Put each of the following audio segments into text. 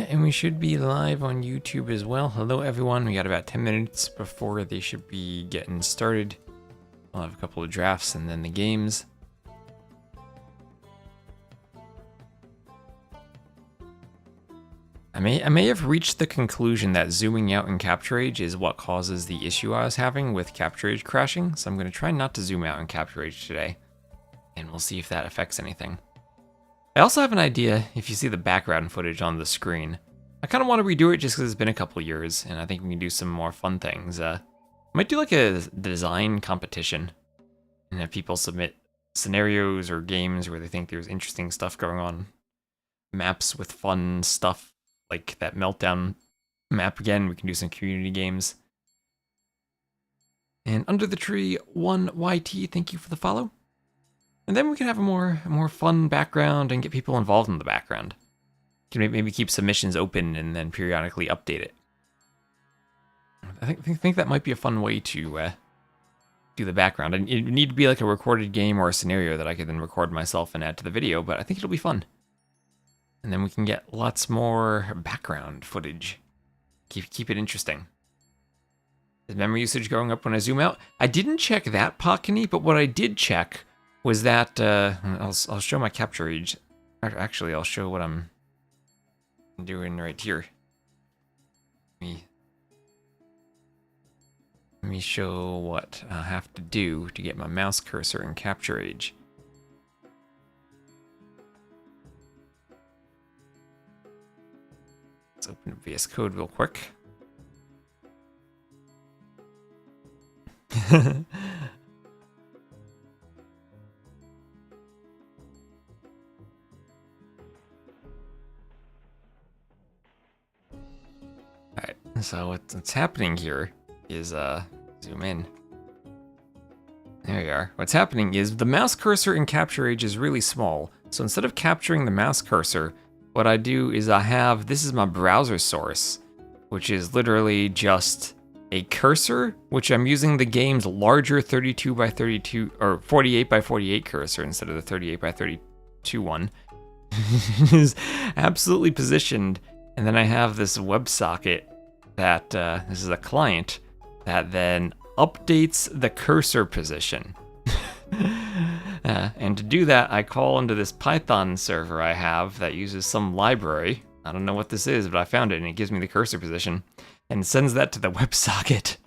And we should be live on YouTube as well. Hello everyone, we got about 10 minutes before they should be getting started. I'll have a couple of drafts and then the games. I may have reached the conclusion that zooming out in Capture Age is what causes the issue I was having with Capture Age crashing, so I'm going to try not to zoom out in Capture Age today, and we'll see if that affects anything. I also have an idea if you see the background footage on the screen. I kind of want to redo it just because it's been a couple years, and I think we can do some more fun things. I might do like a design competition, and have people submit scenarios or games where they think there's interesting stuff going on. Maps with fun stuff, like that Meltdown map again. We can do some community games. And Under the Tree 1YT, thank you for the follow. And then we can have a more fun background and get people involved in the background. Can maybe keep submissions open and then periodically update it. I think that might be a fun way to do the background. And it would need to be like a recorded game or a scenario that I could then record myself and add to the video, but I think it'll be fun. And then we can get lots more background footage. Keep it interesting. Is memory usage going up when I zoom out? I didn't check that, Pockany, but what I did check was that, I'll show my Capture Age. Actually, I'll show what I'm doing right here. Let me show what I have to do to get my mouse cursor in Capture Age. Let's open up VS Code real quick. Alright, so what's happening here is, zoom in. There we are. What's happening is the mouse cursor in Capture Age is really small. So instead of capturing the mouse cursor, what I do is this is my browser source, which is literally just a cursor, which I'm using the game's larger 32 by 32 or 48 by 48 cursor instead of the 38 by 32 one. It is absolutely positioned. And then I have this WebSocket that, this is a client, that then updates the cursor position. And to do that, I call into this Python server I have that uses some library. I don't know what this is, but I found it and it gives me the cursor position and sends that to the WebSocket.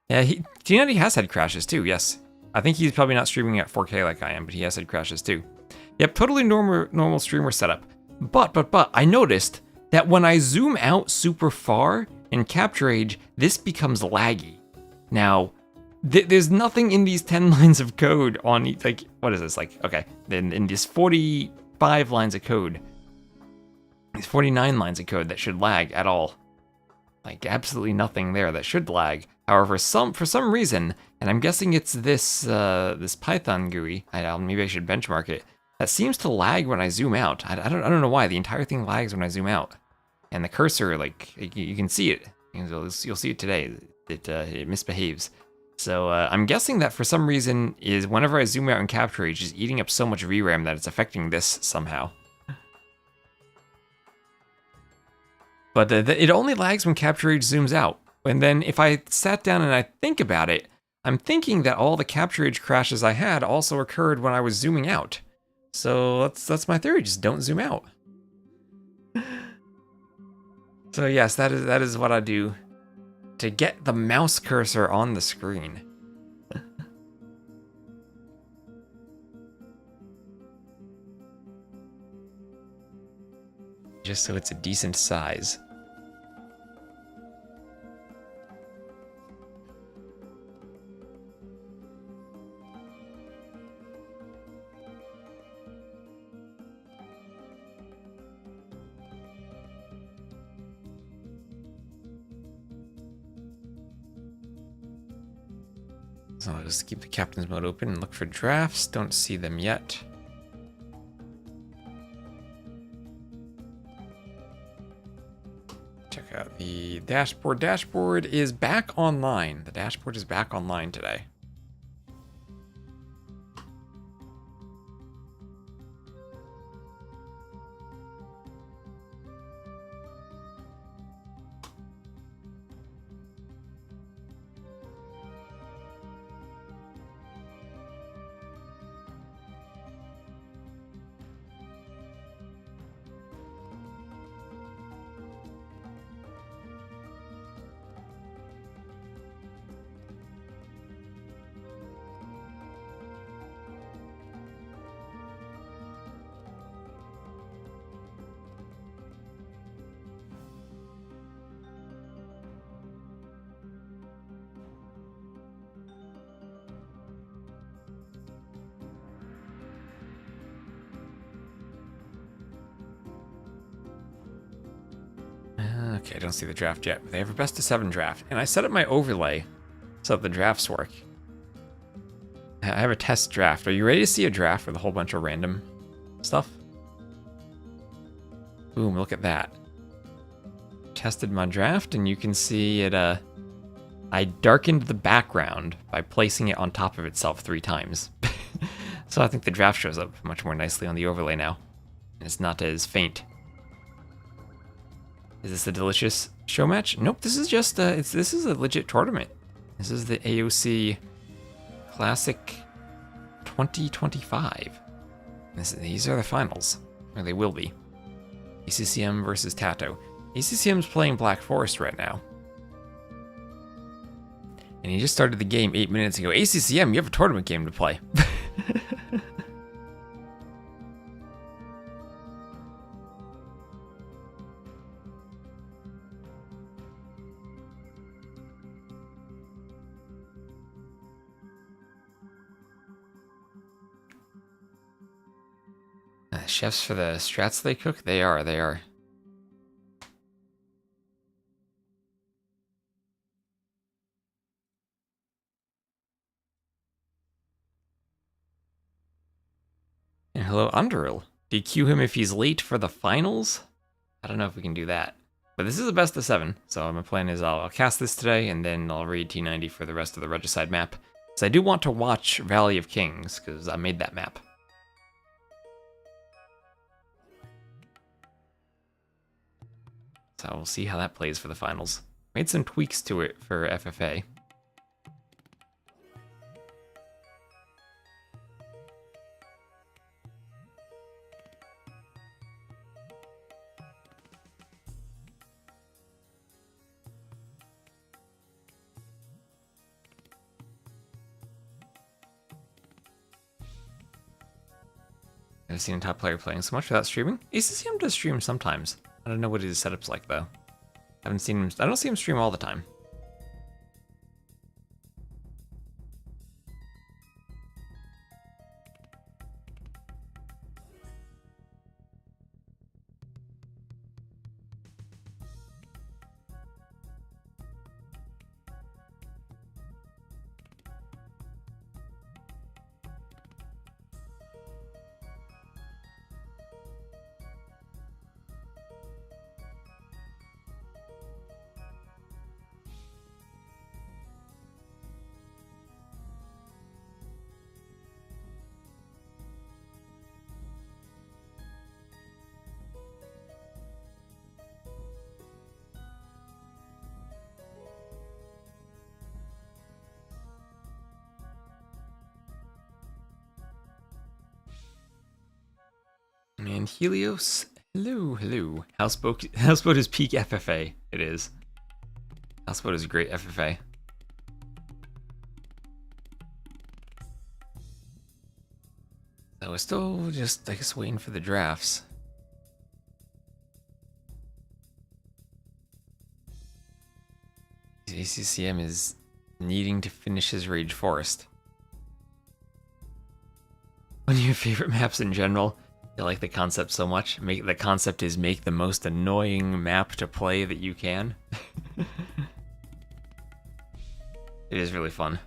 Yeah, T90 has had crashes too, yes. I think he's probably not streaming at 4K like I am, but he has had crashes too. Yep, totally normal streamer setup. But I noticed that when I zoom out super far in Capture Age, this becomes laggy. Now, there's nothing in these 10 lines of code on, like, what is this? Like, okay, then in these 45 lines of code, these 49 lines of code that should lag at all. Like, absolutely nothing there that should lag. However, for some reason, and I'm guessing it's this Python GUI, maybe I should benchmark it, that seems to lag when I zoom out. I don't know why. The entire thing lags when I zoom out. And the cursor, like, you can see it. You'll see it today. It misbehaves. So I'm guessing that for some reason is whenever I zoom out in Capture Age, is eating up so much VRAM that it's affecting this somehow. But it only lags when Capture Age zooms out. And then if I sat down and I think about it, I'm thinking that all the Capture Age crashes I had also occurred when I was zooming out. So that's my theory, just don't zoom out. So yes, that is what I do to get the mouse cursor on the screen. Just so it's a decent size. So I'll just keep the captain's mode open and look for drafts. Don't see them yet. Check out the dashboard. Dashboard is back online. The dashboard is back online today. Okay, I don't see the draft yet, but they have a best of 7 draft. And I set up my overlay so that the drafts work. I have a test draft. Are you ready to see a draft with a whole bunch of random stuff? Boom, look at that. Tested my draft, and you can see it, I darkened the background by placing it on top of itself 3 times. So I think the draft shows up much more nicely on the overlay now. And it's not as faint. Is this a delicious show match? Nope, this is just, this is a legit tournament. This is the AoC Classic 2025. These are the finals, or they will be. ACCM versus Tato. ACCM's playing Black Forest right now. And he just started the game 8 minutes ago. ACCM, you have a tournament game to play. Chefs for the strats they cook? They are. And hello, Underil. Do you queue him if he's late for the finals? I don't know if we can do that. But this is the best of 7, so my plan is I'll cast this today, and then I'll raid T90 for the rest of the Regicide map. So I do want to watch Valley of Kings, because I made that map. So we'll see how that plays for the finals. Made some tweaks to it for FFA. I've seen a top player playing so much without streaming. ACCM does stream sometimes. I don't know what his setup's like though. I don't see him stream all the time. And Helios, hello. Houseboat is peak FFA. It is. Houseboat is a great FFA. So we're still just, I guess, waiting for the drafts. ACCM is needing to finish his Rage Forest. One of your favorite maps in general? I like the concept so much. The concept is make the most annoying map to play that you can. It is really fun.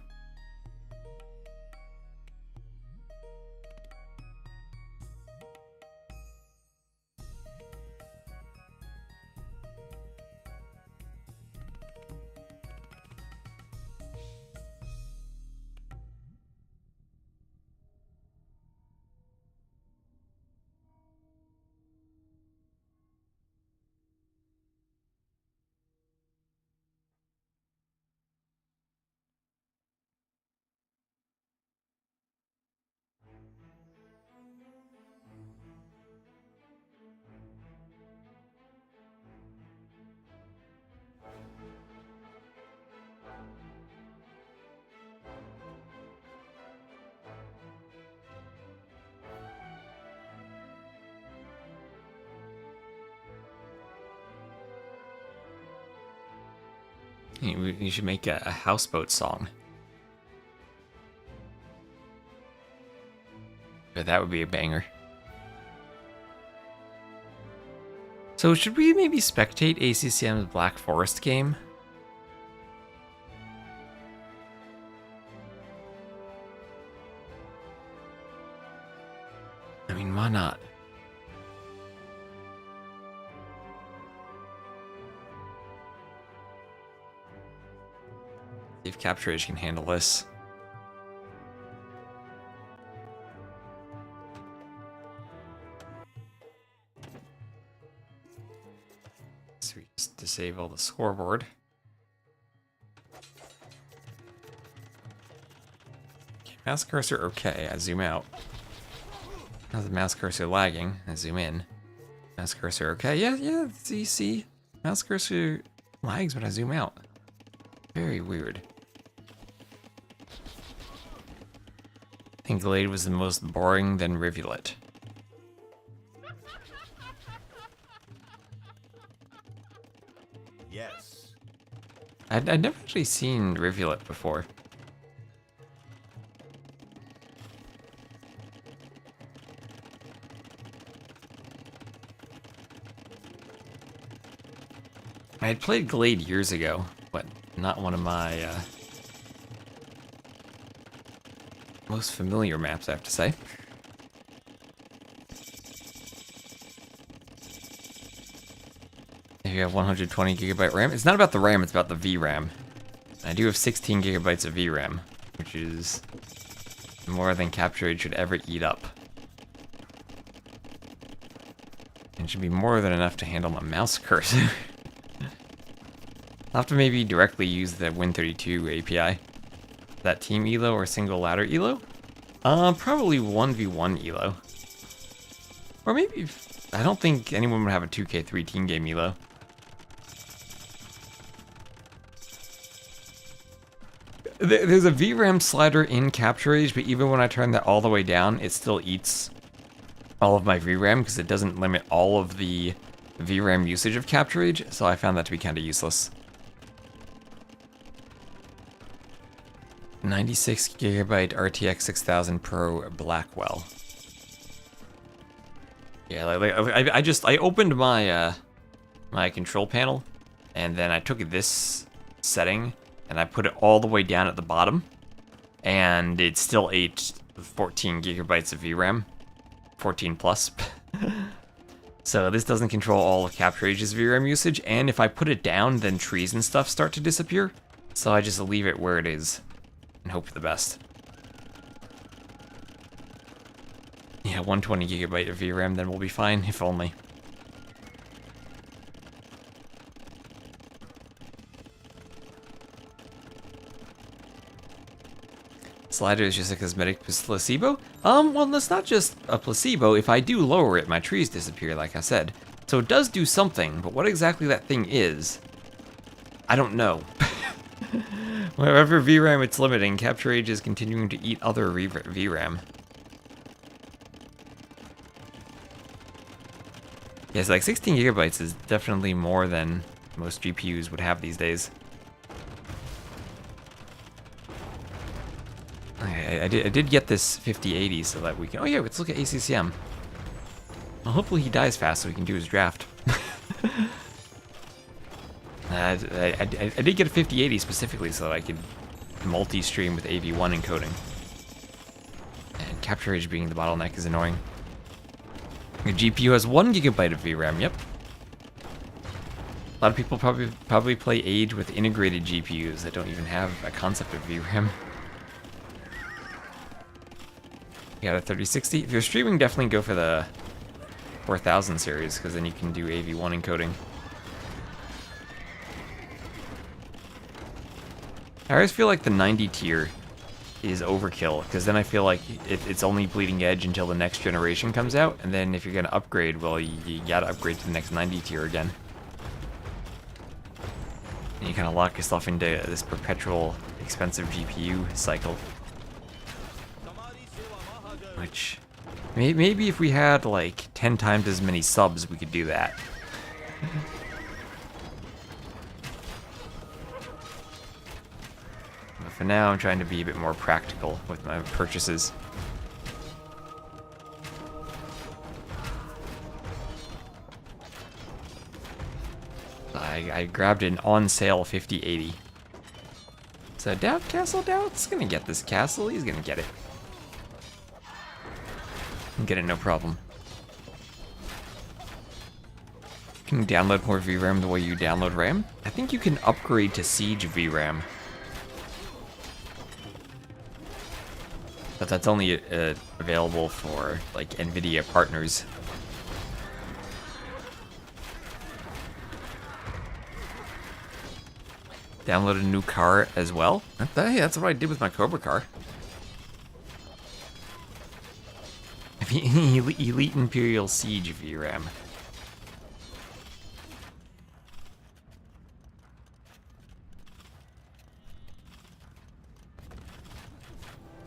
You should make a houseboat song. But that would be a banger. So should we maybe spectate ACCM's Black Forest game? I mean, why not? See if Capture Age can handle this. So we just disable the scoreboard. Okay, mouse cursor okay, I zoom out. How's the mouse cursor lagging? I zoom in. Mouse cursor okay, yeah, see? Mouse cursor lags when I zoom out. Very weird. I think Glade was the most boring, then Rivulet. Yes. I'd never actually seen Rivulet before. I had played Glade years ago, but not one of my most familiar maps, I have to say. If you have 120 gigabyte RAM, it's not about the RAM, it's about the VRAM. I do have 16 gigabytes of VRAM, which is more than Capture Age should ever eat up. And should be more than enough to handle my mouse cursor. I'll have to maybe directly use the Win32 API. That team elo or single ladder elo? Probably 1v1 elo. Or maybe, I don't think anyone would have a 2K3 team game elo. There's a VRAM slider in Capture Age, but even when I turn that all the way down, it still eats all of my VRAM because it doesn't limit all of the VRAM usage of Capture Age, so I found that to be kind of useless. 96 gigabyte RTX 6000 Pro Blackwell. Yeah, I opened my my control panel, and then I took this setting and I put it all the way down at the bottom, and it still ate 14 gigabytes of VRAM, 14 plus. So this doesn't control all of Capture Age's VRAM usage, and if I put it down, then trees and stuff start to disappear. So I just leave it where it is and hope for the best. Yeah, 120 gigabyte of VRAM, then we'll be fine, if only. Slider is just a cosmetic placebo? Well, that's not just a placebo. If I do lower it, my trees disappear, like I said. So it does do something, but what exactly that thing is, I don't know. Wherever VRAM it's limiting, Capture Age is continuing to eat other VRAM. Yes, like 16 gigabytes is definitely more than most GPUs would have these days. I did get this 5080 so that we can... Oh yeah, let's look at ACCM. Well, hopefully he dies fast so we can do his draft. I did get a 5080 specifically so that I could multi-stream with AV1 encoding. And Capture Age being the bottleneck is annoying. The GPU has 1 gigabyte of VRAM, yep. A lot of people probably play Age with integrated GPUs that don't even have a concept of VRAM. You got a 3060. If you're streaming, definitely go for the 4000 series, because then you can do AV1 encoding. I always feel like the 90 tier is overkill, because then I feel like it's only bleeding edge until the next generation comes out, and then if you're going to upgrade, well, you gotta upgrade to the next 90 tier again. And you kind of lock yourself into this perpetual expensive GPU cycle. Which, maybe if we had like 10 times as many subs, we could do that. But for now, I'm trying to be a bit more practical with my purchases. I grabbed an on sale 5080. So Doubt Castle, Doubt's gonna get this castle. He's gonna get it. Get it, no problem. Can you download more VRAM the way you download RAM? I think you can upgrade to Siege VRAM. But that's only available for, like, NVIDIA partners. Download a new car as well? Hey, that's what I did with my Cobra car. Elite Imperial Siege VRAM.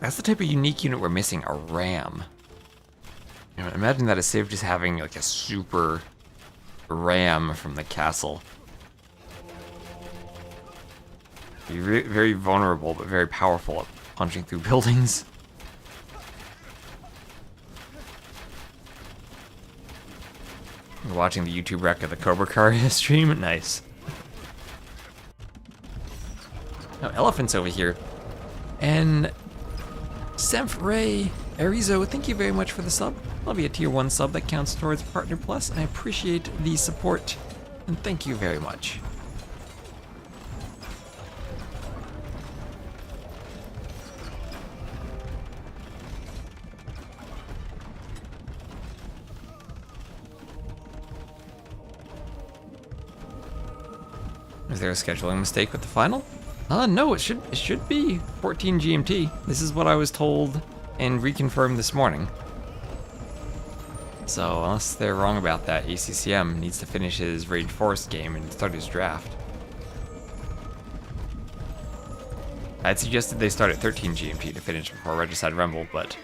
That's the type of unique unit we're missing, a RAM. You know, imagine that as just having like a super RAM from the castle. Be very vulnerable, but very powerful at punching through buildings. You're watching the YouTube wreck of the Cobra car stream? Nice. Now, Elephant's over here. And Semph Ray Arizo, thank you very much for the sub. I'll be a tier 1 sub that counts towards Partner Plus. I appreciate the support, and thank you very much. Is there a scheduling mistake with the final? No, it should be 14 GMT. This is what I was told and reconfirmed this morning. So unless they're wrong about that, ACCM needs to finish his Rage Forest game and start his draft. I'd suggested they start at 13 GMT to finish before Regicide Rumble, but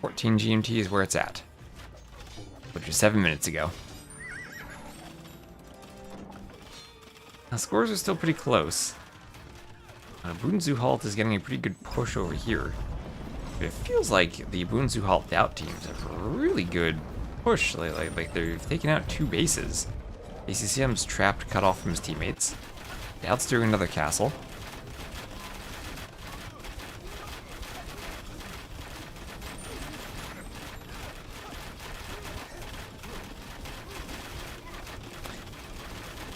14 GMT is where it's at, which was 7 minutes ago. Now, scores are still pretty close. Bunzu Halt is getting a pretty good push over here. But it feels like the Bunzu Halt Doubt teams have a really good push. Like they've taken out 2 bases. ACCM's trapped, cut off from his teammates. Doubt's through another castle.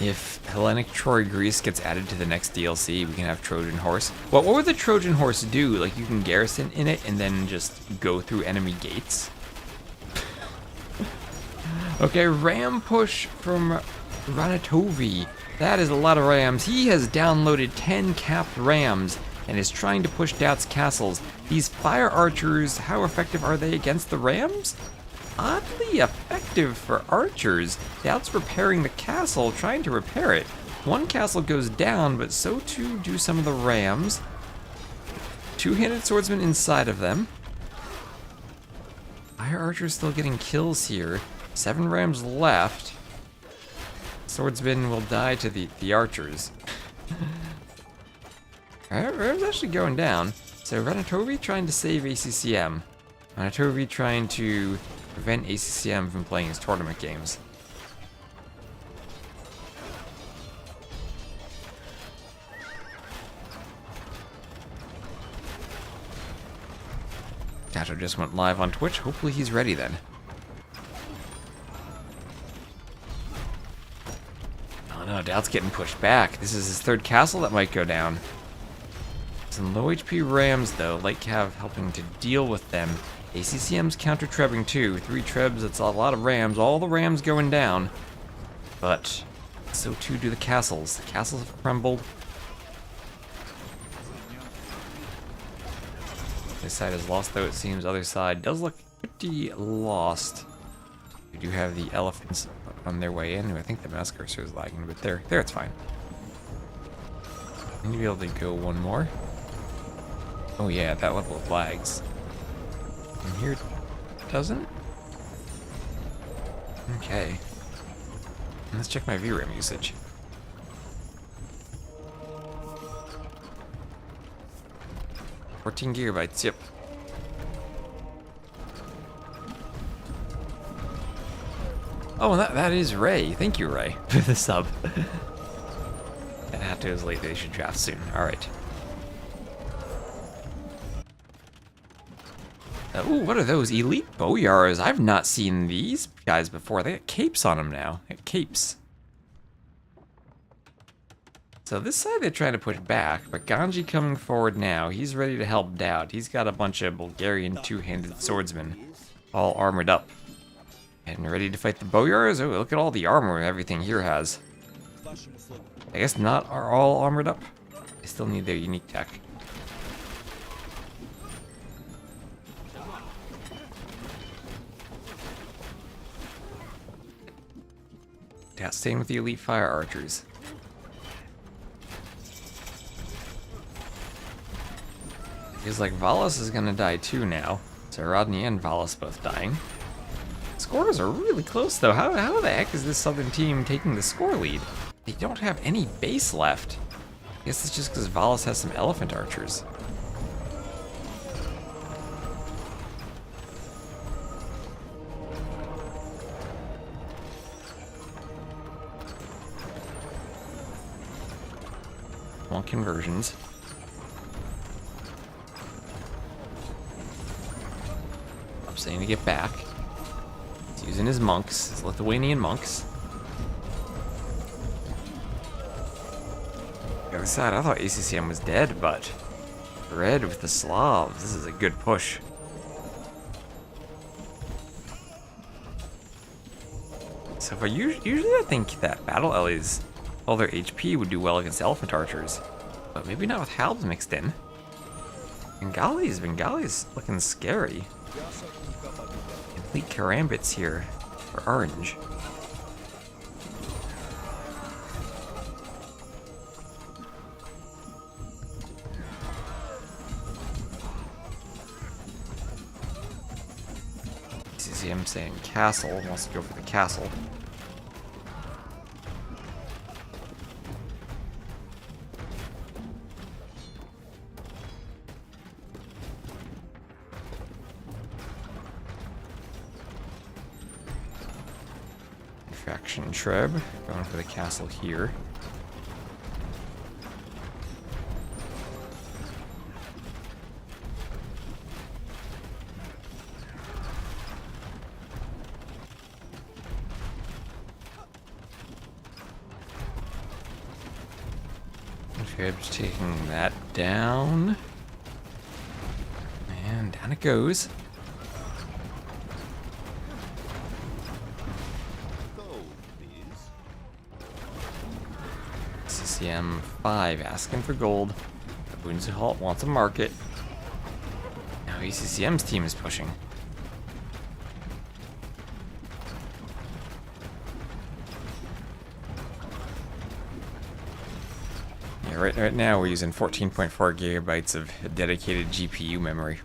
If Hellenic Troy Greece gets added to the next DLC, we can have Trojan Horse. What would the Trojan Horse do? Like, you can garrison in it and then just go through enemy gates? Okay, ram push from Ranatovi. That is a lot of rams. He has downloaded 10 capped rams and is trying to push Doubt's castles. These fire archers, how effective are they against the rams? Oddly effective for archers. Doubt's repairing the castle, trying to repair it. One castle goes down, but so too do some of the rams. Two-handed swordsman inside of them. Fire archers still getting kills here. 7 rams left. Swordsman will die to the archers. Alright, rams actually going down. So Ranatovi trying to save ACCM. Ranatovi trying to prevent ACCM from playing his tournament games. Tato just went live on Twitch. Hopefully he's ready then. Oh no, Doubt's getting pushed back. This is his 3rd castle that might go down. Some low HP rams though, Light Cav helping to deal with them. ACCM's counter-trebbing too. 3 trebs, that's a lot of rams. All the rams going down. But so too do the castles. The castles have crumbled. This side is lost though, it seems. Other side does look pretty lost. We do have the elephants on their way in. I think the mouse cursor is lagging, but there it's fine. Need to be able to go one more. Oh yeah, that level of lags. And here it doesn't? Okay. Let's check my VRAM usage. GB, yep. Oh, and that is Ray. Thank you, Ray, for the sub. That Hatto is late, they should draft soon. Alright. Ooh, what are those? Elite Boyars. I've not seen these guys before. They got capes on them now. They got capes. So this side they're trying to push back, but Ganji coming forward now. He's ready to help Dowd. He's got a bunch of Bulgarian two-handed swordsmen, all armored up. And ready to fight the Boyars. Oh, look at all the armor everything here has. I guess not are all armored up. They still need their unique tech. Yeah, staying with the elite fire archers. Feels like Valas is gonna die too now. So Rodney and Valas both dying. Scores are really close though. How the heck is this southern team taking the score lead? They don't have any base left. I guess it's just because Valas has some elephant archers. Well, conversions. I'm saying to get back. He's using his monks, his Lithuanian monks. The other side, I thought ACCM was dead, but red with the Slavs. This is a good push. So if usually I think that battle Ellie's all their HP would do well against elephant archers, but maybe not with halbs mixed in. Bengali's looking scary. Complete karambits here for orange. CCM saying castle, wants to go for the castle. Faction Treb, going for the castle here. Treb's taking that down. And down it goes. CCM 5 asking for gold. Bunzehalt wants a market. Now ECCM's team is pushing. Yeah, right now we're using 14.4 gigabytes of dedicated GPU memory.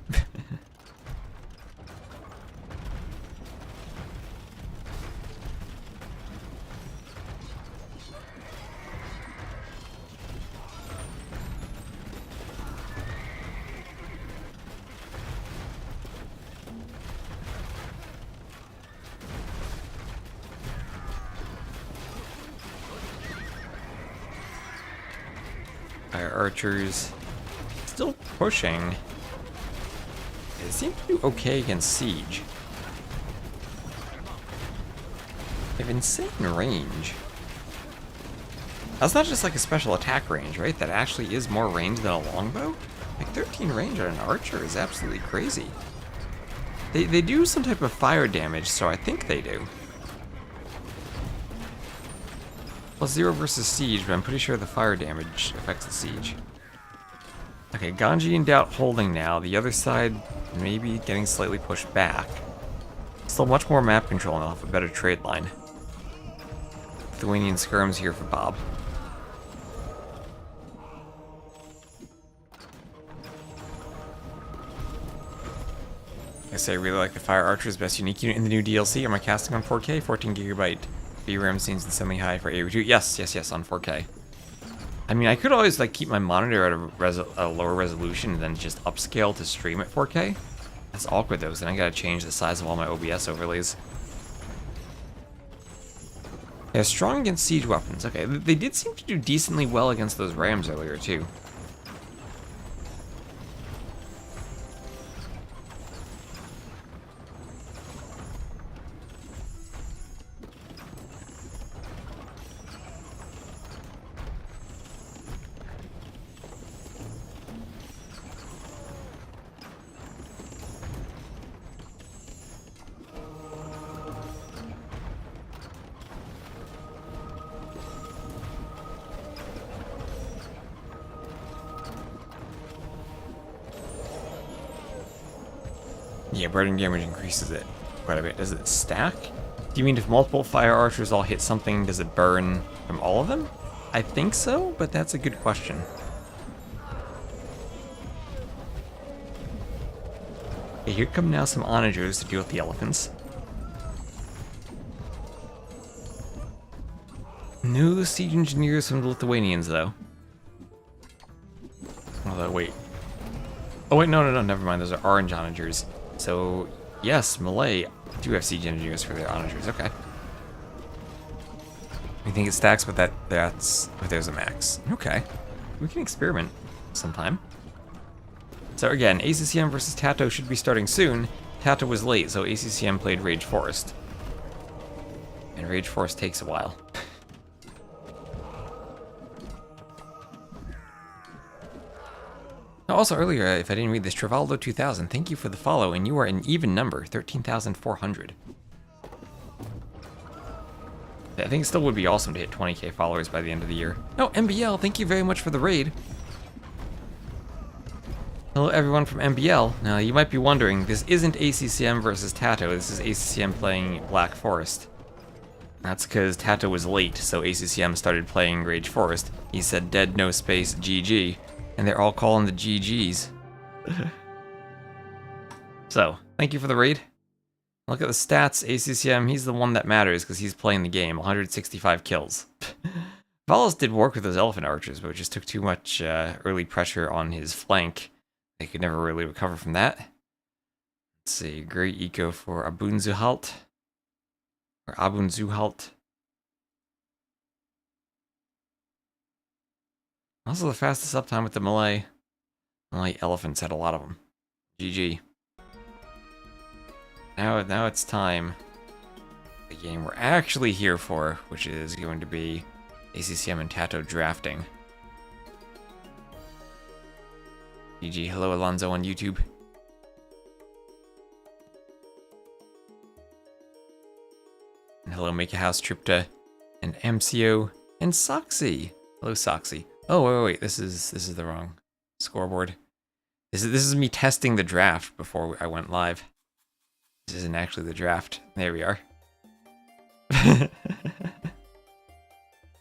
Fire archers still pushing. They seem to do okay against siege. They have insane range. That's not just like a special attack range, right? That actually is more range than a longbow? Like 13 range on an archer is absolutely crazy. They do some type of fire damage, so I think they do. +0 versus siege, but I'm pretty sure the fire damage affects the siege. Okay, Ganji in doubt holding now. The other side maybe getting slightly pushed back. Still much more map control and they'll have a better trade line. Lithuanian skirms here for Bob. I say I really like the fire archers, best unique unit in the new DLC. Am I casting on 4K? 14 gigabyte. VRAM seems insanely high for AoC. Yes, on 4K. I mean, I could always like keep my monitor at a lower resolution and then just upscale to stream at 4K. That's awkward though, so then I gotta change the size of all my OBS overlays. They're strong against siege weapons. Okay, they did seem to do decently well against those rams earlier, too. Yeah, burning damage increases it quite a bit. Does it stack? Do you mean if multiple fire archers all hit something, does it burn from all of them? I think so, but that's a good question. Okay, here come now some onagers to deal with the elephants. No siege engineers from the Lithuanians, though. Although, wait. Oh, wait, no, never mind. Those are orange onagers. So, yes, Malay do have siege engineers for their onagers. Okay. I think it stacks, but that's... But there's a max. Okay. We can experiment sometime. So again, ACCM versus Tato should be starting soon. Tato was late, so ACCM played Rage Forest. And Rage Forest takes a while. Also earlier, if I didn't read this, Travaldo 2000, thank you for the follow, and you are an even number, 13,400. I think it still would be awesome to hit 20k followers by the end of the year. Oh, MBL, thank you very much for the raid. Hello everyone from MBL. Now you might be wondering, this isn't ACCM versus Tato, this is ACCM playing Black Forest. That's because Tato was late, so ACCM started playing Rage Forest. He said dead no space GG, and they're all calling the GGs. So, thank you for the raid. Look at the stats, ACCM, he's the one that matters because he's playing the game, 165 kills. Valos did work with those elephant archers, but it just took too much early pressure on his flank. They could never really recover from that. Let's see, great eco for Abunzuhalt. Or Abunzuhalt. Also the fastest uptime with the Malay. Malay elephants had a lot of them. GG. Now it's time. The game we're actually here for, which is going to be ACCM and Tato drafting. GG, hello Alonzo on YouTube. And hello Make a House Tripta and MCO and Soxy. Hello Soxy. Oh wait, this is the wrong scoreboard. This is me testing the draft before I went live. This isn't actually the draft. There we are.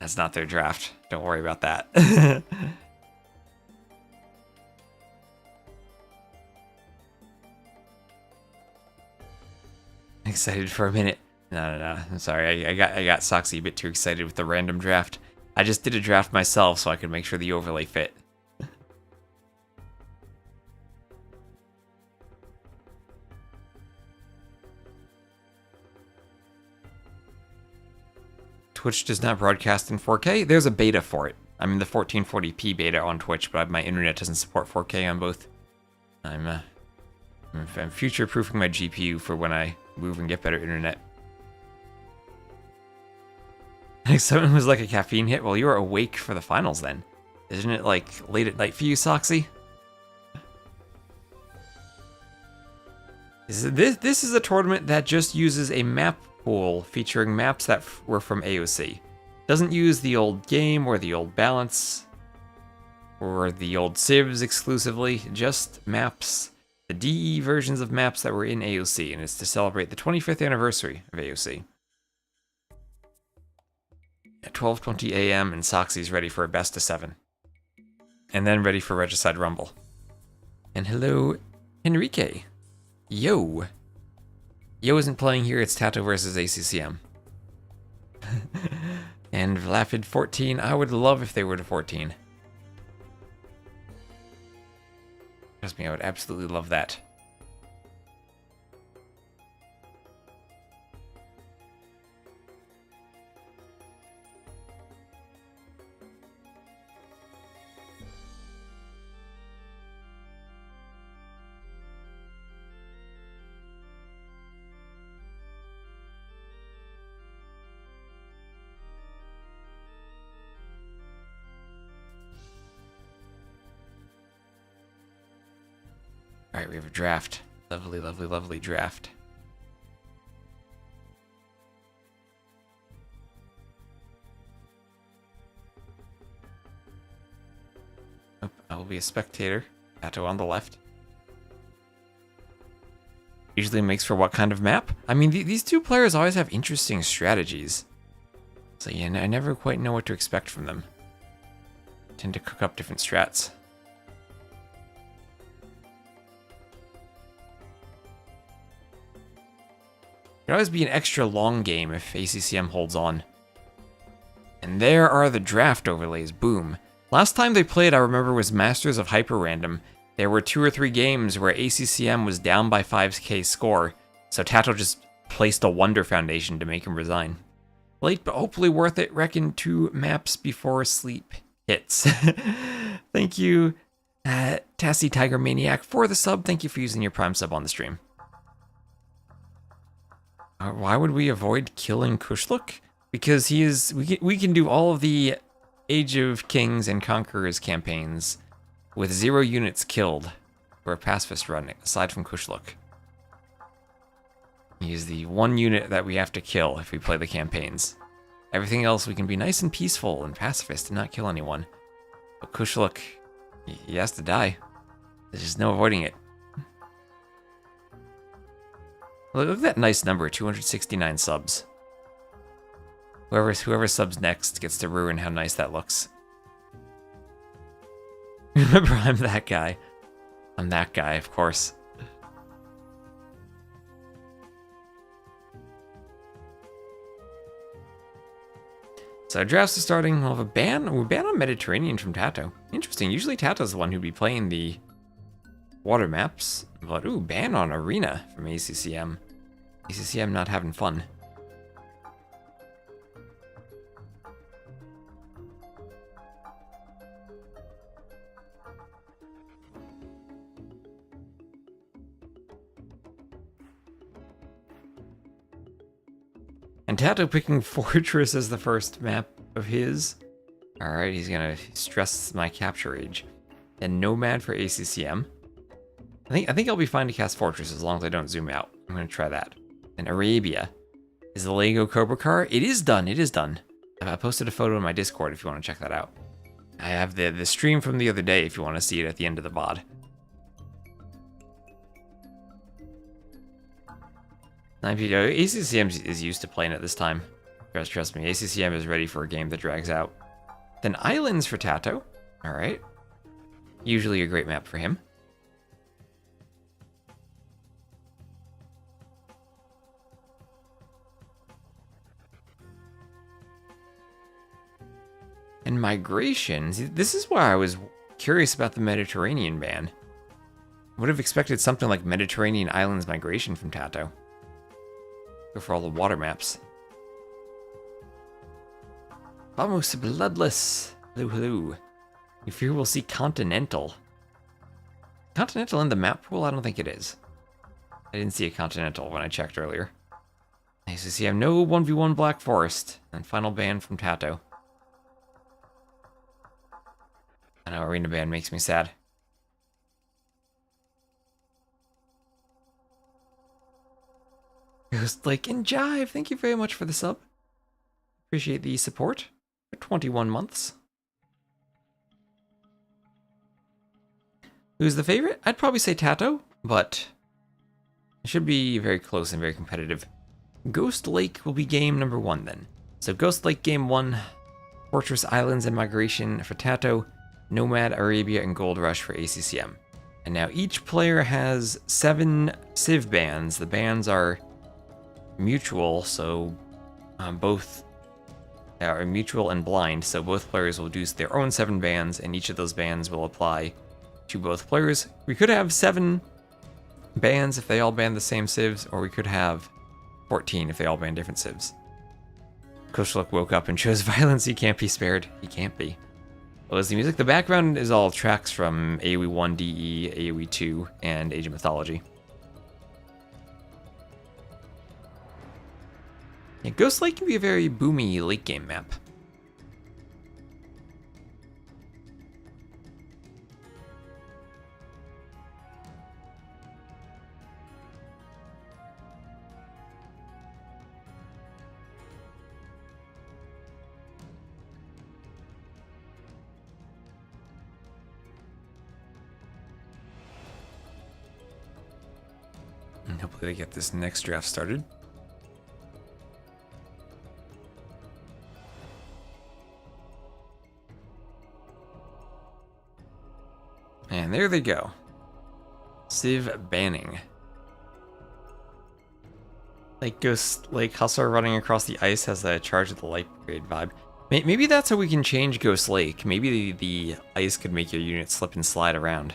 That's not their draft. Don't worry about that. Excited for a minute. No. I'm sorry. I got Soxy a bit too excited with the random draft. I just did a draft myself so I could make sure the overlay fit. Twitch does not broadcast in 4K. There's a beta for it. I'm in the 1440p beta on Twitch, but my internet doesn't support 4K on both. I'm future-proofing my GPU for when I move and get better internet. Someone was like a caffeine hit. Well, you were awake for the finals then. Isn't it like late at night for you, Soxy? This is a tournament that just uses a map pool featuring maps that were from AoC. Doesn't use the old game or the old balance or the old civs exclusively, just maps, the DE versions of maps that were in AoC, and it's to celebrate the 25th anniversary of AoC. At 12:20 a.m. and Soxy's ready for a best of 7. And then ready for Regicide Rumble. And hello, Enrique. Yo. Yo isn't playing here, it's Tato versus ACCM. And Vlafid 14, I would love if they were to 14. Trust me, I would absolutely love that. Alright, we have a draft. Lovely, lovely, lovely draft. Oh, I will be a spectator. Tato on the left. Usually makes for what kind of map? I mean, these two players always have interesting strategies. So yeah, I never quite know what to expect from them. Tend to cook up different strats. Could always be an extra long game if ACCM holds on. And there are the draft overlays, boom. Last time they played, I remember, was Masters of Hyper Random. There were 2 or 3 games where ACCM was down by 5k score, so Tato just placed a Wonder Foundation to make him resign. Late, but hopefully worth it. Reckon 2 maps before sleep hits. Thank you, Tassie Tiger Maniac, for the sub. Thank you for using your Prime sub on the stream. Why would we avoid killing Kushluk? Because he is. We can do all of the Age of Kings and Conquerors campaigns with 0 units killed for a pacifist run, aside from Kushluk. He is the 1 unit that we have to kill if we play the campaigns. Everything else we can be nice and peaceful and pacifist and not kill anyone. But Kushluk, he has to die. There's just no avoiding it. Look at that nice number, 269 subs. Whoever subs next gets to ruin how nice that looks. Remember, I'm that guy. I'm that guy, of course. So drafts are starting. We'll have a ban. We're ban on Mediterranean from Tato. Interesting. Usually Tato's the one who'd be playing the water maps. But ooh, ban on Arena from ACCM. ACCM not having fun. And Tato picking Fortress as the first map of his. Alright, he's gonna stress my capture age. And Nomad for ACCM. I think I'll be fine to cast Fortress as long as I don't zoom out. I'm gonna try that. And Arabia. Is the Lego Cobra car? It is done, it is done. I posted a photo in my Discord if you want to check that out. I have the stream from the other day if you want to see it at the end of the VOD. ACCM is used to playing at this time. Trust me, ACCM is ready for a game that drags out. Then Islands for Tato. Alright. Usually a great map for him. And Migration. See, this is why I was curious about the Mediterranean ban. Would have expected something like Mediterranean Islands Migration from Tato. Go for all the water maps. Almost bloodless. Hello, hello. You fear we'll see Continental. Continental in the map pool? I don't think it is. I didn't see a Continental when I checked earlier. Nice to see I have no 1v1 Black Forest. And final ban from Tato. I know, Arena ban makes me sad. Ghost Lake and Jive, thank you very much for the sub. Appreciate the support for 21 months. Who's the favorite? I'd probably say Tato, but it should be very close and very competitive. Ghost Lake will be game number 1 then. So Ghost Lake game 1, Fortress Islands and Migration for Tato, Nomad, Arabia, and Gold Rush for ACCM. And now each player has 7 Civ bans. The bans are mutual, so both are mutual and blind, so both players will do their own 7 bans, and each of those bans will apply to both players. We could have 7 bans if they all ban the same civs, or we could have 14 if they all ban different civs. Kushluk woke up and chose violence. He can't be spared. He can't be. Well, is the music? The background is all tracks from AoE 1, DE, AoE 2, and Age of Mythology. Yeah, Ghost Lake can be a very boomy late game map. Hopefully they get this next draft started. And there they go. Civ banning. Like Ghost Lake Hustler running across the ice has a Charge of the Light Brigade vibe. Maybe that's how we can change Ghost Lake. Maybe the ice could make your unit slip and slide around.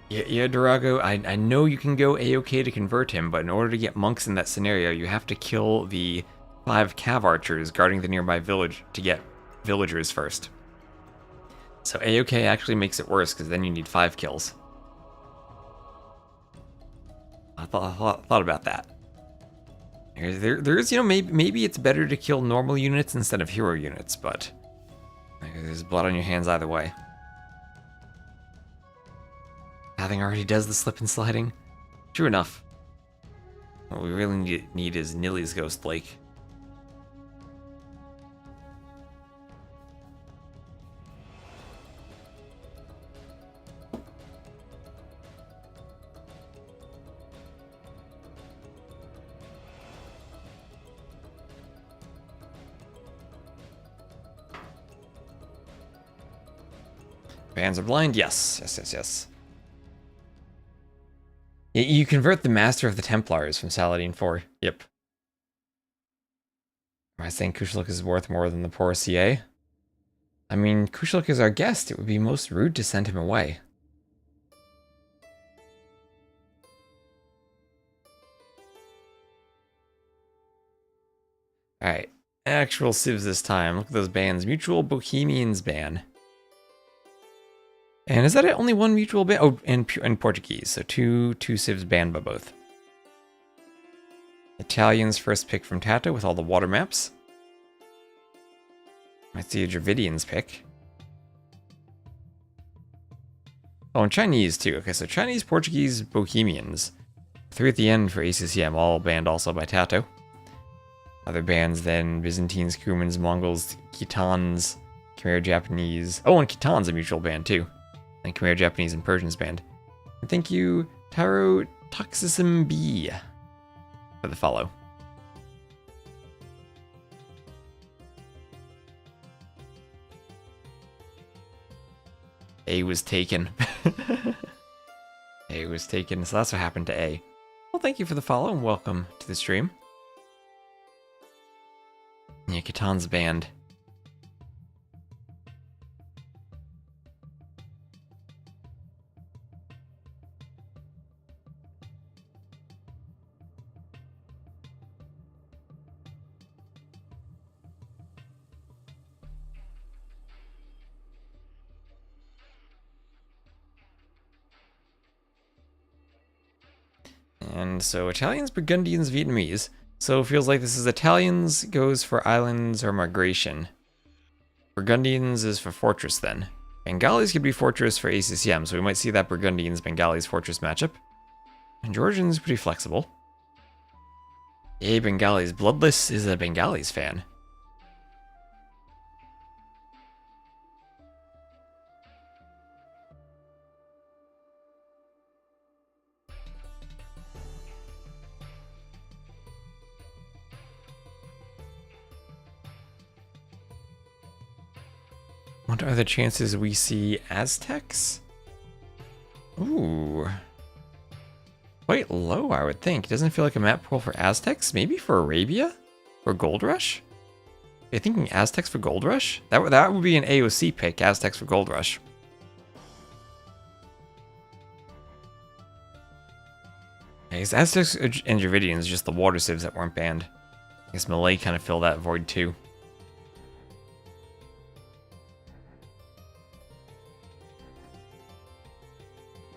Yeah, Durago, I know you can go AoK to convert him, but in order to get monks in that scenario, you have to kill the 5 cav archers guarding the nearby village to get villagers first. So AoK actually makes it worse, because then you need 5 kills. I thought about that. There's maybe it's better to kill normal units instead of hero units, but there's blood on your hands either way. Having already does the slip and sliding. True enough. What we really need is Nilly's Ghost Lake. Bands are blind? Yes. You convert the Master of the Templars from Saladin 4. Yep. Am I saying Kushluk is worth more than the poor CA? I mean, Kushluk is our guest. It would be most rude to send him away. Alright. Actual civs this time. Look at those bans. Mutual Bohemians ban. And is that it? Only one mutual ban? Oh, and Portuguese. So two civs banned by both. Italians first pick from Tata with all the water maps. Might see a Dravidians pick. Oh, and Chinese too. Okay, so Chinese, Portuguese, Bohemians. 3 at the end for ACCM, all banned also by Tato. Other bans then Byzantines, Cumans, Mongols, Khitans, Khmer Japanese. Oh, and Khitan's a mutual ban too. And Khmer Japanese and Persians banned. And thank you, Taro Toxism B, for the follow. A was taken. A was taken, so that's what happened to A. Well, thank you for the follow and welcome to the stream. Yeah, Khitan's banned. And so Italians, Burgundians, Vietnamese. So it feels like this is Italians goes for islands or migration. Burgundians is for fortress then. Bengalis could be fortress for ACCM, so we might see that Burgundians-Bengalis fortress matchup. And Georgians pretty flexible. Yay, Bengalis. Bloodless is a Bengalis fan. What are the chances we see Aztecs? Ooh. Quite low, I would think. Doesn't feel like a map pool for Aztecs? Maybe for Arabia? Or Gold Rush? Are you thinking Aztecs for Gold Rush? That would be an AoC pick, Aztecs for Gold Rush. I guess Aztecs and Dravidians, just the water civs that weren't banned. I guess Malay kind of fill that void too.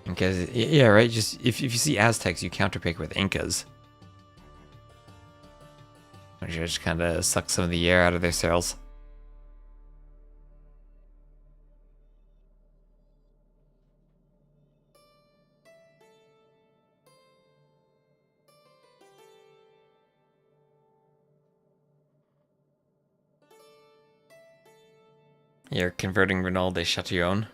Because, yeah, right, just if you see Aztecs, you counterpick with Incas. Which just kind of suck some of the air out of their sails. You're converting Renault de Chatillon.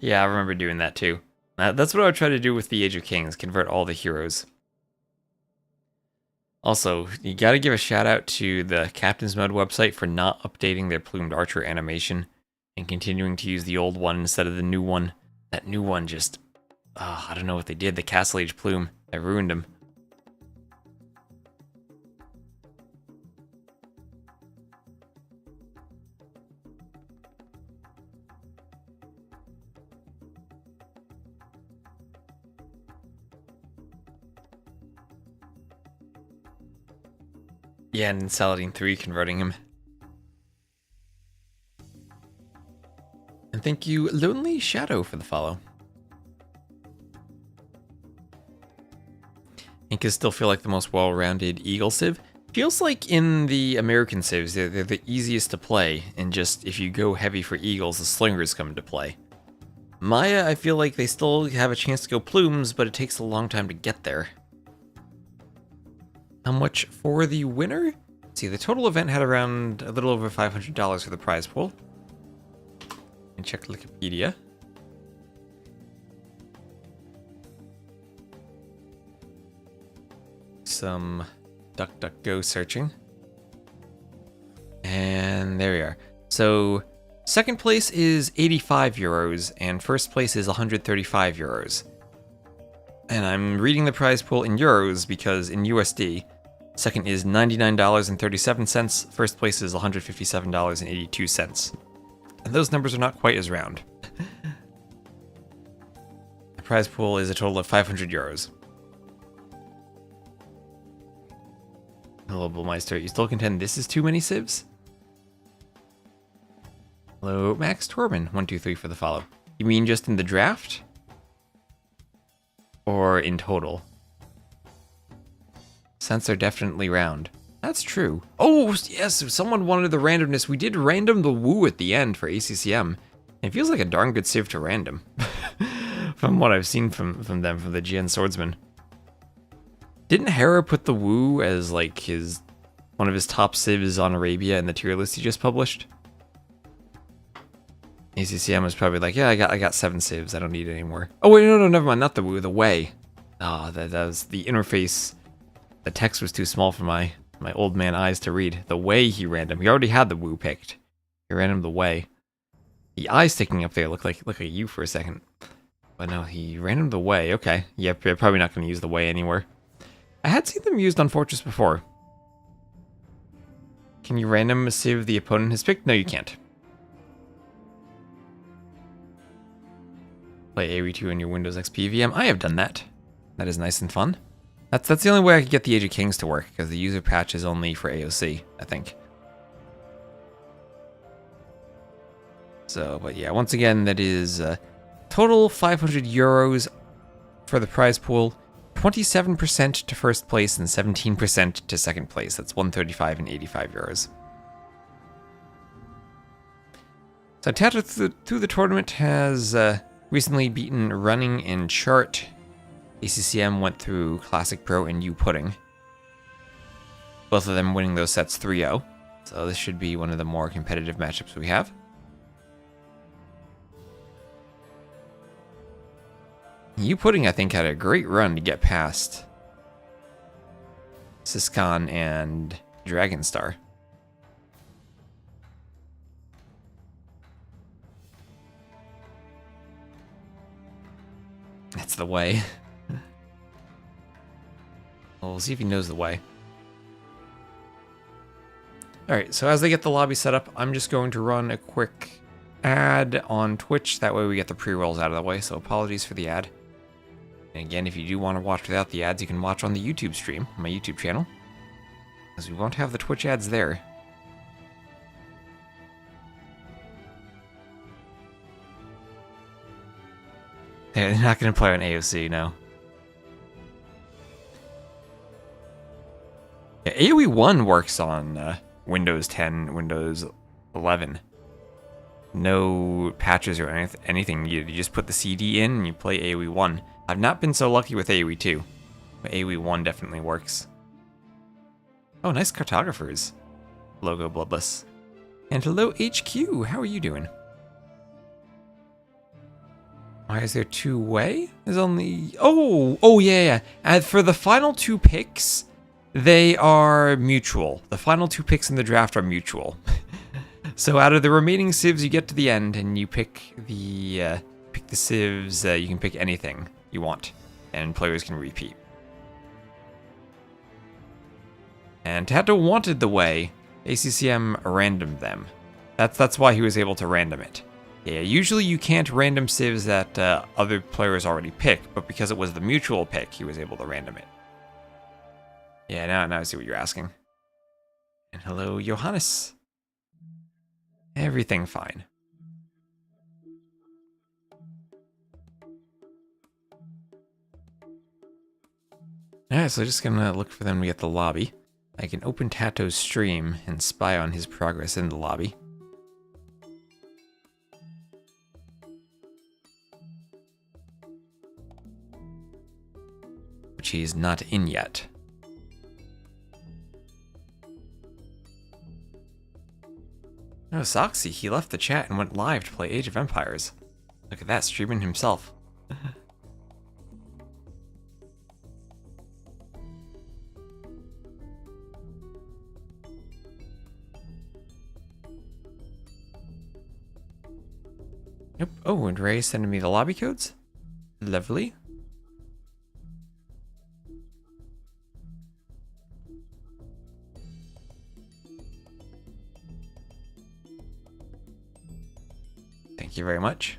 Yeah, I remember doing that too. That's what I would try to do with the Age of Kings, convert all the heroes. Also, you gotta give a shout out to the Captain's Mode website for not updating their plumed archer animation and continuing to use the old one instead of the new one. That new one just, I don't know what they did. The Castle Age plume, that ruined him. Yeah, and in Saladin 3 converting him. And thank you, Lonely Shadow, for the follow. Incas still feel like the most well-rounded Eagle Civ. Feels like in the American Civs, they're the easiest to play, and just if you go heavy for Eagles, the Slingers come into play. Maya, I feel like they still have a chance to go Plumes, but it takes a long time to get there. How much for the winner? Let's see, the total event had around a little over $500 for the prize pool. And check Wikipedia. Some DuckDuckGo searching. And there we are. So, second place is 85 euros, and first place is 135 euros. And I'm reading the prize pool in euros because in USD, second is $99.37, first place is $157.82. And those numbers are not quite as round. The prize pool is a total of 500 euros. Hello, Bullmeister. You still contend this is too many civs? Hello, Max Torben, 123 for the follow. You mean just in the draft? Or in total? Cents are definitely round. That's true. Oh, yes, if someone wanted the randomness, we did random the Woo at the end for ACCM. It feels like a darn good civ to random. From what I've seen from them, from the GN Swordsman. Didn't Hera put the Woo as like one of his top civs on Arabia in the tier list he just published? ACCM was probably like, yeah, I got 7 civs, I don't need it anymore. Oh wait, no, never mind, not the Woo, the Way. Ah, that was the interface. The text was too small for my old man eyes to read. The Way he random. He already had the Woo picked. He random the Way. The eye sticking up there looked like you for a second. But no, he random the Way. Okay. Yep, you're probably not going to use the Way anywhere. I had seen them used on Fortress before. Can you random a civ the opponent has picked? No, you can't. Play AoE2 in your Windows XP VM. I have done that. That is nice and fun. That's the only way I could get the Age of Kings to work, because the user patch is only for AoC, I think. So, but yeah, once again, that is total 500 euros for the prize pool. 27% to first place and 17% to second place. That's 135 and 85 euros. So Tata through the tournament has recently beaten Running and Chart. ACCM went through Classic Pro and U Pudding. Both of them winning those sets 3-0. So this should be one of the more competitive matchups we have. U Pudding, I think, had a great run to get past Siscon and Dragonstar. That's the Way. Well, we'll see if he knows the Way. Alright, so as they get the lobby set up, I'm just going to run a quick ad on Twitch. That way we get the pre-rolls out of the way, so apologies for the ad. And again, if you do want to watch without the ads, you can watch on the YouTube stream, my YouTube channel. Because we won't have the Twitch ads there. They're not going to play on AoC, no. Yeah, AoE 1 works on Windows 10, Windows 11. No patches or anything. You just put the CD in and you play AoE 1. I've not been so lucky with AoE 2, but AoE 1 definitely works. Oh, nice cartographers. Logo Bloodless. And hello, HQ. How are you doing? Why is there two-way? There's only... Oh, yeah. And for the final 2 picks, they are mutual. The final 2 picks in the draft are mutual. So out of the remaining civs, you get to the end and you pick the civs. You can pick anything you want, and players can repeat. And Tato wanted the way. ACCM randomed them. That's why he was able to random it. Yeah, usually you can't random civs that other players already pick, but because it was the mutual pick, he was able to random it. Yeah, now I see what you're asking. And hello, Johannes. Everything fine. Alright, so just gonna look for them to get the lobby. I can open Tato's stream and spy on his progress in the lobby. Which he's not in yet. Oh, Soxy, he left the chat and went live to play Age of Empires. Look at that, streaming himself. Yep. Oh, and Ray's sending me the lobby codes? Lovely. Thank you very much.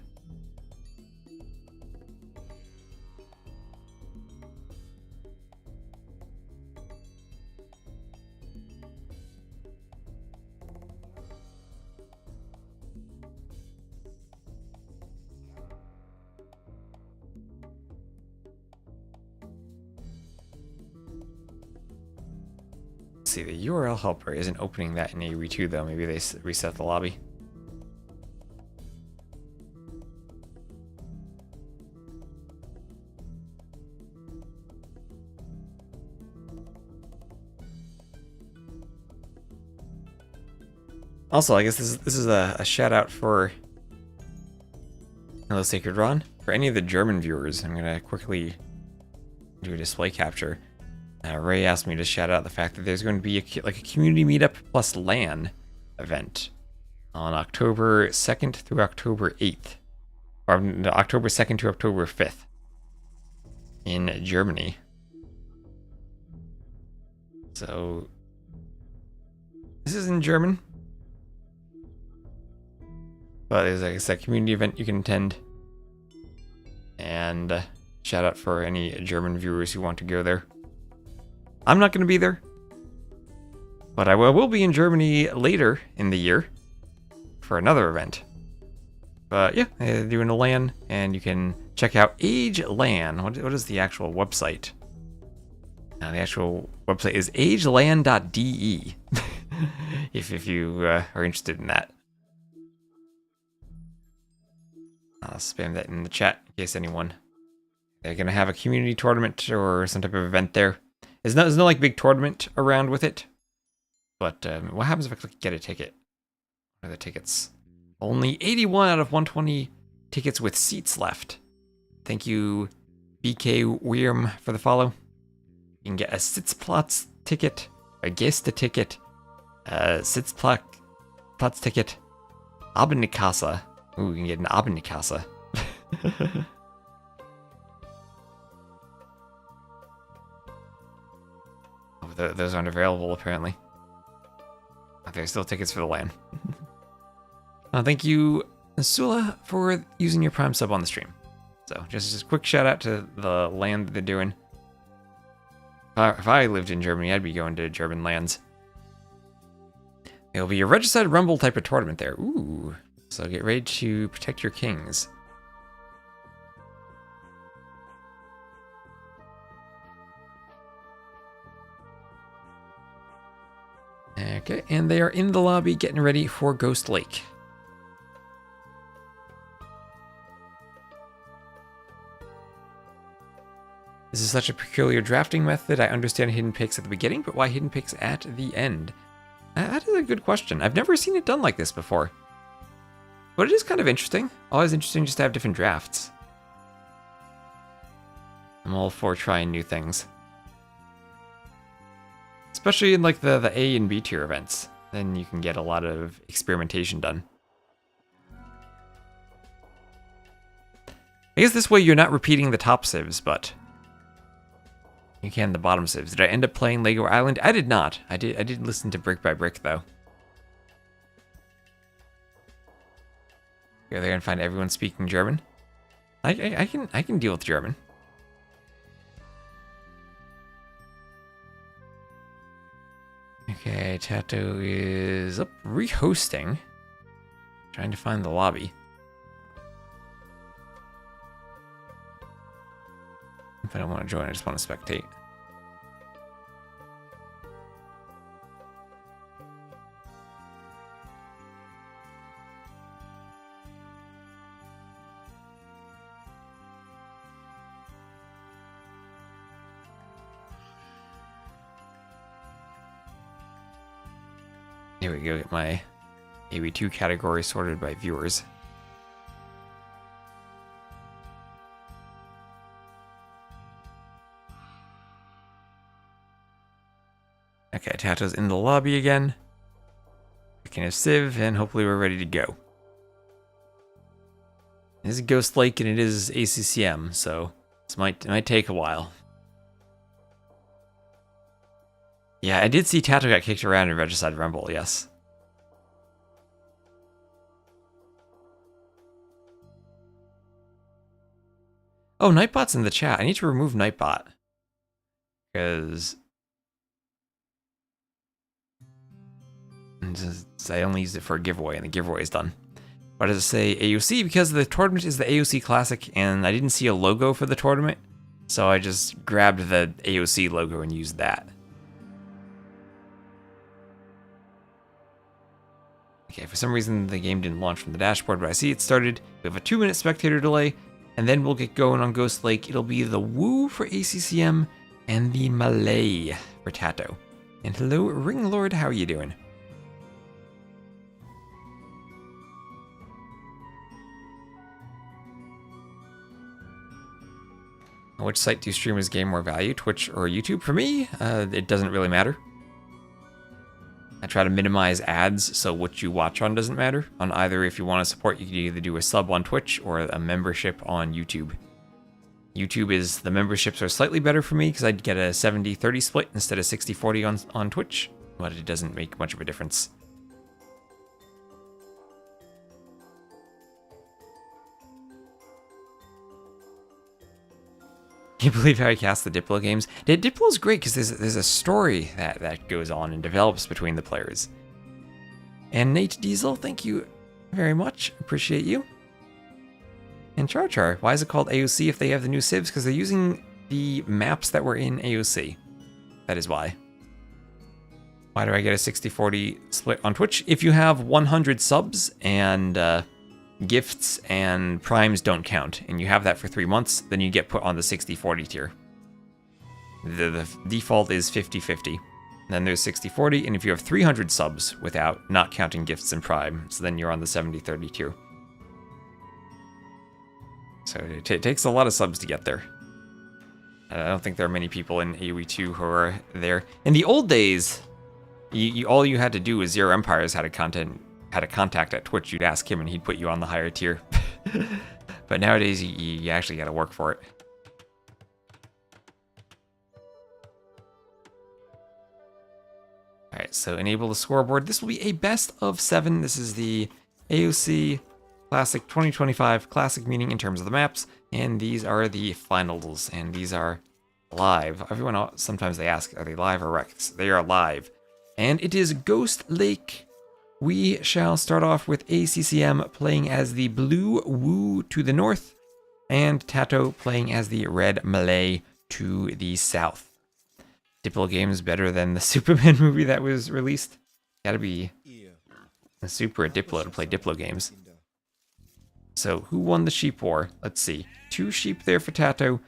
Let's see, the URL helper isn't opening that in AoE2 though. Maybe they reset the lobby. Also, I guess this is a shout out for Hello Sacred Ron. For any of the German viewers, I'm gonna quickly do a display capture. Ray asked me to shout out the fact that there's going to be a community meetup plus LAN event on October 2nd through October 8th, or October 2nd to October 5th in Germany. So this is in German. But there's, like I said, community event you can attend. And shout out for any German viewers who want to go there. I'm not going to be there. But I will be in Germany later in the year for another event. But yeah, they're doing a LAN, and you can check out Age LAN. What is the actual website? The actual website is agelan.de. if you are interested in that. I'll spam that in the chat in case anyone. They're gonna have a community tournament or some type of event there. There's no like big tournament around with it. But what happens if I click get a ticket? What are the tickets? Only 81 out of 120 tickets with seats left. Thank you, BK Wierm, for the follow. You can get a Sitzplatz ticket, a Gäste ticket, a Sitzplatz ticket, Abendkasse. Ooh, you can get an Abendkasse. Oh, those aren't available, apparently. Oh, there's still tickets for the LAN. Thank you, Sula, for using your Prime sub on the stream. So, just a quick shout out to the LAN that they're doing. If I lived in Germany, I'd be going to German LANs. There'll be a Regicide Rumble type of tournament there. Ooh. So get ready to protect your kings. Okay, and they are in the lobby getting ready for Ghost Lake. This is such a peculiar drafting method. I understand hidden picks at the beginning, but why hidden picks at the end? That is a good question. I've never seen it done like this before. But it is kind of interesting. Always interesting just to have different drafts. I'm all for trying new things. Especially in like the A and B tier events. Then you can get a lot of experimentation done. I guess this way you're not repeating the top civs, but you can the bottom civs. Did I end up playing Lego Island? I did not. I did listen to Brick by Brick though. Go there and find everyone speaking German. I can deal with German. Okay, Tato is up rehosting. Trying to find the lobby. If I don't want to join, I just want to spectate. Here we go, get my AV2 category sorted by viewers. Okay, Tato's in the lobby again. Picking a Civ, and hopefully we're ready to go. This is Ghost Lake and it is ACCM, so this might take a while. Yeah, I did see Tato got kicked around in Regicide Rumble, yes. Oh, Nightbot's in the chat. I need to remove Nightbot. Because I only used it for a giveaway, and the giveaway is done. Why does it say AoC? Because the tournament is the AoC Classic, and I didn't see a logo for the tournament, so I just grabbed the AoC logo and used that. Okay, for some reason the game didn't launch from the dashboard, but I see it started. We have a 2-minute spectator delay, and then we'll get going on Ghost Lake. It'll be the Woo for ACCM and the Malay for Tato. And hello, Ring Lord, how are you doing? Which site do streamers gain more value, Twitch or YouTube? For me, it doesn't really matter. I try to minimize ads, so what you watch on doesn't matter. On either, if you want to support, you can either do a sub on Twitch or a membership on YouTube. YouTube is, the memberships are slightly better for me because I'd get a 70-30 split instead of 60-40 on Twitch, but it doesn't make much of a difference. Can you believe how he cast the Diplo games? Diplo's great because there's a story that goes on and develops between the players. And Nate Diesel, thank you very much. Appreciate you. And Char, why is it called AoC if they have the new civs? Because they're using the maps that were in AoC. That is why. Why do I get a 60-40 split on Twitch? If you have 100 subs and gifts and primes don't count, and you have that for 3 months, then you get put on the 60-40 tier. The default is 50-50. Then there's 60-40, and if you have 300 subs without not counting gifts and prime, so then you're on the 70-30 tier. So it takes a lot of subs to get there. I don't think there are many people in AoE2 who are there. In the old days, all you had to do was Zero Empires had a contact at Twitch. You'd ask him and he'd put you on the higher tier. But nowadays, you actually got to work for it. All right, so enable the scoreboard. This will be a best of 7. This is the AoC Classic 2025 Classic meeting in terms of the maps, and these are the finals, and these are live. Everyone else, sometimes they ask, are they live or rec? They are live. And it is Ghost Lake. We shall start off with ACCM playing as the Blue Woo to the north, and Tato playing as the Red Malay to the south. Diplo games better than the Superman movie that was released. Gotta be a super Diplo to play Diplo games. So, who won the sheep war? Let's see. 2 sheep there for Tato.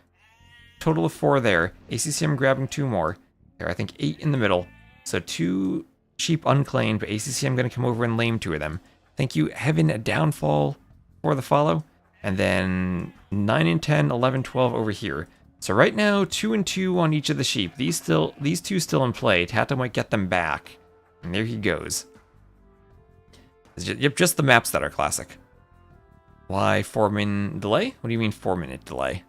Total of 4 there. ACCM grabbing 2 more. There, I think 8 in the middle. So 2 sheep unclaimed, but ACC, I'm going to come over and lame 2 of them. Thank you, Heaven Downfall, for the follow. And then 9 and 10, 11, 12 over here. So right now, 2 and 2 on each of the sheep. These 2 still in play. Tato might get them back. And there he goes. Yep, just the maps that are classic. Why 4-minute delay? What do you mean 4-minute delay?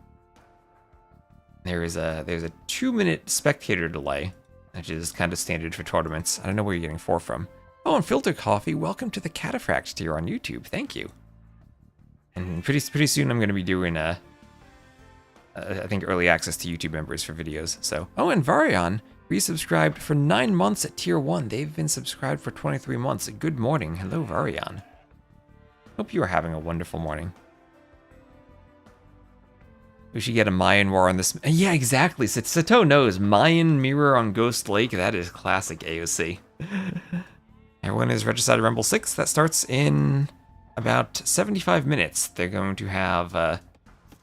There's a 2-minute spectator delay, which is kind of standard for tournaments. I don't know where you're getting 4 from. Oh, and Filter Coffee, welcome to the Cataphract tier on YouTube. Thank you. And pretty soon I'm going to be doing I think early access to YouTube members for videos. So, oh, and Varian resubscribed for 9 months at tier 1. They've been subscribed for 23 months. Good morning. Hello, Varian. Hope you are having a wonderful morning. We should get a Mayan war on this. Yeah, exactly. Sato knows. Mayan mirror on Ghost Lake. That is classic AoC. Everyone is registered at Rumble 6. That starts in about 75 minutes. They're going to have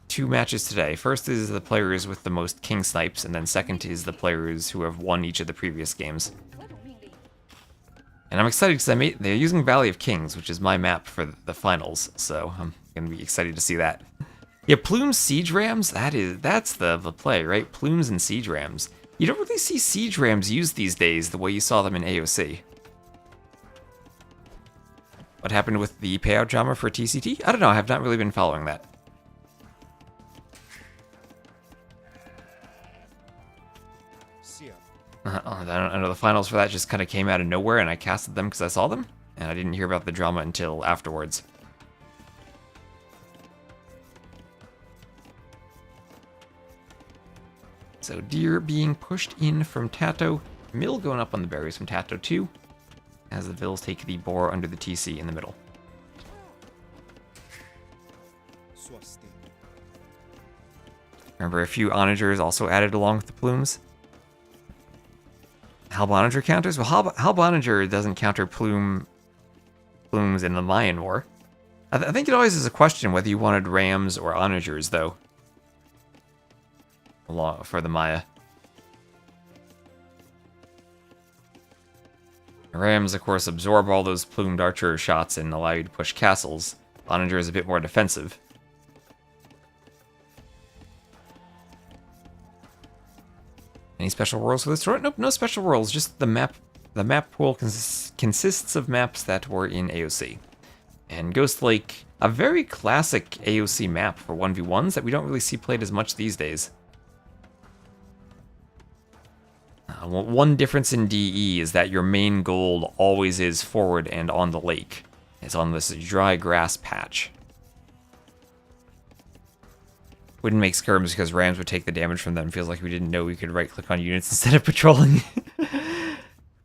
2 matches today. First is the players with the most king snipes, and then second is the players who have won each of the previous games. And I'm excited because they're using Valley of Kings, which is my map for the finals, so I'm gonna be excited to see that. Yeah, Plumes Siege Rams, that's the play, right? Plumes and Siege Rams. You don't really see Siege Rams used these days the way you saw them in AoC. What happened with the payout drama for TCT? I don't know, I have not really been following that. I know the finals for that just kind of came out of nowhere, and I casted them because I saw them, and I didn't hear about the drama until afterwards. So deer being pushed in from Tato, mill going up on the berries from Tato too, as the Vills take the boar under the TC in the middle. Remember, a few onagers also added along with the plumes. Halb-onager counters? Well, Halb-onager doesn't counter plumes in the Mayan War. I think it always is a question whether you wanted rams or onagers, though, for the Maya. Rams, of course, absorb all those plumed archer shots and allow you to push castles. Onager is a bit more defensive. Any special rules for this tournament? Nope, no special rules. Just the map. The map pool consists of maps that were in AoC. And Ghost Lake, a very classic AoC map for 1v1s that we don't really see played as much these days. One difference in DE is that your main goal always is forward and on the lake. It's on this dry grass patch. Wouldn't make skirms because rams would take the damage from them. Feels like we didn't know we could right-click on units instead of patrolling.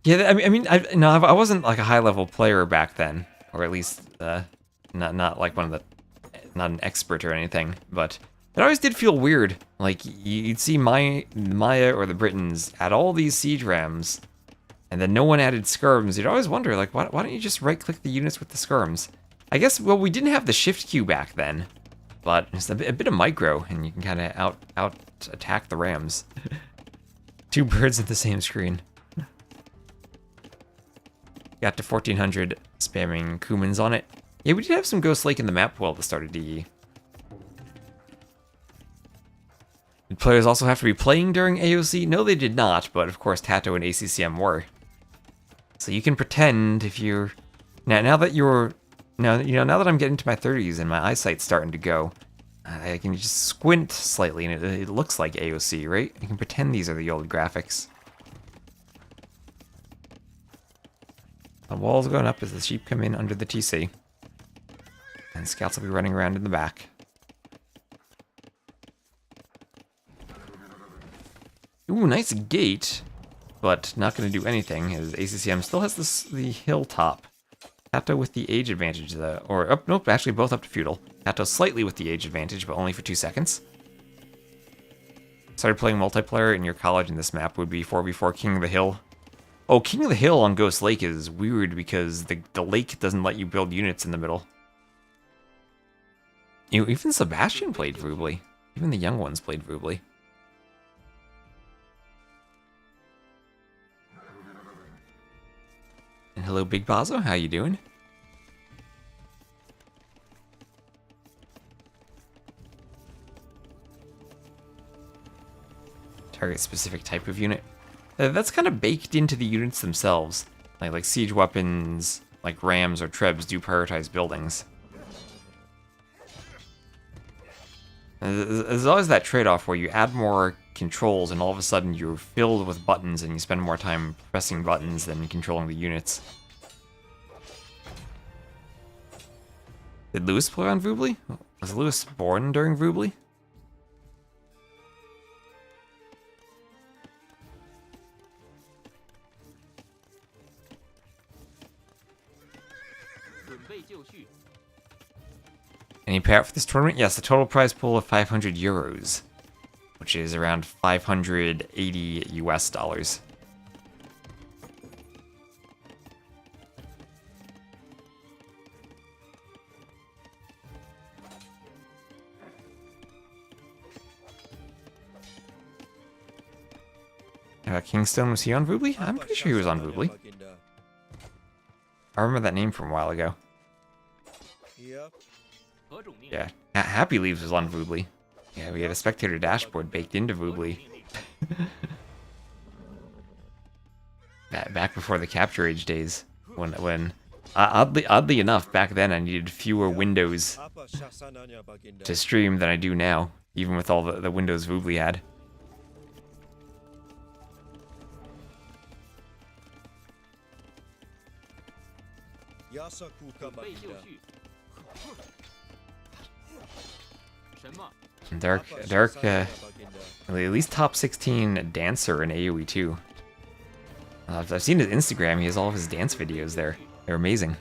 Yeah, I wasn't like a high-level player back then, or at least not like not an expert or anything. But it always did feel weird. Like you'd see Maya or the Britons add all these siege rams, and then no one added skirms. You'd always wonder, like, why don't you just right-click the units with the skirms? I guess, well, we didn't have the shift queue back then. But it's a bit of micro, and you can kind of out attack the rams. 2 birds at the same screen. Got to 1400, spamming Kumans on it. Yeah, we did have some Ghost Lake in the map pool at the start of DE. Did players also have to be playing during AoC? No, they did not, but of course Tato and ACCM were. So you can pretend if you're... Now that you're... Now that I'm getting to my 30s and my eyesight's starting to go, I can just squint slightly and it looks like AoC, right? You can pretend these are the old graphics. The wall's going up as the sheep come in under the TC. And scouts will be running around in the back. Ooh, nice gate, but not going to do anything as ACCM still has the hilltop. Tato with the age advantage, though. Or, nope, actually both up to feudal. Tato slightly with the age advantage, but only for 2 seconds. Started playing multiplayer in your college, and this map would be 4v4 King of the Hill. Oh, King of the Hill on Ghost Lake is weird because the lake doesn't let you build units in the middle. Even Sebastian played Vrubly. Even the young ones played Vrubly. hello, Big Bazo. How you doing? Target specific type of unit. That's kind of baked into the units themselves. Like siege weapons, like rams or trebs, do prioritize buildings. There's always that trade-off where you add more controls and all of a sudden you're filled with buttons and you spend more time pressing buttons than controlling the units. Did Lewis play on Voobly? Was Lewis born during Voobly? Any payout for this tournament? Yes, the total prize pool of 500 euros, which is around 580 US dollars. Kingstone, was he on Voobly? I'm pretty sure he was on Voobly. I remember that name from a while ago. Yeah, Happy Leaves was on Voobly. Yeah, we had a spectator dashboard baked into Voobly. Back before the Capture Age days, when oddly enough, back then I needed fewer windows to stream than I do now, even with all the windows Voobly had. Dark, at least top 16 dancer in AoE too. I've seen his Instagram, he has all of his dance videos there. They're amazing.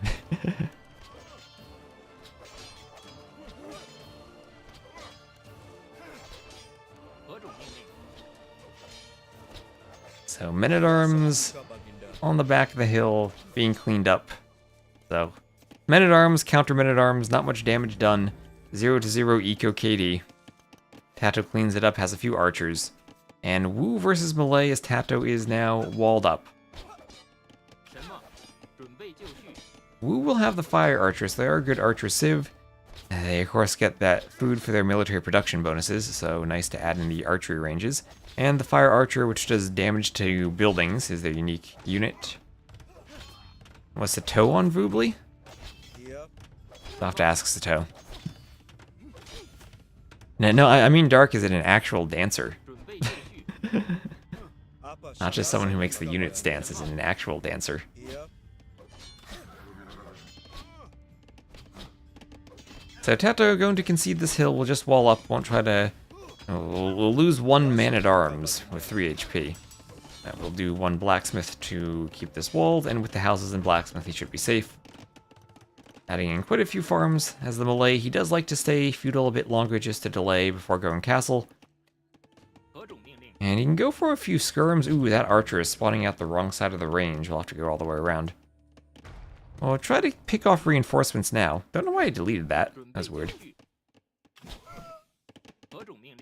So, Men-at-Arms on the back of the hill, being cleaned up. So, Men-at-Arms, counter Men-at-Arms, not much damage done. 0-0 eco KD. Tato cleans it up, has a few archers. And Wu versus Melee as Tato is now walled up. Wu will have the fire archers, so they are a good archer civ. They of course get that food for their military production bonuses, so nice to add in the archery ranges. And the fire archer, which does damage to buildings, is their unique unit. What's the toe on Voobly? I'll have to ask Sato. No, I mean Dark is an actual dancer. Not just someone who makes the units dance, is an actual dancer. So Tato going to concede this hill, we'll just wall up, won't try to... We'll lose one man-at-arms with 3 HP. We'll do one blacksmith to keep this walled, and with the houses and blacksmith he should be safe. Adding in quite a few farms. As the Malay, he does like to stay feudal a bit longer just to delay before going castle. And he can go for a few skirms. Ooh, that archer is spawning out the wrong side of the range. We'll have to go all the way around. Well, try to pick off reinforcements now. Don't know why I deleted that. That's weird.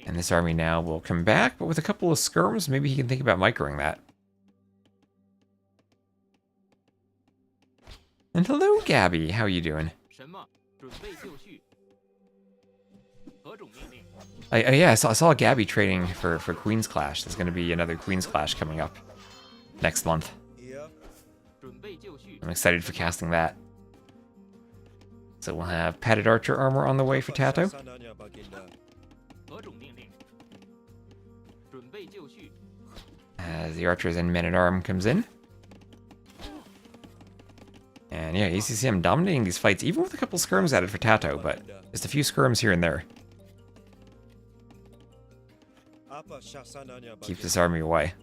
And this army now will come back, but with a couple of skirms, maybe he can think about microing that. And hello, Gabby. How you doing? Yeah, I saw Gabby trading for Queen's Clash. There's going to be another Queen's Clash coming up next month. I'm excited for casting that. So we'll have padded archer armor on the way for Tato. As the archers and men-at-arm comes in. And yeah, ACCM dominating these fights, even with a couple skirms added for Tato, but just a few skirms here and there. Keeps this army away.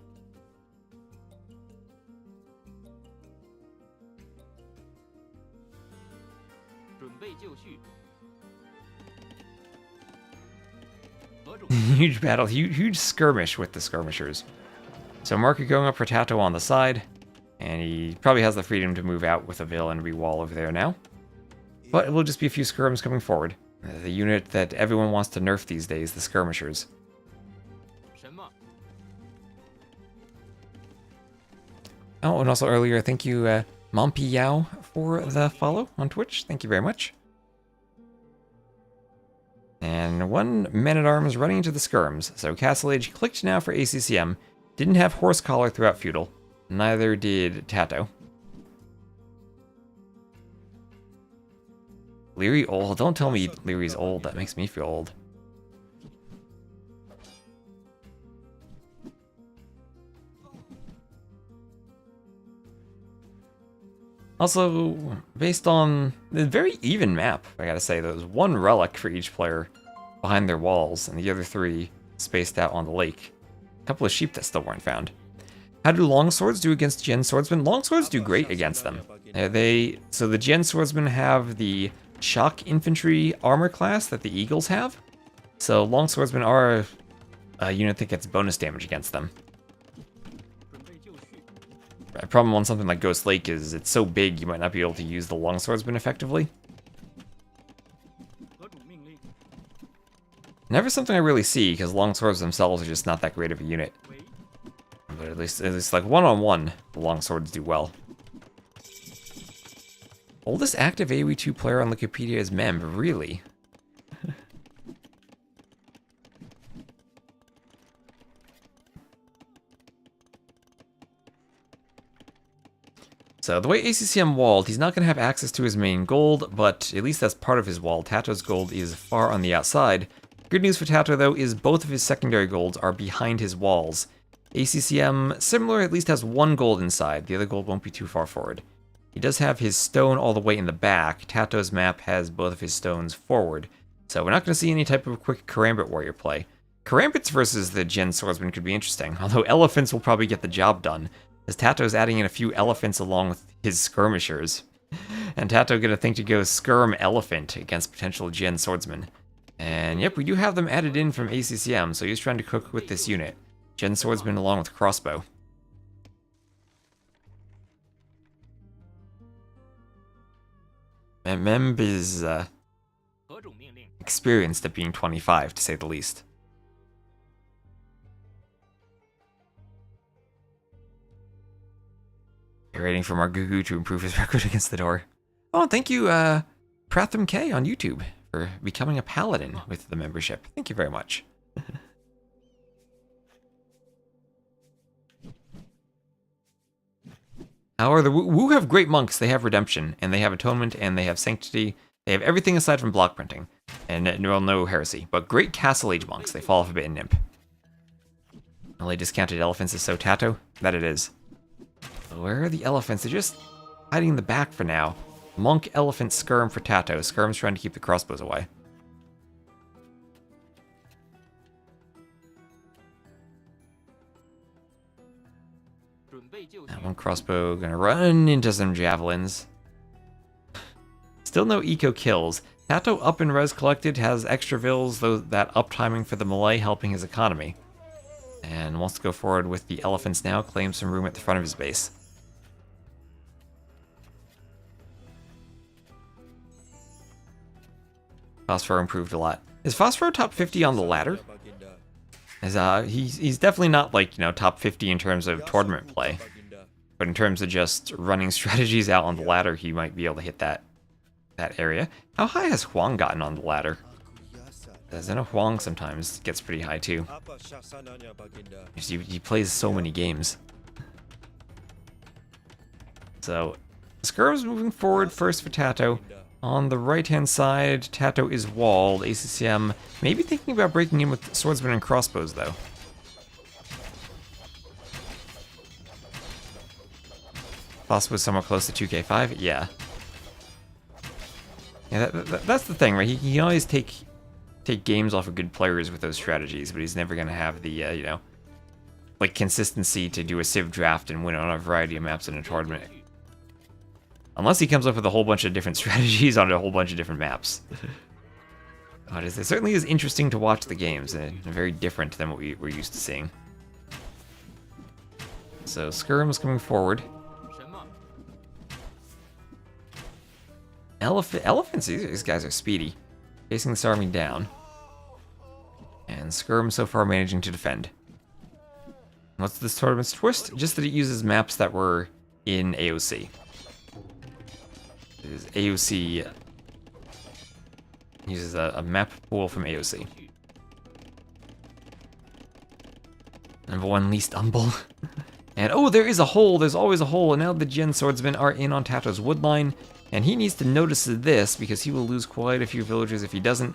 Huge battle, huge skirmish with the skirmishers. So Market going up for Tato on the side. And he probably has the freedom to move out with a villain and re-wall over there now. But it will just be a few skirms coming forward. The unit that everyone wants to nerf these days, the skirmishers. Oh, and also earlier, thank you, Mompiao for the follow on Twitch. Thank you very much. And one Man-at-Arms running into the skirms. So Castle Age clicked now for ACCM. Didn't have Horse Collar throughout Feudal. Neither did Tato. Leary old? Don't tell me Leary's old. That makes me feel old. Also, based on the very even map, I gotta say, there's one relic for each player behind their walls, and the other 3 spaced out on the lake. A couple of sheep that still weren't found. How do longswords do against Gen swordsmen? Longswords do great against them. So the Gen swordsmen have the shock infantry armor class that the Eagles have. So longswordsmen are a unit that gets bonus damage against them. The problem on something like Ghost Lake is it's so big you might not be able to use the longswordsman effectively. Never something I really see, because longswords themselves are just not that great of a unit. But at least like one-on-one, the longswords do well. Oldest active AoE2 player on Wikipedia is Mem, really? So the way ACCM walled, he's not going to have access to his main gold, but at least that's part of his wall. Tato's gold is far on the outside. Good news for Tato, though, is both of his secondary golds are behind his walls. ACCM, similar, at least has 1 gold inside. The other gold won't be too far forward. He does have his stone all the way in the back. Tato's map has both of his stones forward. So we're not going to see any type of quick Karambit warrior play. Karambits versus the Gen swordsman could be interesting, although elephants will probably get the job done, as Tato's adding in a few elephants along with his skirmishers. And Tato gonna think to go skirm elephant against potential Gen swordsman. And yep, we do have them added in from ACCM, so he's trying to cook with this unit. Gen swordsman along with crossbow. Memb is experienced at being 25, to say the least. Waiting for Margugu to improve his record against the door. Oh, thank you, Pratham K on YouTube for becoming a paladin with the membership. Thank you very much. However, the Wu have great monks. They have redemption, and they have atonement, and they have sanctity. They have everything aside from block printing, and well, no heresy. But great Castle Age monks. They fall off a bit in Imp. Only discounted elephants is so Tato? That it is. Where are the elephants? They're just hiding in the back for now. Monk, elephant, skirm for Tato. Skirm's trying to keep the crossbows away. That one crossbow gonna run into some javelins. Still no eco kills. Tato up in res collected, has extra vills, though that uptiming for the Malay helping his economy. And wants to go forward with the elephants now, claim some room at the front of his base. Phosphor improved a lot. Is Phosphor top 50 on the ladder? As he's definitely not like, top 50 in terms of tournament play. But in terms of just running strategies out on the ladder, he might be able to hit that area. How high has Huang gotten on the ladder? Because I know Huang sometimes gets pretty high too. He plays so many games. So, Skirm's moving forward first for Tato. On the right-hand side, Tato is walled. ACCM maybe thinking about breaking in with swordsmen and crossbows, though. Possibly somewhere close to 2k5? Yeah. Yeah, that's the thing, right? He can always take games off of good players with those strategies, but he's never going to have the, like, consistency to do a Civ draft and win on a variety of maps in a tournament. Unless he comes up with a whole bunch of different strategies on a whole bunch of different maps. But it certainly is interesting to watch the games, and very different than what we're used to seeing. So, Skirm's coming forward. Elephants, these guys are speedy. Facing this army down. And Skirm so far managing to defend. What's this tournament's twist? Just that it uses maps that were in AoC. His AoC uses a map pool from AoC. Number 1 least humble. And oh, there is a hole. There's always a hole. And now the Jin swordsmen are in on Tato's woodline. And he needs to notice this because he will lose quite a few villagers if he doesn't.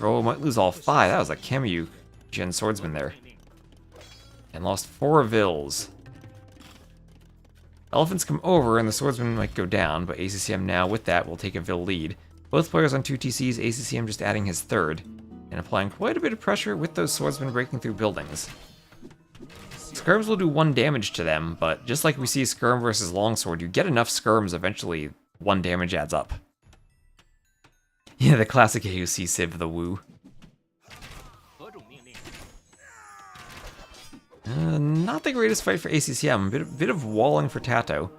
Oh, might lose all 5. That was a Camus Jin swordsman there. And lost 4 vills. Elephants come over and the swordsman might go down, but ACCM now with that will take a vill lead. Both players on 2 TCs, ACCM just adding his 3rd, and applying quite a bit of pressure with those swordsmen breaking through buildings. Skirms will do 1 damage to them, but just like we see Skirm versus Longsword, you get enough Skirms, eventually 1 damage adds up. Yeah, the classic AoC Civ, the Woo. Not the greatest fight for ACCM, bit of walling for Tato.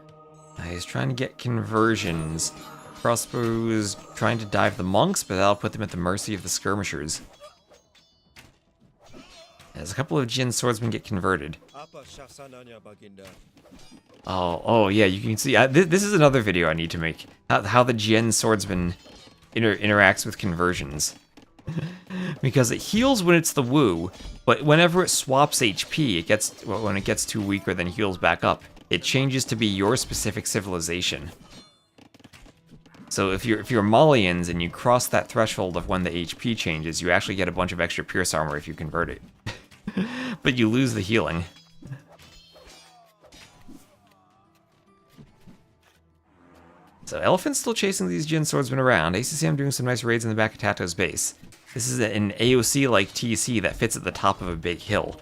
He's trying to get conversions. Crossbow's trying to dive the monks, but that'll put them at the mercy of the skirmishers. As a couple of Jin swordsmen get converted. Oh yeah, you can see, this is another video I need to make. How the Jin swordsman interacts with conversions. Because it heals when it's the Woo, but whenever it swaps HP, when it gets too weak or then heals back up, it changes to be your specific civilization. So if you're Malians and you cross that threshold of when the HP changes, you actually get a bunch of extra Pierce Armor if you convert it. But you lose the healing. So Elephant's still chasing these Jin swordsmen around. ACCM doing some nice raids in the back of Tato's base. This is an AoC-like TC that fits at the top of a big hill.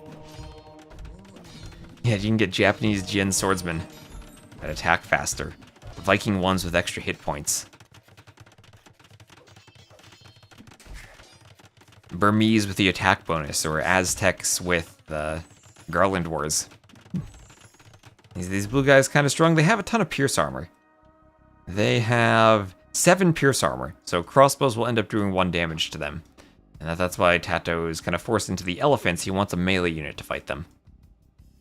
Yeah, you can get Japanese Jin swordsmen that attack faster. Viking ones with extra hit points. Burmese with the attack bonus, or Aztecs with the Garland Wars. These blue guys kind of strong. They have a ton of Pierce Armor. They have 7 Pierce Armor, so crossbows will end up doing 1 damage to them. And that's why Tato is kind of forced into the elephants. He wants a melee unit to fight them.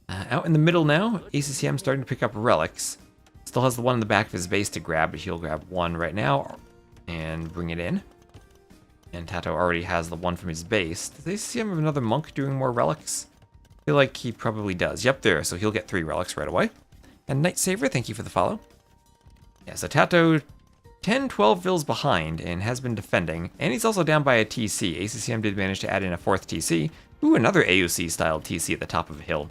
Out in the middle now, ACCM starting to pick up relics. Still has the one in the back of his base to grab, but he'll grab 1 right now and bring it in. And Tato already has the 1 from his base. Does ACCM have another monk doing more relics? I feel like he probably does. Yep, there. So he'll get 3 relics right away. And Night Saver, thank you for the follow. Yeah, so Tato 10, 12 vills behind and has been defending. And he's also down by a TC. ACCM did manage to add in a 4th TC. Ooh, another AoC-style TC at the top of a hill.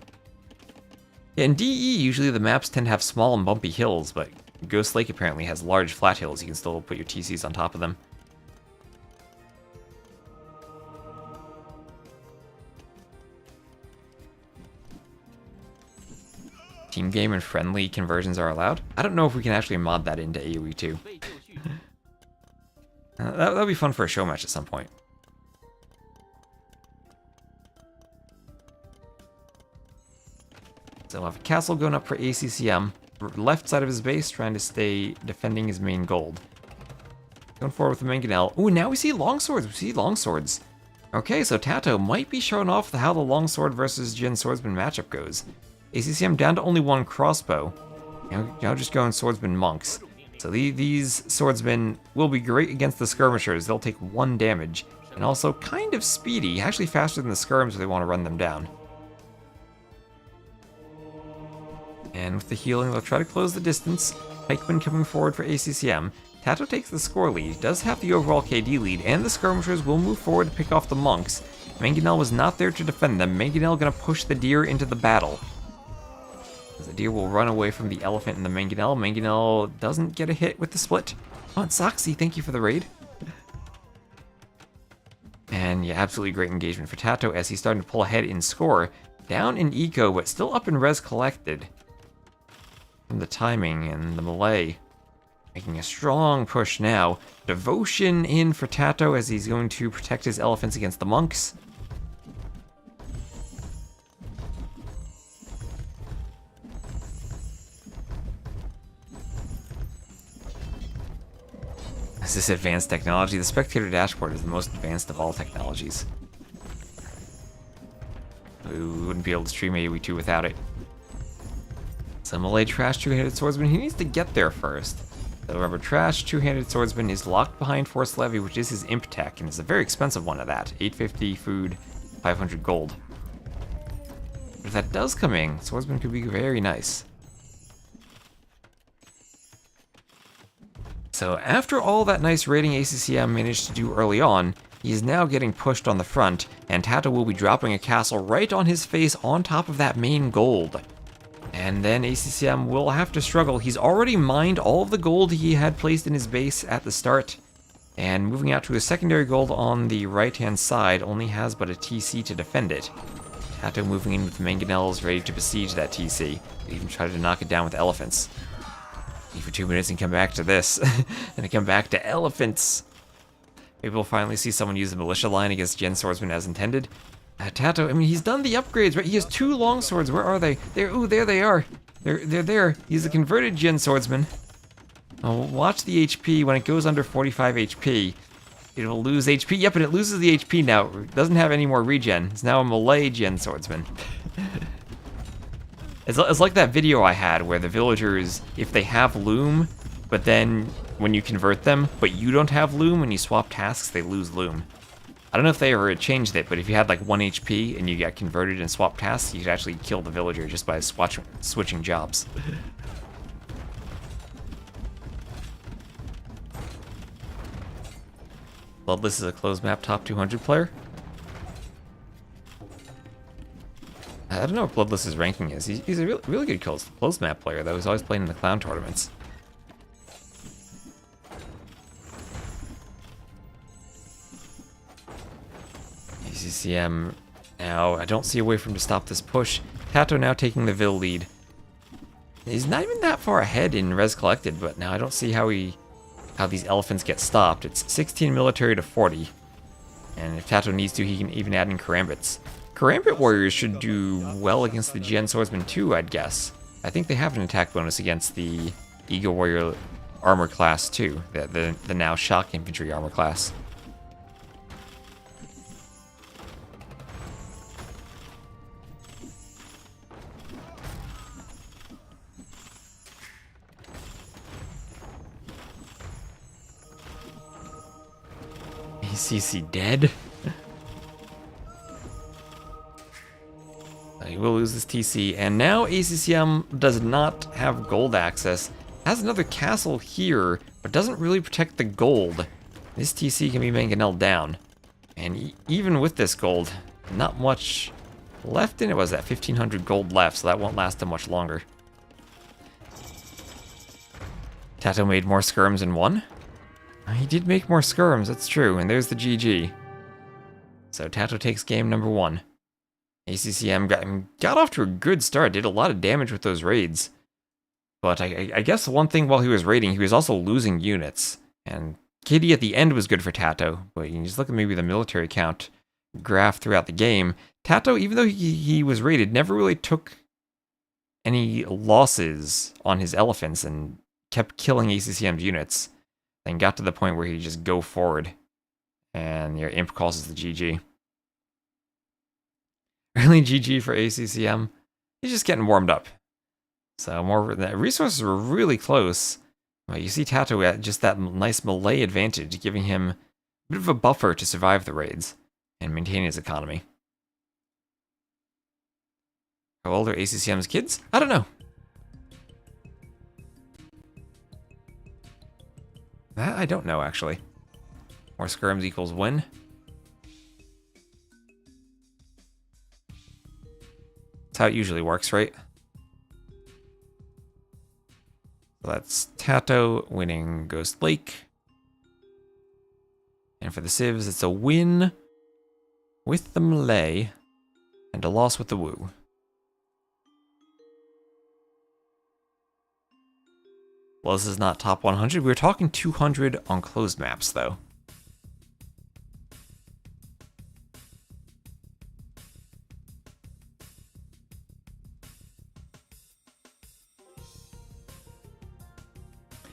In DE, usually the maps tend to have small and bumpy hills, but Ghost Lake apparently has large flat hills. You can still put your TCs on top of them. Team game and friendly conversions are allowed. I don't know if we can actually mod that into AoE 2. That'll be fun for a show match at some point. So we'll have a castle going up for ACCM. Left side of his base, trying to stay defending his main gold. Going forward with the Mangonel. Ooh, now we see longswords. We see longswords. Okay, so Tato might be showing off how the longsword versus Jin swordsman matchup goes. ACCM down to only 1 crossbow. Now just going swordsman monks. So these swordsmen will be great against the skirmishers. They'll take 1 damage. And also kind of speedy. Actually faster than the skirms if they want to run them down. And with the healing, they'll try to close the distance. Pikeman coming forward for ACCM. Tato takes the score lead, does have the overall KD lead, and the skirmishers will move forward to pick off the monks. Mangonel was not there to defend them. Mangonel gonna push the deer into the battle. The deer will run away from the elephant and the Mangonel. Mangonel doesn't get a hit with the split. Oh, and Soxy, thank you for the raid. And yeah, absolutely great engagement for Tato as he's starting to pull ahead in score. Down in eco, but still up in res collected. From the timing and the melee. Making a strong push now. Devotion in for Tato as he's going to protect his elephants against the monks. Is this advanced technology? The spectator dashboard is the most advanced of all technologies. We wouldn't be able to stream AoE 2 without it. So Malay trash 2-handed swordsman, he needs to get there first. The rubber trash two-handed swordsman is locked behind force levy, which is his imp tech, and it's a very expensive one at that. 850 food, 500 gold. But if that does come in, swordsman could be very nice. So after all that nice raiding ACCM managed to do early on, he is now getting pushed on the front, and Tato will be dropping a castle right on his face on top of that main gold. And then ACCM will have to struggle. He's already mined all of the gold he had placed in his base at the start, and moving out to a secondary gold on the right-hand side only has but a TC to defend it. Tato moving in with mangonels ready to besiege that TC, even try to knock it down with elephants. Leave for 2 minutes and come back to this, and then come back to elephants. Maybe we'll finally see someone use the militia line against Gen Swordsman as intended. Tato, I mean, he's done the upgrades, right? He has 2 long swords. Where are they? Ooh, there they are. They're there. He's a converted Gen Swordsman. Oh, watch the HP. When it goes under 45 HP, it will lose HP. Yep, and it loses the HP now. It doesn't have any more regen. It's now a melee Gen Swordsman. It's like that video I had where the villagers, if they have loom, but then when you convert them, but you don't have loom, when you swap tasks, they lose loom. I don't know if they ever changed it, but if you had like 1 HP and you got converted and swapped tasks, you could actually kill the villager just by switching jobs. Bloodless is a closed map top 200 player. I don't know what Bloodless's ranking is. He's a really good closed map player, though. He's always playing in the clown tournaments. ACCM now, I don't see a way for him to stop this push. Tato now taking the Vil lead. He's not even that far ahead in res collected, but now I don't see how these elephants get stopped. It's 16 military to 40. And if Tato needs to, he can even add in karambits. Karambit warriors should do well against the Gen Swordsman too, I'd guess. I think they have an attack bonus against the Eagle Warrior armor class too, the now shock infantry armor class. ACC dead? He will lose this TC, and now ACCM does not have gold access. Has another castle here, but doesn't really protect the gold. This TC can be mangonelled down. And even with this gold, not much left in it. Was that 1,500 gold left, so that won't last him much longer. Tato made more skirms in one. He did make more skirms, that's true, and there's the GG. So Tato takes game number 1. ACCM got off to a good start, did a lot of damage with those raids. But I guess one thing while he was raiding, he was also losing units. And KD at the end was good for Tato, but you just look at maybe the military count graph throughout the game. Tato, even though he was raided, never really took any losses on his elephants and kept killing ACCM's units. Then got to the point where he just go forward. And your imp causes the GG. Early GG for ACCM. He's just getting warmed up. So the resources were really close. But you see Tato at just that nice melee advantage, giving him a bit of a buffer to survive the raids and maintain his economy. How old are ACCM's kids? I don't know. That I don't know, actually. More skirms equals win. That's how it usually works, right? So that's Tato winning Ghost Lake. And for the civs, it's a win with the melee and a loss with the woo. Well, this is not top 100. We were talking 200 on closed maps, though.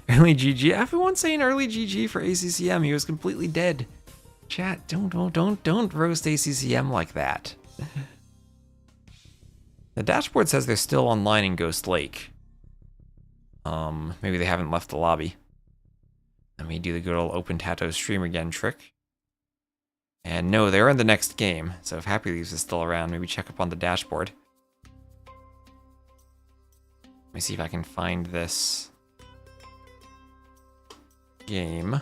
Early GG. Everyone's saying early GG for ACCM. He was completely dead. Chat, don't roast ACCM like that. The dashboard says they're still online in Ghost Lake. Maybe they haven't left the lobby. Let me do the good old open Tato stream again trick. And no, they're in the next game, so if Happy Leaves is still around, maybe check up on the dashboard. Let me see if I can find this game.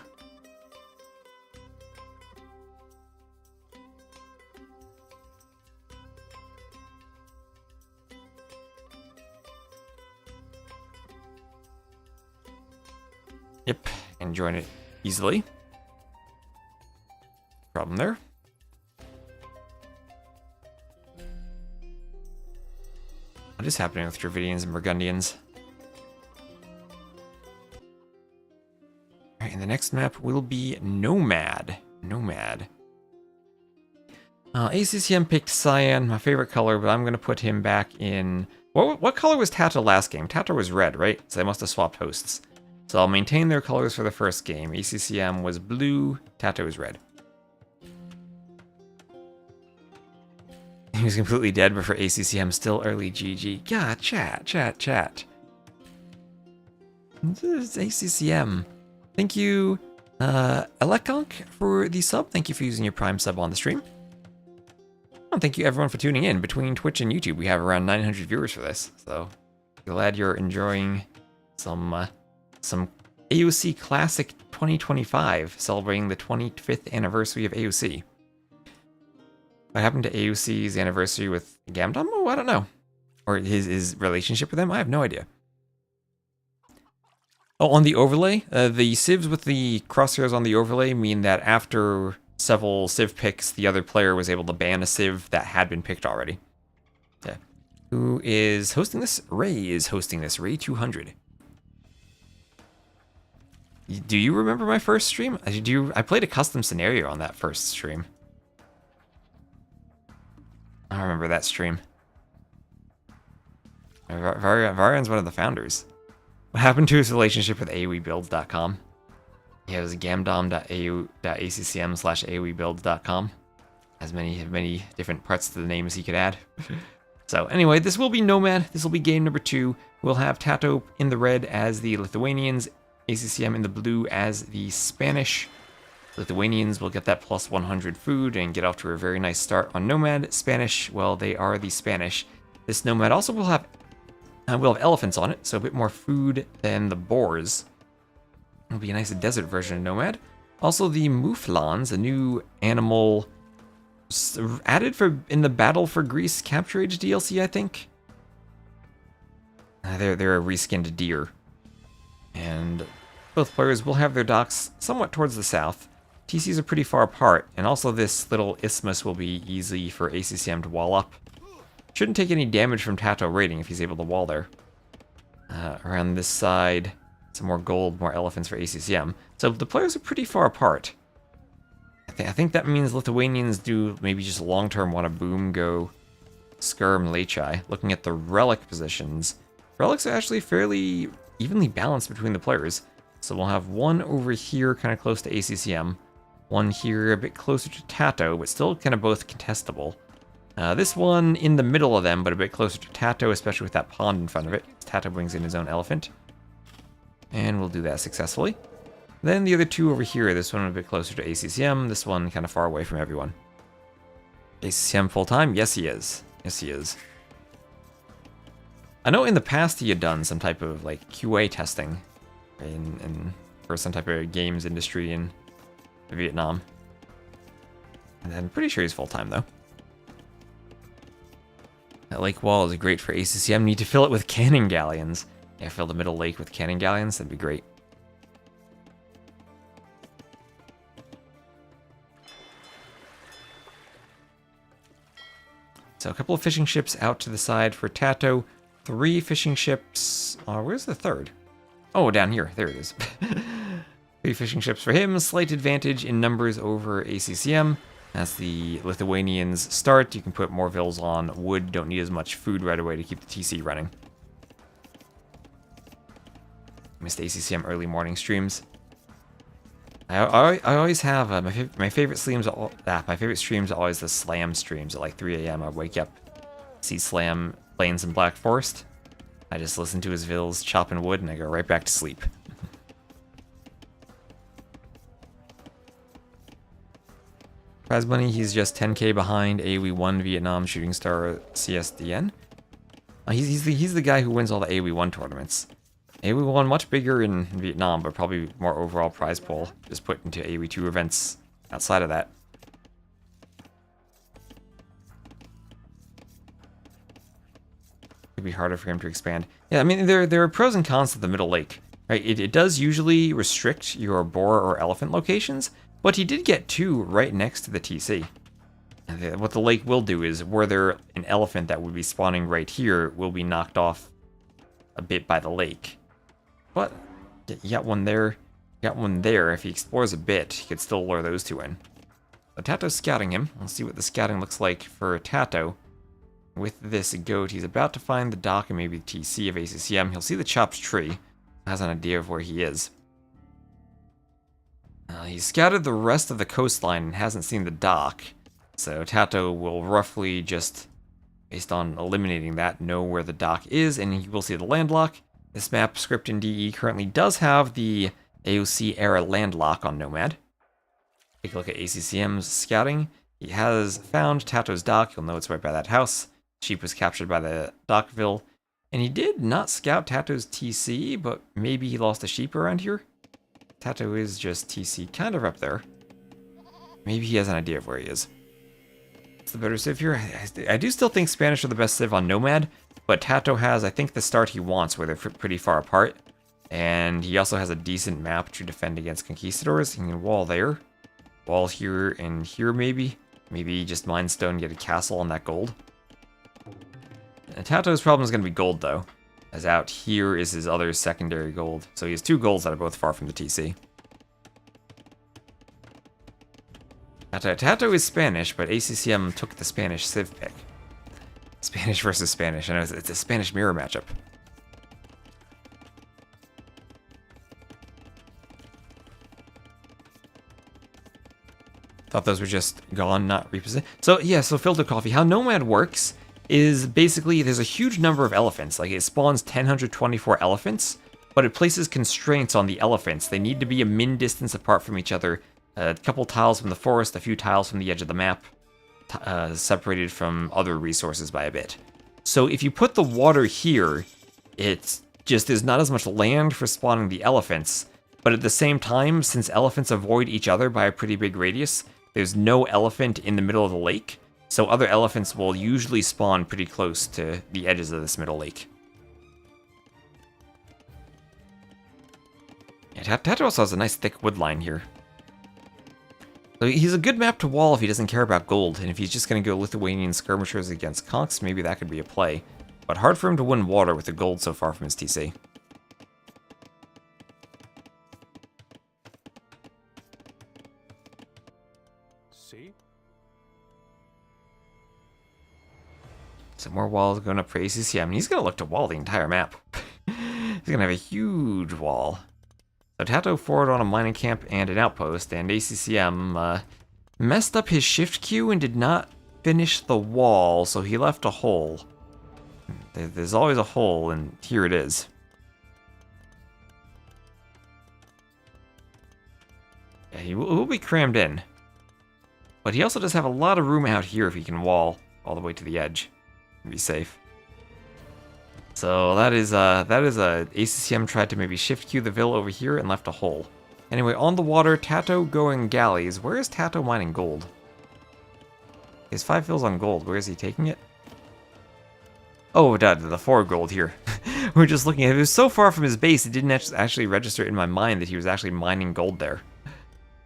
Yep, and join it easily. Problem there. What is happening with Dravidians and Burgundians? Alright, and the next map will be Nomad. Nomad. ACCM picked Cyan, my favorite color, but I'm going to put him back in... What color was Tato last game? Tato was red, right? So they must have swapped hosts. So I'll maintain their colors for the first game. ACCM was blue, Tato was red. He was completely dead before ACCM, still early GG. God, chat. This is ACCM. Thank you, Elekonk, for the sub. Thank you for using your Prime sub on the stream. And thank you everyone for tuning in. Between Twitch and YouTube, we have around 900 viewers for this. So glad you're enjoying some AoC Classic 2025, celebrating the 25th anniversary of AoC. What happened to AoC's anniversary with Gamdom? Oh, I don't know. Or his relationship with them? I have no idea. Oh, on the overlay, the civs with the crosshairs on the overlay mean that after several civ picks, the other player was able to ban a civ that had been picked already. Okay. Who is hosting this? Ray is hosting this. Ray 200. Do you remember my first stream? I played a custom scenario on that first stream. I remember that stream. Varian's one of the founders. What happened to his relationship with AoEbuilds.com? He has gamdom.accm/AoEbuilds.com. Has many different parts to the name as he could add. So anyway, this will be Nomad. This will be game number 2. We'll have Tato in the red as the Lithuanians, ACCM in the blue as the Spanish. Lithuanians will get that plus 100 food and get off to a very nice start on Nomad. Spanish, well, they are the Spanish. This Nomad also will have elephants on it, so a bit more food than the boars. It'll be a nice desert version of Nomad. Also, the Mouflons, a new animal added in the Battle for Greece Capture Age DLC, I think. They're a reskinned deer. And both players will have their docks somewhat towards the south. TCs are pretty far apart, and also this little isthmus will be easy for ACCM to wall up. Shouldn't take any damage from Tato raiding if he's able to wall there. Around this side, some more gold, more elephants for ACCM. So the players are pretty far apart. I think that means Lithuanians do maybe just long-term want to boom go skirm Lechai. Looking at the relic positions, relics are actually fairly evenly balanced between the players. So we'll have one over here kind of close to ACCM, one here a bit closer to Tato, but still kind of both contestable. This one in the middle of them, but a bit closer to Tato, especially with that pond in front of it. Tato brings in his own elephant. And we'll do that successfully. Then the other two over here, this one a bit closer to ACCM, this one kind of far away from everyone. ACCM full-time? Yes, he is. Yes, he is. I know in the past he had done some type of like QA testing for some type of games industry in Vietnam. And I'm pretty sure he's full-time though. That lake wall is great for ACCM. Need to fill it with cannon galleons. Yeah, fill the middle lake with cannon galleons. That'd be great. So a couple of fishing ships out to the side for Tato. 3 fishing ships. Where's the third? Oh, down here. There it is. 3 fishing ships for him. Slight advantage in numbers over ACCM. As the Lithuanians start, you can put more vills on wood. Don't need as much food right away to keep the TC running. Missed ACCM early morning streams. I always have my favorite streams. My favorite streams are always the Slam streams at like 3 a.m. I wake up, see Slam playing some Black Forest. I just listen to his vills chopping wood, and I go right back to sleep. prize money, he's just 10k behind AoE1 Vietnam Shooting Star CSDN. He's the guy who wins all the AoE1 tournaments. AoE1 much bigger in Vietnam, but probably more overall prize pool, just put into AoE2 events outside of that. It'd be harder for him to expand. Yeah, I mean, there are pros and cons to the Middle Lake, right? It does usually restrict your boar or elephant locations, but he did get 2 right next to the TC. What the lake will do is, were there an elephant that would be spawning right here, will be knocked off a bit by the lake. But you got one there. You got one there. If he explores a bit, he could still lure those 2 in. So Tato's scouting him. Let's see what the scouting looks like for Tato. With this goat, he's about to find the dock and maybe the TC of ACCM. He'll see the chopped tree. Has an idea of where he is. He's scouted the rest of the coastline and hasn't seen the dock. So Tato will roughly just, based on eliminating that, know where the dock is, and he will see the landlock. This map script in DE currently does have the AoC era landlock on Nomad. Take a look at ACCM's scouting. He has found Tato's dock. You'll know it's right by that house. Sheep was captured by the Dockville. And he did not scout Tato's TC, but maybe he lost a sheep around here? Tato is just TC kind of up there. Maybe he has an idea of where he is. It's the better civ here. I do still think Spanish are the best civ on Nomad, but Tato has, I think, the start he wants, where they're pretty far apart. And he also has a decent map to defend against conquistadors. He can wall there, wall here and here maybe. Maybe just Mindstone, get a castle on that gold. And Tato's problem is going to be gold, though, as out here is his other secondary gold. So he has 2 golds that are both far from the TC. Tato is Spanish, but ACCM took the Spanish civ pick. Spanish versus Spanish. I know it's a Spanish mirror matchup. Thought those were just gone, not repositioned. So yeah, so filter coffee. How Nomad works is basically there's a huge number of elephants. Like it spawns 1,024 elephants, but it places constraints on the elephants. They need to be a min distance apart from each other. A couple tiles from the forest, a few tiles from the edge of the map, separated from other resources by a bit. So if you put the water here, it's just there's not as much land for spawning the elephants, but at the same time, since elephants avoid each other by a pretty big radius, there's no elephant in the middle of the lake, so other elephants will usually spawn pretty close to the edges of this middle lake. Yeah, Tato also has a nice thick wood line here. So he's a good map to wall if he doesn't care about gold, and if he's just going to go Lithuanian skirmishers against conks, maybe that could be a play. But hard for him to win water with the gold so far from his TC. See? Some more walls going up for ACCM, and he's going to look to wall the entire map. He's going to have a huge wall. So Tato forward on a mining camp and an outpost, and ACCM messed up his shift queue and did not finish the wall, so he left a hole. There's always a hole, and here it is. Yeah, he will be crammed in. But he also does have a lot of room out here if he can wall all the way to the edge and be safe. So that is a ACCM tried to maybe shift queue the Ville over here and left a hole. Anyway, on the water, Tato going galleys. Where is Tato mining gold? He has 5 fills on gold. Where is he taking it? Oh, the 4 gold here. We're just looking at it. It was so far from his base, it didn't actually register in my mind that he was actually mining gold there.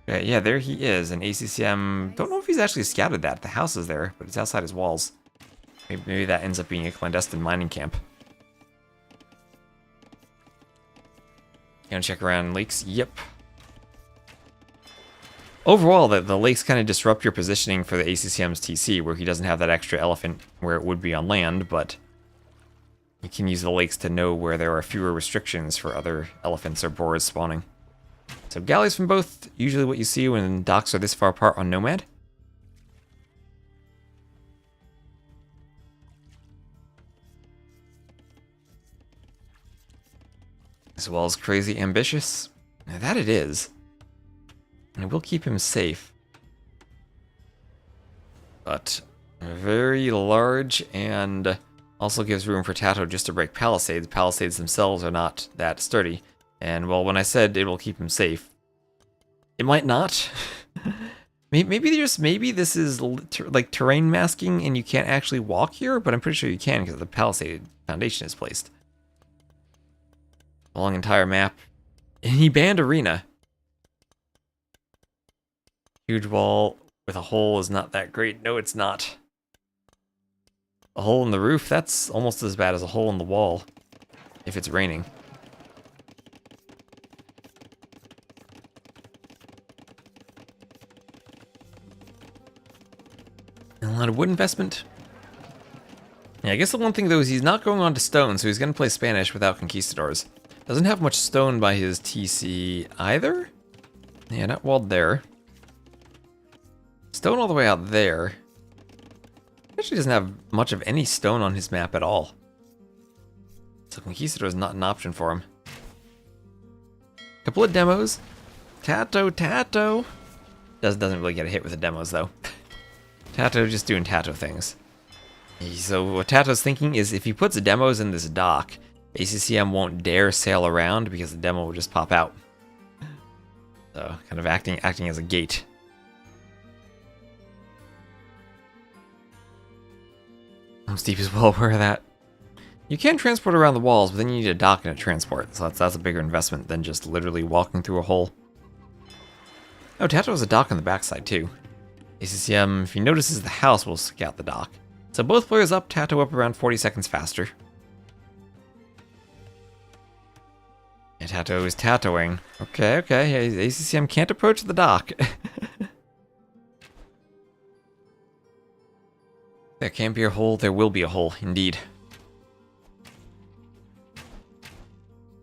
Yeah, there he is. And ACCM, don't know if he's actually scouted that. The house is there, but it's outside his walls. Maybe that ends up being a clandestine mining camp. Gonna check around lakes? Yep. Overall, the lakes kind of disrupt your positioning for the ACCM's TC, where he doesn't have that extra elephant where it would be on land, but you can use the lakes to know where there are fewer restrictions for other elephants or boars spawning. So galleys from both, usually what you see when docks are this far apart on Nomad. As well as crazy ambitious. Now that it is. And it will keep him safe. but very large and also gives room for Tato just to break palisades. Palisades themselves are not that sturdy. And, well, when I said it will keep him safe, it might not. Maybe this is like terrain masking and you can't actually walk here, but I'm pretty sure you can because the palisade foundation is placed. Along entire map. And he banned arena. Huge wall with a hole is not that great. No, it's not. A hole in the roof, that's almost as bad as a hole in the wall if it's raining. A lot of wood investment. Yeah, I guess the one thing though is he's not going on to stone, so he's going to play Spanish without conquistadors. Doesn't have much stone by his TC either. Yeah, not walled there. Stone all the way out there. Actually doesn't have much of any stone on his map at all. So conquistador is not an option for him. Couple of demos. Tato. Doesn't really get a hit with the demos though. Tato just doing Tato things. So what Tato's thinking is if he puts demos in this dock, ACCM won't dare sail around because the demo will just pop out. So kind of acting as a gate. Steve is well aware of that. You can transport around the walls, but then you need a dock and a transport, so that's a bigger investment than just literally walking through a hole. Oh, Tato has a dock on the backside too. ACCM, if he notices the house, will scout the dock. So both players up, Tato up around 40 seconds faster. And Tato is Tatoing. Okay. ACCM can't approach the dock. There can't be a hole, there will be a hole, indeed.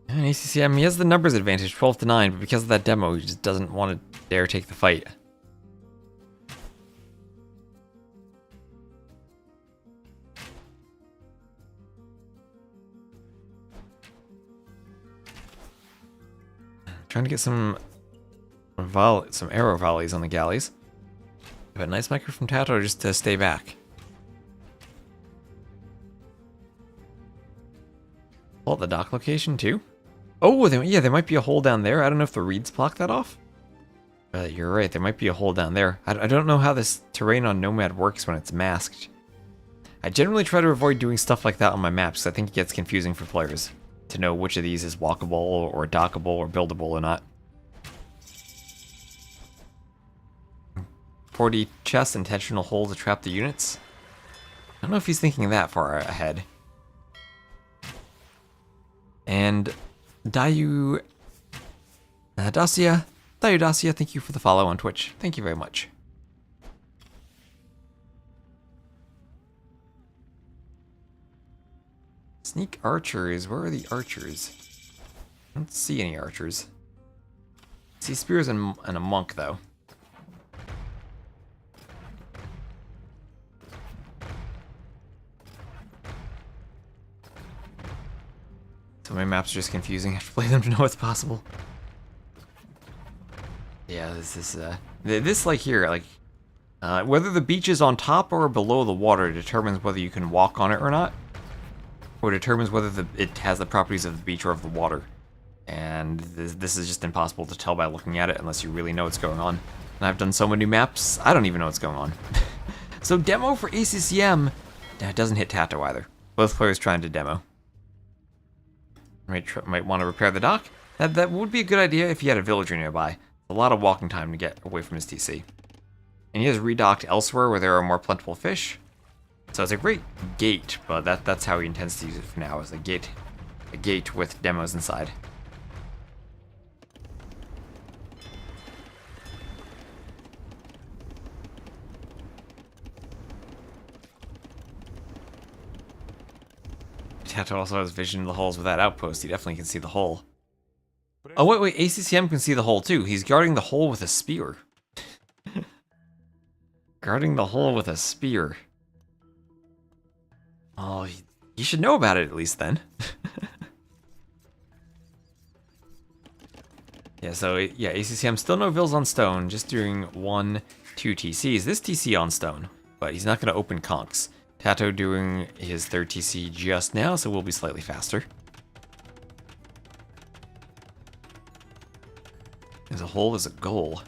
And ACCM, he has the numbers advantage, 12-9, but because of that demo, he just doesn't want to dare take the fight. Trying to get some arrow volleys on the galleys. But a nice micro from Tato just to stay back. Pull the dock location too. Oh, yeah, there might be a hole down there. I don't know if the reeds block that off. You're right, there might be a hole down there. I don't know how this terrain on Nomad works when it's masked. I generally try to avoid doing stuff like that on my maps, because I think it gets confusing for players to know which of these is walkable or dockable or buildable or not. 40 chests, intentional hole to trap the units. I don't know if he's thinking that far ahead. And Dayu Dacia, thank you for the follow on Twitch. Thank you very much. Sneak archers. Where are the archers? I don't see any archers. I see spears and a monk though. So my maps are just confusing. I have to play them to know what's possible. Yeah, this like here, like whether the beach is on top or below the water determines whether you can walk on it or not, or determines whether it has the properties of the beach or of the water. And this is just impossible to tell by looking at it unless you really know what's going on. And I've done so many maps, I don't even know what's going on. So demo for ACCM, it doesn't hit Tato either. Both players trying to demo. Might want to repair the dock. That would be a good idea if he had a villager nearby. A lot of walking time to get away from his TC. And he has redocked elsewhere where there are more plentiful fish. So it's a great gate, but that's how he intends to use it for now, as a gate with demos inside. Tato also has vision of the holes with that outpost. He definitely can see the hole. Oh, wait, ACCM can see the hole too. He's guarding the hole with a spear. Guarding the hole with a spear. Oh, you should know about it at least then. Yeah, so, yeah, ACCM still no vills on stone, just doing 1, 2 TCs. This TC on stone. but he's not going to open conks. Tato doing his third TC just now, so we'll be slightly faster. As a whole, is a goal.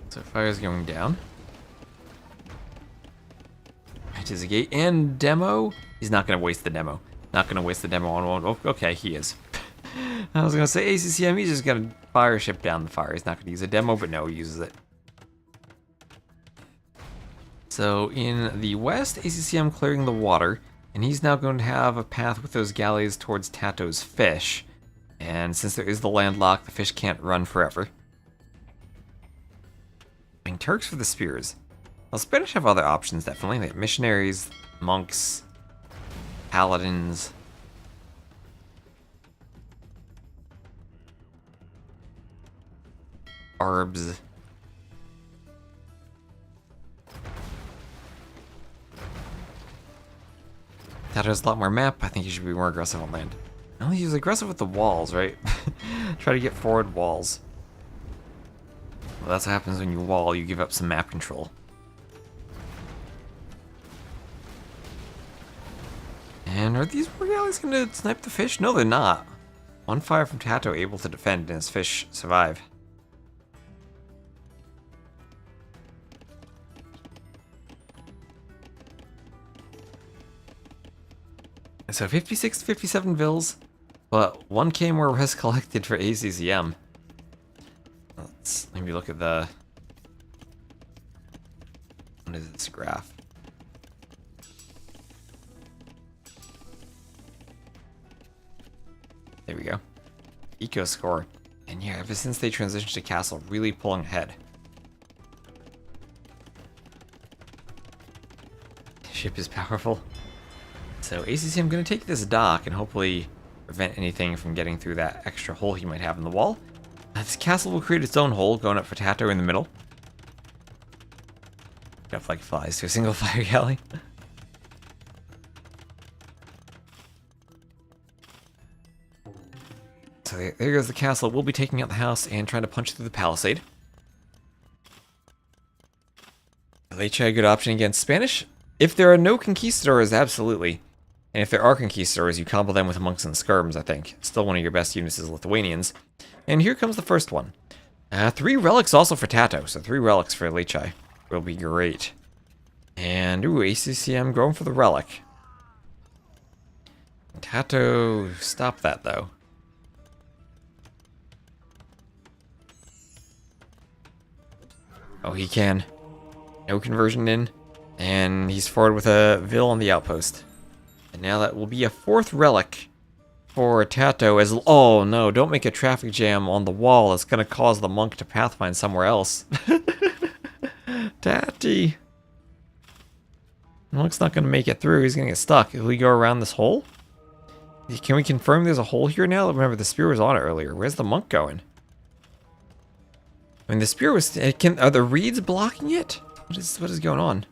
So fire's going down. It is a gate and demo. He's not going to waste the demo. Not going to waste the demo on one. Oh, okay, he is. I was going to say ACCM, he's just going to fire ship down the fire. He's not going to use a demo, but no, he uses it. So in the west, ACCM clearing the water, and he's now going to have a path with those galleys towards Tato's fish. And since there is the landlock, the fish can't run forever. And Turks for the spears. Well, Spanish have other options, definitely. They have missionaries, monks, paladins. Arbs. Tato has a lot more map. I think he should be more aggressive on land. No, he was aggressive with the walls, right? Try to get forward walls. Well, that's what happens when you wall. You give up some map control. And are these war galleys going to snipe the fish? No, they're not. One fire from Tato able to defend, and his fish survive. So 56 to 57 vills, but 1k more res collected for ACCM. Let's maybe look at the... What is this graph? There we go. Eco score. And yeah, ever since they transitioned to castle, really pulling ahead. Ship is powerful. So ACCM going to take this dock and hopefully prevent anything from getting through that extra hole he might have in the wall. This castle will create its own hole, going up for Tato in the middle. Up like flies to a single fire galley. So there goes the castle. We'll be taking out the house and trying to punch through the palisade. Leche, a good option against Spanish. If there are no conquistadors, absolutely. And if there are conquistadors, you combo them with monks and skirms, I think. Still one of your best units is Lithuanians. And here comes the first one. 3 relics also for Tato, so 3 relics for Leche will be great. And, ooh, ACCM going for the relic. Tato, stop that, though. Oh, he can. No conversion in. And he's forward with a Vil on the outpost. And now that will be a 4th relic for Tato as... Oh, no, don't make a traffic jam on the wall. It's going to cause the monk to pathfind somewhere else. Tatty. The monk's not going to make it through. He's going to get stuck. Will we go around this hole? Can we confirm there's a hole here now? Remember, the spear was on it earlier. Where's the monk going? I mean, the spear was... Are the reeds blocking it? What is going on?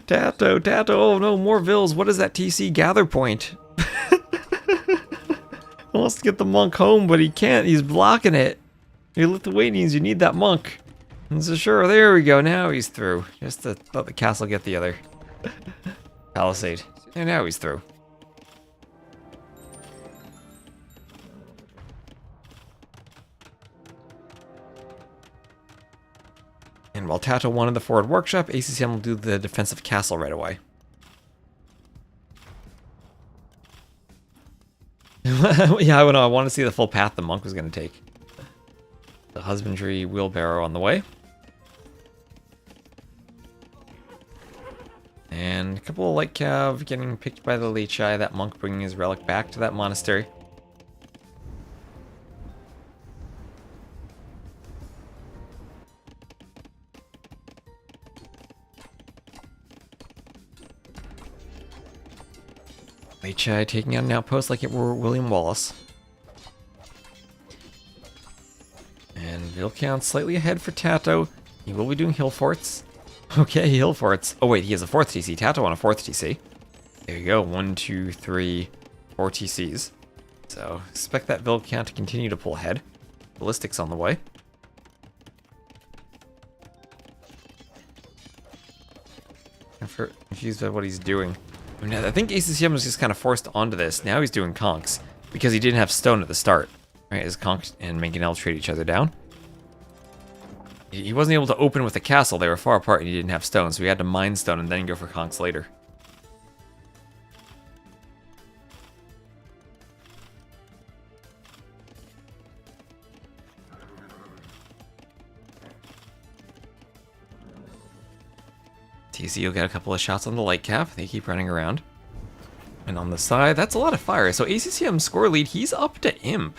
Tato, oh no, more Vils. What is that TC gather point? He wants to get the monk home, but he can't. He's blocking it. You Lithuanians, you need that monk. And so sure, there we go. Now he's through. Just to let the castle get the other palisade. And now he's through. And while Tato wanted the forward workshop, ACCM will do the defensive castle right away. Yeah, I want to see the full path the monk was going to take. The husbandry wheelbarrow on the way. And a couple of light cav getting picked by the Leche, that monk bringing his relic back to that monastery. Leche taking out an outpost like it were William Wallace. And Vil count slightly ahead for Tato. He will be doing hill forts. Okay, hill forts. Oh wait, he has a 4th TC. Tato on a 4th TC. There you go. 1, 2, 3, 4 TCs. So expect that build count to continue to pull ahead. Ballistics on the way. I'm confused by what he's doing. I mean, I think ACCM was just kind of forced onto this. Now he's doing conks because he didn't have stone at the start. Right, as Conk and Mangonel trade each other down. He wasn't able to open with the castle. They were far apart and he didn't have stone, so he had to mine stone and then go for conks later. TC will get a couple of shots on the light cap. They keep running around. And on the side, that's a lot of fire. So ACCM score lead, he's up to Imp.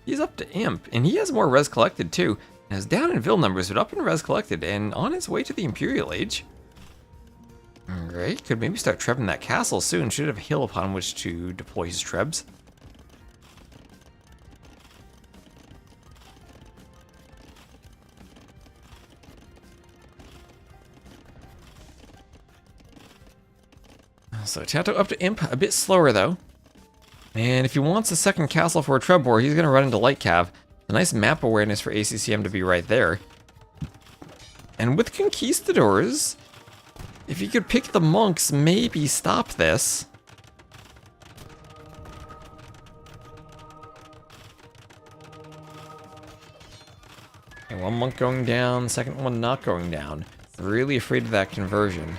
He's up to Imp, and he has more res collected too. And is down in Vil numbers, but up in res collected, and on his way to the Imperial Age. Alright, could maybe start trebbing that castle soon. Should have a hill upon which to deploy his trebs. So Tato up to Imp, a bit slower though. And if he wants a second castle for a Trebor, he's going to run into Light Cav. A nice map awareness for ACCM to be right there. And with Conquistadors, if he could pick the monks, maybe stop this. And one monk going down, second one not going down. Really afraid of that conversion.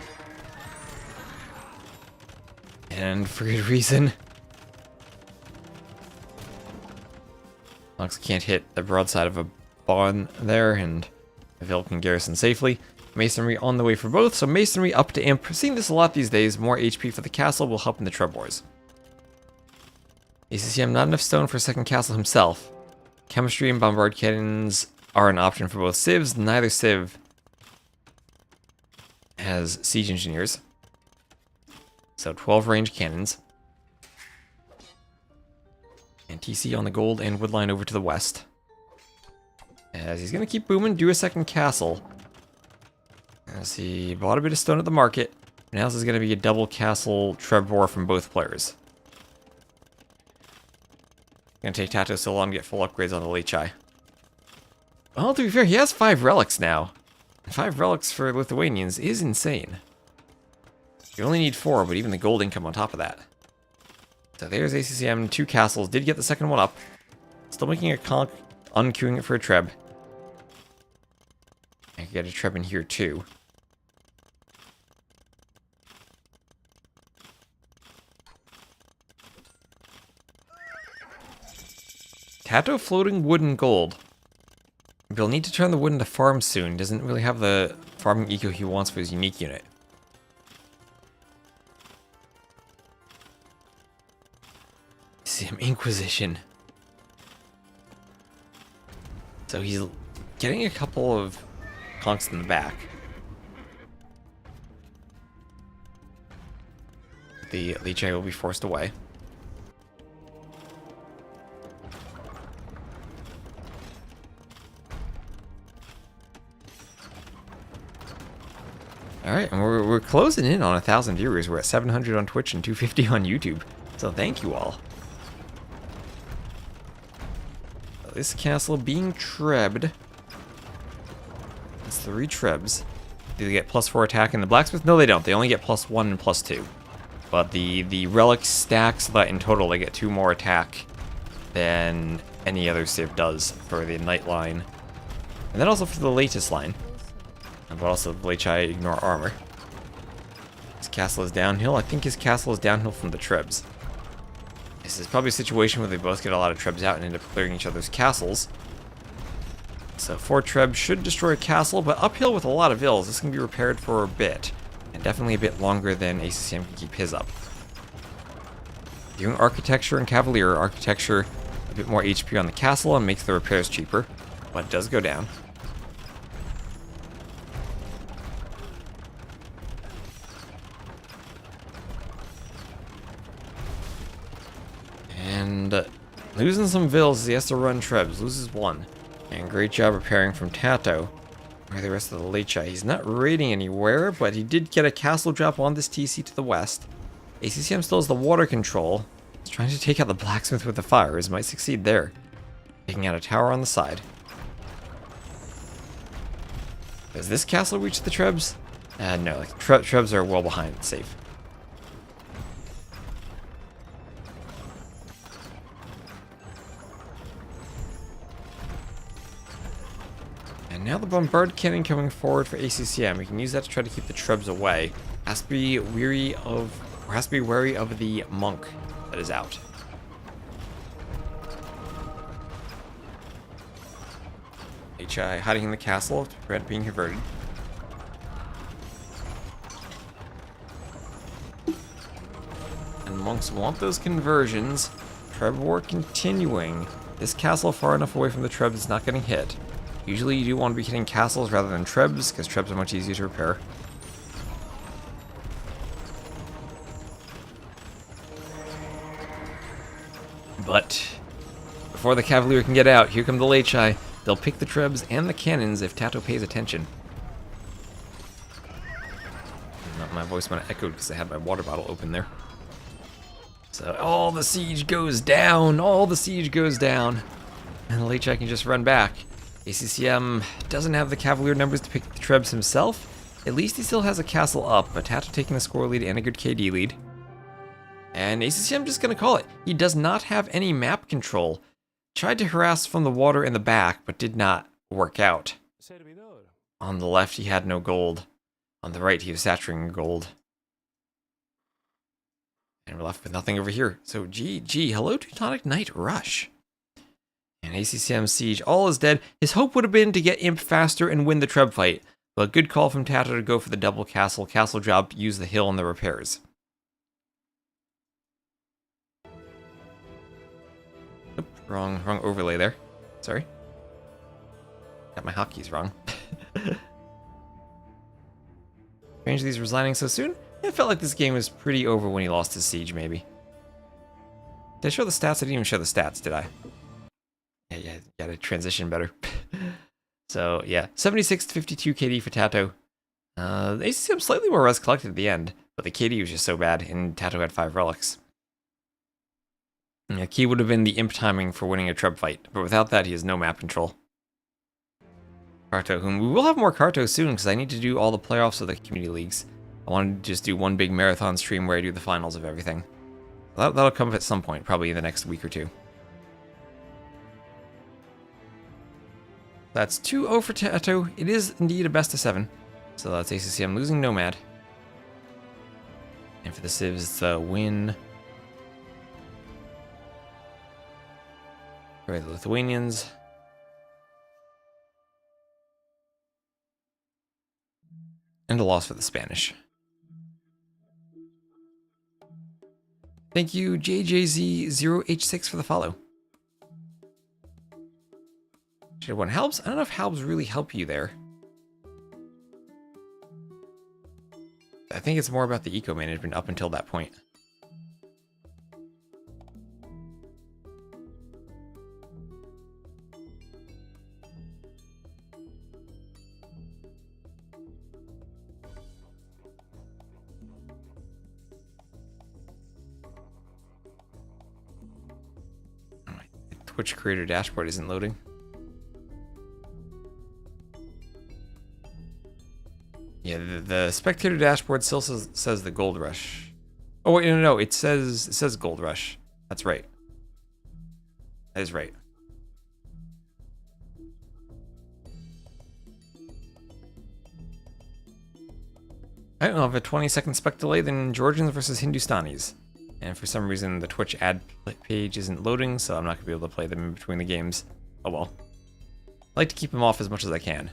And for good reason. Monks can't hit the broadside of a barn there, and Vil can garrison safely. Masonry on the way for both, so Masonry up to Imp. Seeing this a lot these days, more HP for the castle will help in the Trebors. ACCM not enough stone for a second castle himself. Chemistry and bombard cannons are an option for both civs. Neither civ has siege engineers. So 12 range cannons. And TC on the gold and woodline over to the west. As he's going to keep booming, do a second castle. As he bought a bit of stone at the market. Now this is going to be a double castle Trebor from both players. Going to take Tato so long to get full upgrades on the Lechai. Well, to be fair, he has 5 relics now. 5 relics for Lithuanians is insane. You only need 4, but even the gold income on top of that. So there's ACCM, 2 castles. Did get the second one up. Still making a conk, unqueuing it for a Treb. I could get a Treb in here too. Tato floating wood and gold. He'll need to turn the wood into farm soon. He doesn't really have the farming eco he wants for his unique unit. Inquisition. So he's getting a couple of conks in the back. The Lechai will be forced away. Alright, and we're closing in on 1,000 viewers. We're at 700 on Twitch and 250 on YouTube. So thank you all. This castle being trebbed. It's 3 trebs. Do they get +4 attack in the blacksmith? No, they don't. They only get +1 and +2. But the relic stacks so that in total they get 2 more attack than any other civ does for the knight line. And then also for the latest line. But also the Lechai ignore armor. His castle is downhill. I think his castle is downhill from the trebs. This is probably a situation where they both get a lot of trebs out and end up clearing each other's castles. So 4 trebs should destroy a castle, but uphill with a lot of Vils. This can be repaired for a bit, and definitely a bit longer than ACCM can keep his up. Doing architecture and cavalier architecture, a bit more HP on the castle and makes the repairs cheaper, but it does go down. And losing some Vils as he has to run trebs. Loses 1. And great job repairing from Tato. Where the rest of the Lechai. He's not raiding anywhere, but he did get a castle drop on this TC to the west. ACCM still has the water control. He's trying to take out the blacksmith with the fires. Might succeed there. Taking out a tower on the side. Does this castle reach the Trebs? No, like, Trebs are well behind, safe. And now the bombard cannon coming forward for ACCM. We can use that to try to keep the Trebs away. Has to be wary of the monk that is out. HI hiding in the castle to prevent being converted. And monks want those conversions. Treb war continuing. This castle far enough away from the Trebs is not getting hit. Usually you do want to be hitting castles rather than Trebs, because Trebs are much easier to repair. But before the Cavalier can get out, here come the Lechai. They'll pick the Trebs and the cannons if Tato pays attention. My voice might have echoed because I had my water bottle open there. So all the siege goes down, all the siege goes down. And the Lechai can just run back. ACCM doesn't have the Cavalier numbers to pick the Trebs himself. At least he still has a castle up, but Tato taking the score lead and a good KD lead. And ACCM just gonna call it. He does not have any map control. Tried to harass from the water in the back, but did not work out. On the left, he had no gold. On the right, he was saturating gold. And we're left with nothing over here. So GG, hello Teutonic Knight Rush. And ACCM Siege, all is dead. His hope would have been to get Imp faster and win the Treb fight. But good call from Tato to go for the double castle job, use the hill and the repairs. Oop, wrong overlay there. Sorry. Got my hotkeys wrong. Strange these resigning so soon. It felt like this game was pretty over when he lost his siege, maybe. Did I show the stats? I didn't even show the stats, did I? Yeah, gotta transition better. So, yeah, 76 to 52 KD for Tato. ACCM slightly more res collected at the end, but the KD was just so bad, and Tato had 5 relics. And the key would have been the imp timing for winning a Treb fight, but without that, he has no map control. Karto, whom we will have more Karto soon, because I need to do all the playoffs of the community leagues. I wanted to just do one big marathon stream where I do the finals of everything. That'll come up at some point, probably in the next week or two. That's 2-0 for Tato. It is indeed a best of 7. So that's ACCM losing Nomad. And for the Civs, it's a win. For the Lithuanians. And a loss for the Spanish. Thank you, JJZ0H6 for the follow. Should one helps? I don't know if helps really help you there. I think it's more about the eco management up until that point. Twitch creator dashboard isn't loading. Yeah, the spectator dashboard still says the gold rush. Oh wait, no, it says gold rush. That's right. That is right. I don't know, I have a 20-second spec delay than Georgians versus Hindustanis. And for some reason, the Twitch ad page isn't loading, so I'm not going to be able to play them in between the games. Oh well. I like to keep them off as much as I can,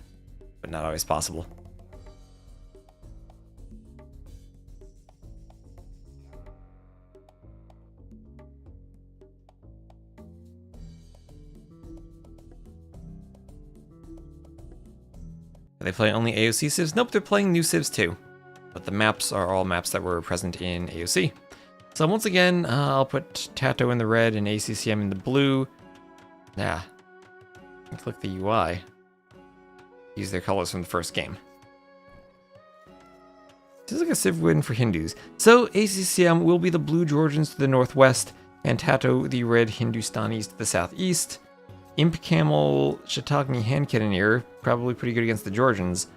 but not always possible. Are they playing only AoC civs? Nope, they're playing new civs too. But the maps are all maps that were present in AoC. So once again, I'll put Tato in the red and ACCM in the blue. Yeah. Click the UI. Use their colors from the first game. This is like a civ win for Hindus. So ACCM will be the blue Georgians to the northwest. and Tato, the red Hindustanis to the southeast. Imp Camel, Chautauqua Hand Cannoneer, probably pretty good against the Georgians.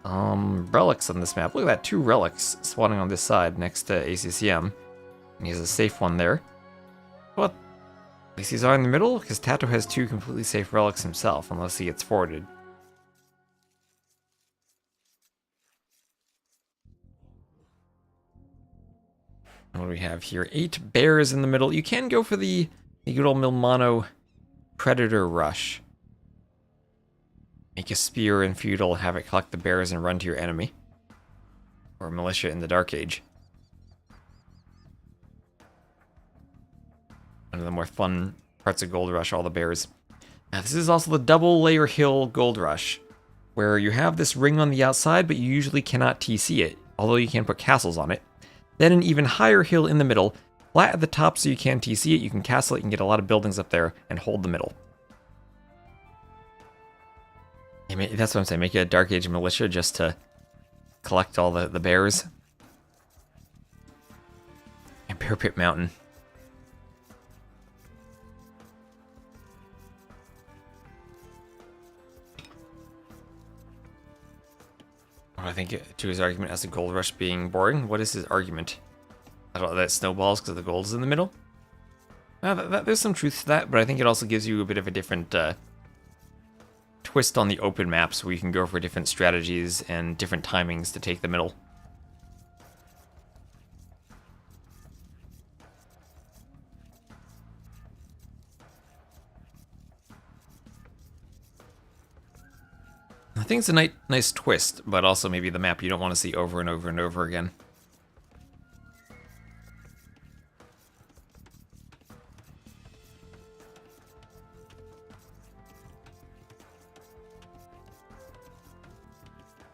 Relics on this map. Look at that, 2 relics spawning on this side next to ACCM. And he has a safe one there. But at least he's are in the middle, because Tato has 2 completely safe relics himself, unless he gets forwarded. What do we have here? 8 bears in the middle. You can go for the good old Milmano Predator Rush. Make a spear and feudal, have it collect the bears and run to your enemy. Or militia in the Dark Age. One of the more fun parts of Gold Rush, all the bears. Now, this is also the double layer hill Gold Rush, where you have this ring on the outside, but you usually cannot TC it, although you can put castles on it. Then an even higher hill in the middle, flat at the top so you can TC it, you can castle it, you can get a lot of buildings up there, and hold the middle. That's what I'm saying, make it a Dark Age militia just to collect all the bears. And Bear Pit Mountain. I think to his argument as the Gold Rush being boring. What is his argument? I don't know, that snowballs because the gold is in the middle? There's some truth to that, but I think it also gives you a bit of a different twist on the open maps where you can go for different strategies and different timings to take the middle. I think it's a nice twist, but also maybe the map you don't want to see over and over and over again.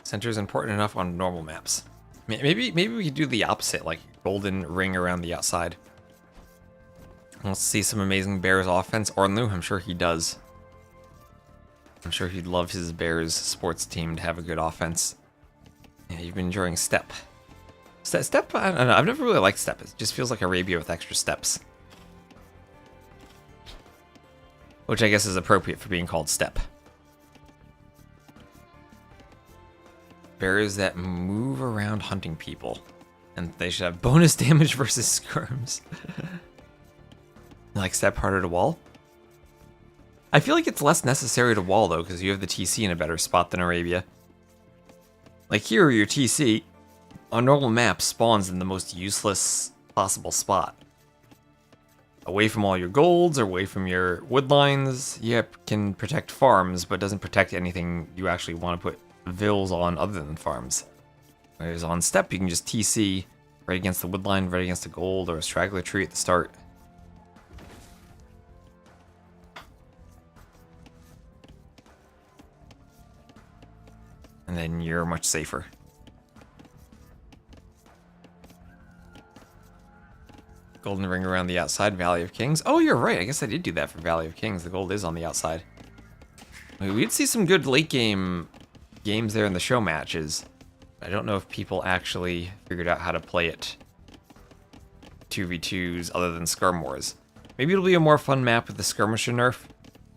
Center is important enough on normal maps. Maybe we could do the opposite, like golden ring around the outside. Let's see some amazing Bears offense. Ornlu, I'm sure he does. I'm sure he'd love his Bears sports team to have a good offense. Yeah, you've been enjoying Step. Step, I don't know, I've never really liked Step. It just feels like Arabia with extra steps. Which I guess is appropriate for being called Step. Bears that move around hunting people. And they should have bonus damage versus skirms. Like Step harder to wall? I feel like it's less necessary to wall though, because you have the TC in a better spot than Arabia. Like here, your TC on normal maps spawns in the most useless possible spot. Away from all your golds, or away from your wood lines. Yep, can protect farms, but doesn't protect anything you actually want to put vills on other than farms. Whereas on Step, you can just TC right against the wood line, right against a gold or a straggler tree at the start. And then you're much safer. Golden ring around the outside, Valley of Kings. Oh, you're right. I guess I did do that for Valley of Kings. The gold is on the outside. We'd see some good late game games there in the show matches. I don't know if people actually figured out how to play it 2v2s other than Skirm Wars. Maybe it'll be a more fun map with the skirmisher nerf.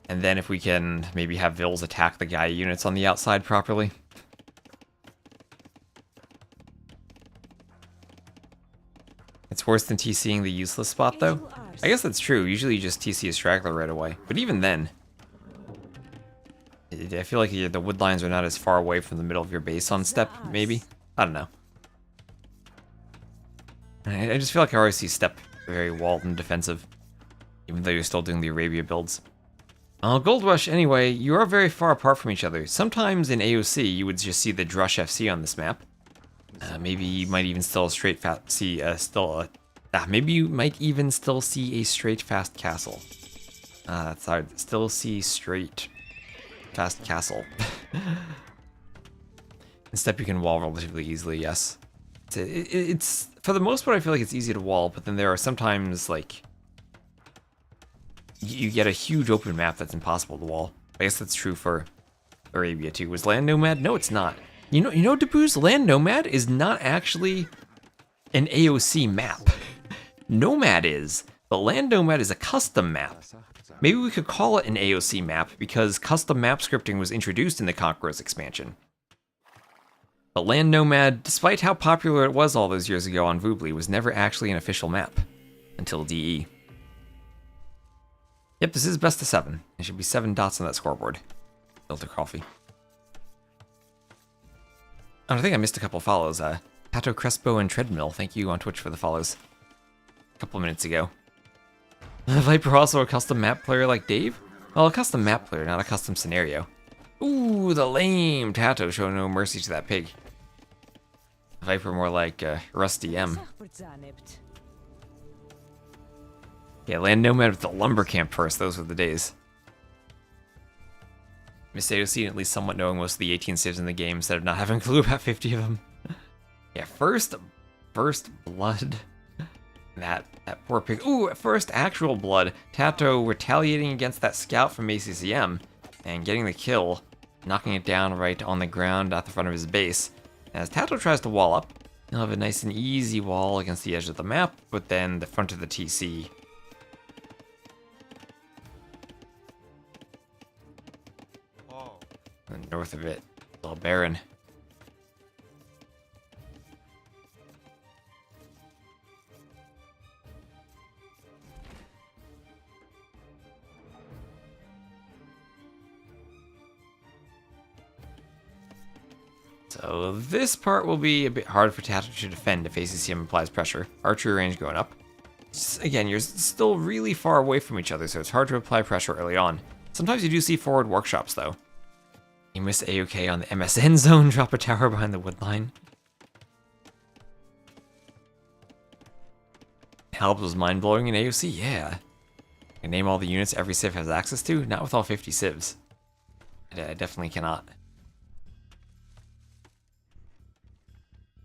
And then if we can maybe have Vills attack the Gaia units on the outside properly. It's worse than TCing the useless spot, though. I guess that's true. Usually you just TC a straggler right away. But even then, I feel like the wood lines are not as far away from the middle of your base on Step, maybe? I don't know. I just feel like I always see Step very walled and defensive, even though you're still doing the Arabia builds. Gold Rush, anyway, you are very far apart from each other. Sometimes in AoC, you would just see the Drush FC on this map. Maybe you might even still maybe you might even still see a straight fast castle. That's hard. Still see straight fast castle. In Step you can wall relatively easily, yes. It's for the most part I feel like it's easy to wall, but then there are sometimes like you get a huge open map that's impossible to wall. I guess that's true for Arabia too. Was Land Nomad? No, it's not. You know, Dabu's Land Nomad is not actually an AoC map. Nomad is. But Land Nomad is a custom map. Maybe we could call it an AoC map because custom map scripting was introduced in the Conquerors expansion. But Land Nomad, despite how popular it was all those years ago on Voobly, was never actually an official map until DE. Yep, this is best of 7. There should be 7 dots on that scoreboard. Filter coffee. Oh, I think I missed a couple follows. Pato Crespo and Treadmill, thank you on Twitch for the follows. A couple minutes ago. Viper also a custom map player like Dave? Well, a custom map player, not a custom scenario. Ooh, the lame Tato showing no mercy to that pig. Viper more like Rusty M. Yeah, Land Nomad with the lumber camp first, those were the days. Miss AoC, at least somewhat knowing most of the 18 civs in the game instead of not having a clue about 50 of them. Yeah, first blood. That poor pig. Ooh, first actual blood. Tato retaliating against that scout from ACCM and getting the kill, knocking it down right on the ground at the front of his base. As Tato tries to wall up, he'll have a nice and easy wall against the edge of the map, but then the front of the TC. And north of it, a little barren. So this part will be a bit hard for Tato to defend if ACCM applies pressure. Archery range going up. Again, you're still really far away from each other, so it's hard to apply pressure early on. Sometimes you do see forward workshops, though. You miss AoK on the MSN zone, drop a tower behind the wood line. Help was mind-blowing in AoC, yeah. I name all the units every civ has access to, not with all 50 civs. I definitely cannot.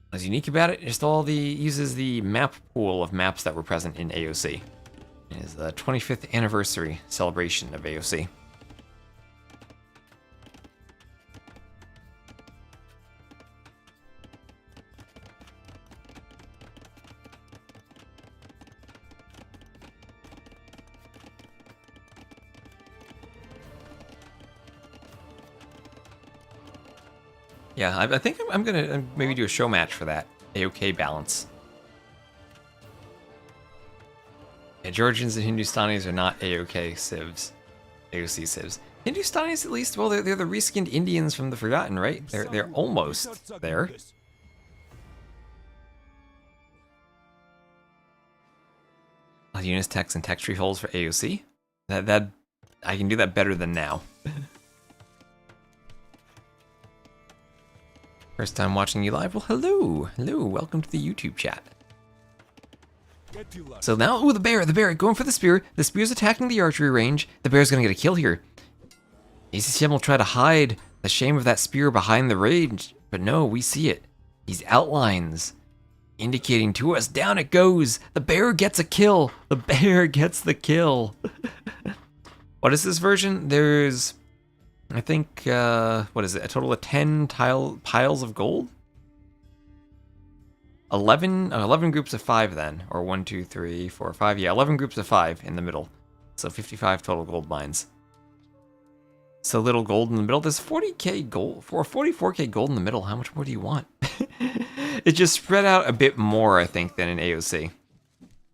What's unique about it, just uses the map pool of maps that were present in AoC. It is the 25th anniversary celebration of AoC. Yeah, I think I'm gonna maybe do a show match for that AoK balance. Yeah, Georgians and Hindustanis are not AoK civs, AoC civs. Hindustanis, at least, well, they're the reskinned Indians from the Forgotten, right? They're almost there. Units text and text tree holes for AoC. That I can do that better than now. First time watching you live? Well, hello, welcome to the YouTube chat. So now, ooh, the bear, going for the spear. The spear's attacking the archery range. The bear's gonna get a kill here. ACCM will try to hide the shame of that spear behind the range, but no, we see it. These outlines indicating to us, down it goes. The bear gets a kill. The bear gets the kill. What is this version? There's, I think, what is it? A total of 10 piles of gold? 11 groups of 5 then. Or 1, 2, 3, 4, 5. Yeah, 11 groups of 5 in the middle. So 55 total gold mines. So little gold in the middle. There's 40k gold, 44k gold in the middle. How much more do you want? It just spread out a bit more, I think, than in AoC.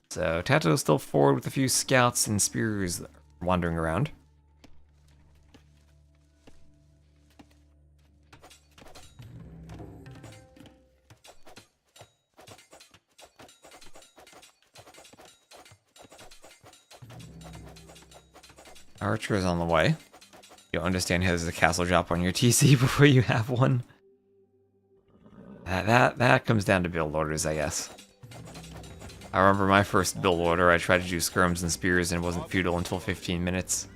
So Tato's still forward with a few scouts and spears wandering around. Archer is on the way. You'll understand how there's a castle drop on your TC before you have one. That comes down to build orders, I guess. I remember my first build order, I tried to do skirms and spears and it wasn't feudal until 15 minutes.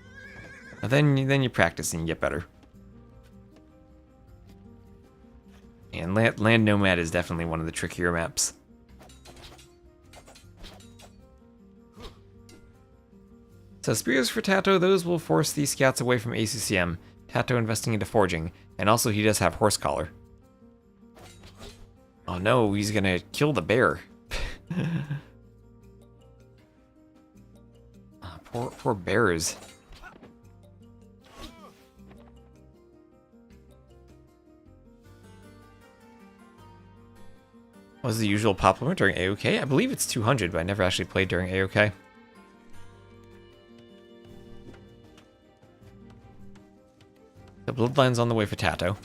But then you practice and you get better. And Land Nomad is definitely one of the trickier maps. So spears for Tato, those will force these scouts away from ACCM. Tato investing into forging, and also he does have horse collar. Oh no, he's gonna kill the bear. Poor bears. What was the usual pop limit during AoK? I believe it's 200, but I never actually played during AoK. The Bloodline's on the way for Tato.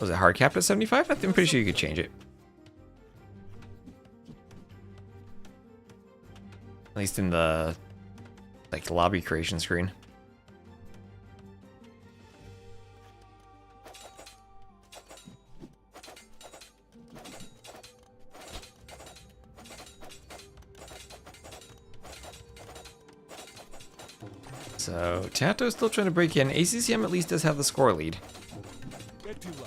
Was it hard capped at 75? I'm pretty sure you could change it. At least in the like lobby creation screen. So Tato's still trying to break in. ACCM at least does have the score lead.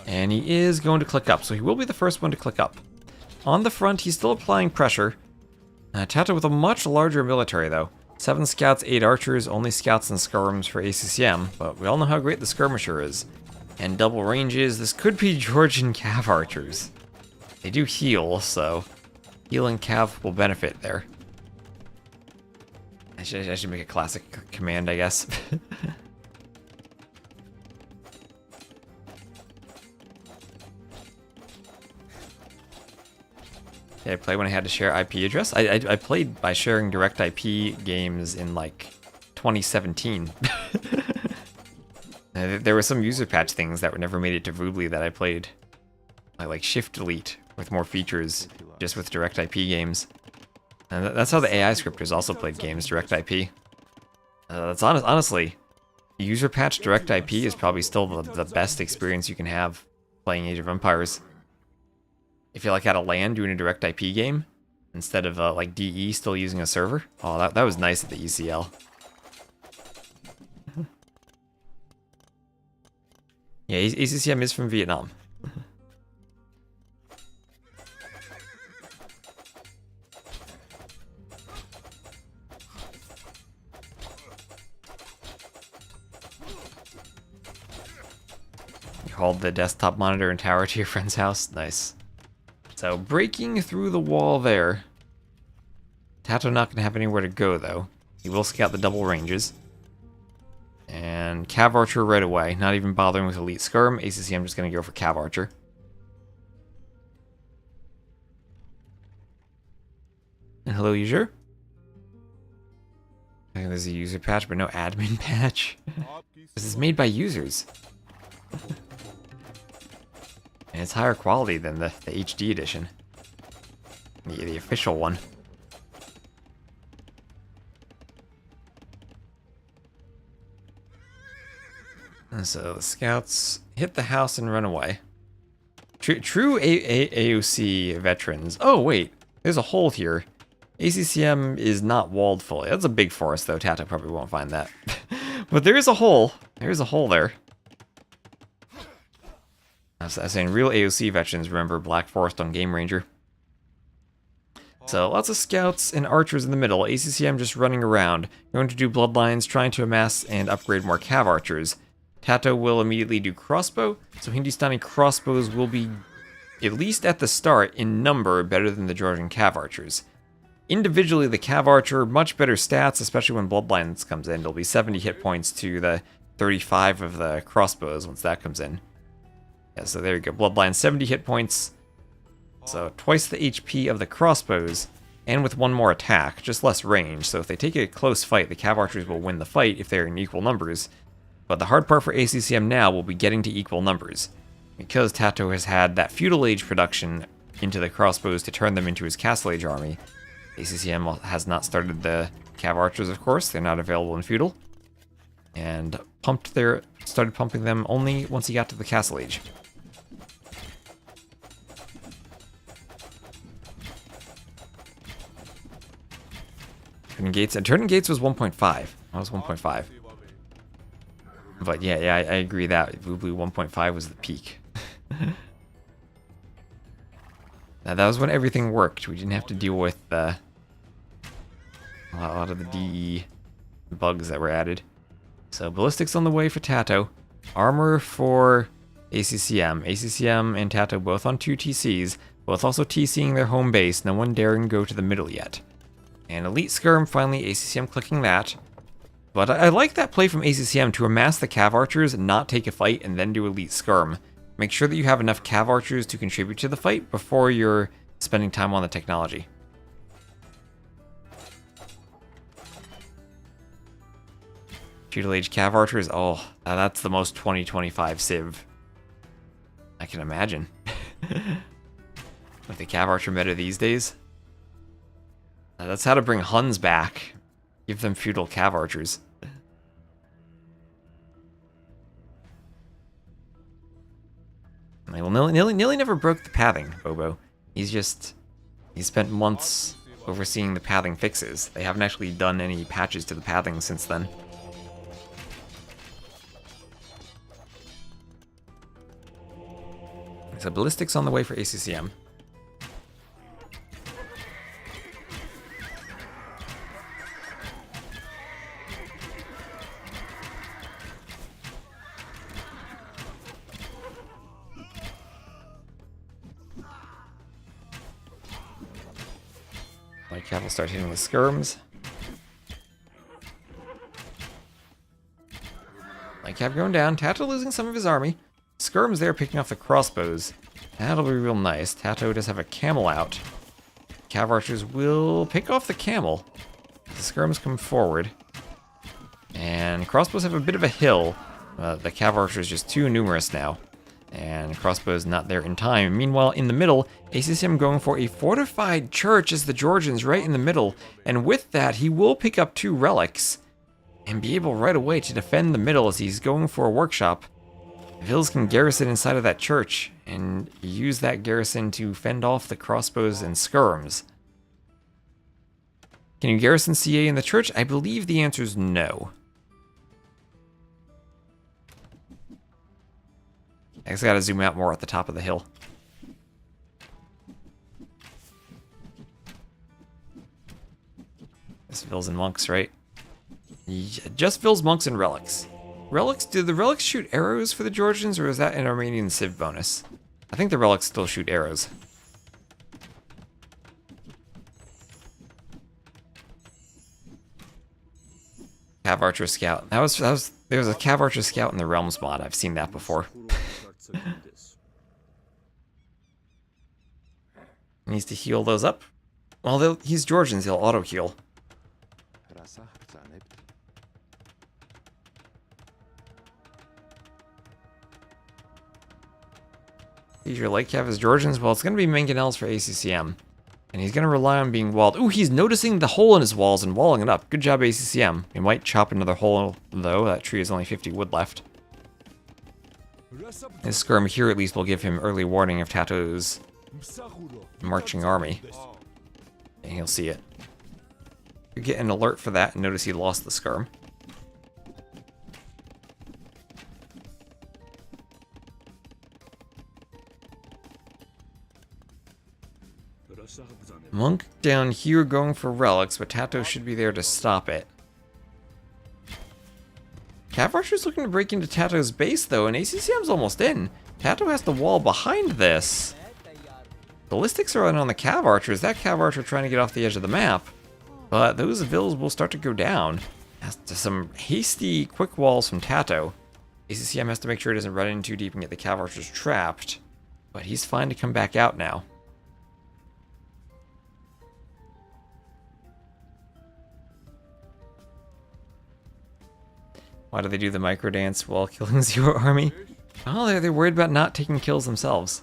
And he is going to click up, so he will be the first one to click up. On the front, he's still applying pressure. Tato with a much larger military, though. 7 scouts, 8 archers, only scouts and skirms for ACCM, but we all know how great the skirmisher is. And double ranges, this could be Georgian cav archers. They do heal, so heal and cav will benefit there. I should make a classic command, I guess. Did I play when I had to share IP address? I played by sharing direct IP games in like 2017. There were some user patch things that were never made it to Voobly that I played. I like shift delete with more features just with direct IP games. And that's how the AI scripters also played games, direct IP. That's honestly, user patch direct IP is probably still the best experience you can have playing Age of Empires. If you're like at a LAN doing a direct IP game, instead of like DE still using a server. Oh, that was nice at the ECL. Yeah, ACCM is from Vietnam. You hauled the desktop monitor and tower to your friend's house? Nice. So, breaking through the wall there. Tato not going to have anywhere to go, though. He will scout the double ranges. And Cav Archer right away. Not even bothering with Elite Skirm. ACCM just going to go for Cav Archer. And hello, user. I think there's a user patch, but no admin patch. This is made by users. And it's higher quality than the HD edition. The official one. And so the scouts hit the house and run away. True AoC veterans. Oh, wait. There's a hole here. ACCM is not walled fully. That's a big forest, though. Tato probably won't find that. But there is a hole. There's a hole there. I was saying real AoC veterans remember Black Forest on Game Ranger. So lots of scouts and archers in the middle. ACCM just running around, going to do bloodlines, trying to amass and upgrade more cav archers. Tato will immediately do crossbow, so Hindustani crossbows will be, at least at the start, in number better than the Georgian cav archers. Individually, the cav archer, much better stats, especially when bloodlines comes in. It'll be 70 hit points to the 35 of the crossbows once that comes in. Yeah, so there you go. Bloodline, 70 hit points. So twice the HP of the crossbows, and with one more attack, just less range. So if they take a close fight, the cav archers will win the fight if they're in equal numbers. But the hard part for ACCM now will be getting to equal numbers. Because Tato has had that feudal age production into the crossbows to turn them into his castle age army, ACCM has not started the cav archers, of course. They're not available in feudal. And started pumping them only once he got to the castle age. Turning Gates, and Turning Gates was 1.5. That was 1.5. But yeah, I agree that Voobly 1.5 was the peak. Now that was when everything worked. We didn't have to deal with a lot of the DE bugs that were added. So ballistics on the way for Tato. Armor for ACCM. ACCM and Tato both on 2 TCs. Both also TCing their home base. No one daring go to the middle yet. And Elite Skirm, finally ACCM clicking that. But I like that play from ACCM to amass the Cav Archers, not take a fight, and then do Elite Skirm. Make sure that you have enough Cav Archers to contribute to the fight before you're spending time on the technology. Feudal Age Cav Archers, oh, that's the most 2025 Civ I can imagine. With the Cav Archer meta these days. That's how to bring Huns back. Give them feudal Cav Archers. Well, Nilly never broke the pathing, Bobo. He spent months overseeing the pathing fixes. They haven't actually done any patches to the pathing since then. So ballistics on the way for ACCM. Light Cav will start hitting the skirms. Light Cav going down. Tato losing some of his army. Skirm's there picking off the crossbows. That'll be real nice. Tato does have a camel out. Cav Archers will pick off the camel. The skirms come forward. And crossbows have a bit of a hill. The Cav Archers just too numerous now. And crossbows not there in time. Meanwhile, in the middle, ACCM going for a fortified church as the Georgians right in the middle. And with that, he will pick up 2 relics. And be able right away to defend the middle as he's going for a workshop. Vils can garrison inside of that church and use that garrison to fend off the crossbows and skirms. Can you garrison CA in the church? I believe the answer is no. I just gotta zoom out more at the top of the hill. This Vils and monks, right? Yeah, just Vils, monks, and relics. Relics, do the relics shoot arrows for the Georgians, or is that an Armenian Civ bonus? I think the relics still shoot arrows. Cav Archer Scout. There was a Cav Archer Scout in the Realms mod. I've seen that before. Needs to heal those up. Well, he's Georgians, he'll auto heal. Your Light Cav is Georgians. Well, it's going to be Mangonels for ACCM. And he's going to rely on being walled. Ooh, he's noticing the hole in his walls and walling it up. Good job, ACCM. He might chop another hole, though. That tree has only 50 wood left. His skirm here at least will give him early warning of Tato's marching army. And he'll see it. You get an alert for that and notice he lost the skirm. Monk down here going for relics, but Tato should be there to stop it. Cav Archer's looking to break into Tato's base, though, and ACCM's almost in. Tato has the wall behind this. Ballistics are on the Cav Archers. That Cav Archer trying to get off the edge of the map. But those Vils will start to go down. Has to some hasty quick walls from Tato. ACCM has to make sure it doesn't run in too deep and get the Cav Archers trapped. But he's fine to come back out now. Why do they do the micro dance while killing zero army? Oh, they're worried about not taking kills themselves.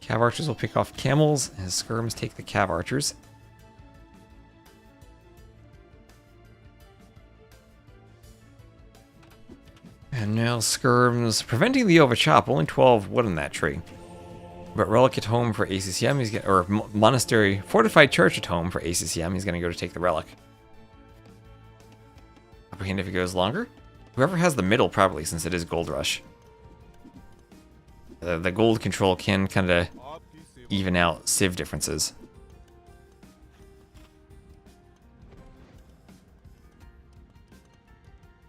Cav Archers will pick off camels, and his skirms take the Cav Archers. And now skirms preventing the overchop. Only 12 wood in that tree. But relic at home for ACCM. He's gonna, or monastery fortified church at home for ACCM. He's gonna go to take the relic. Apprehend if he goes longer. Whoever has the middle, probably, since it is Gold Rush. The gold control can kind of even out Civ differences.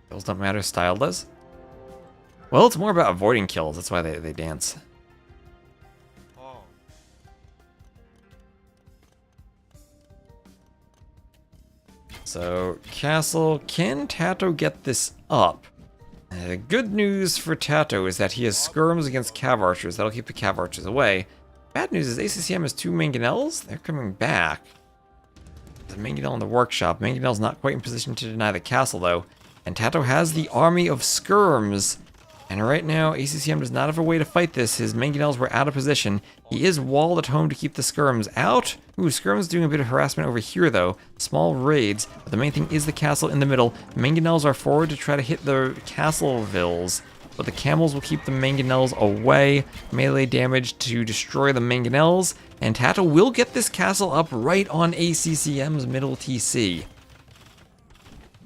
Kills don't matter, style does. Well, it's more about avoiding kills, that's why they dance. So, Castle, can Tato get this up? The good news for Tato is that he has skirms against Cav Archers. That'll keep the Cav Archers away. Bad news is ACCM has 2 Mangonels. They're coming back. There's a Mangonel in the workshop. Mangonel's not quite in position to deny the castle, though. And Tato has the army of skirms. And right now, ACCM does not have a way to fight this. His Mangonels were out of position. He is walled at home to keep the skirms out. Ooh, skirms doing a bit of harassment over here, though. Small raids. But the main thing is the castle in the middle. Mangonels are forward to try to hit the Castlevilles. But the camels will keep the Mangonels away. Melee damage to destroy the Mangonels. And Tato will get this castle up right on ACCM's middle TC.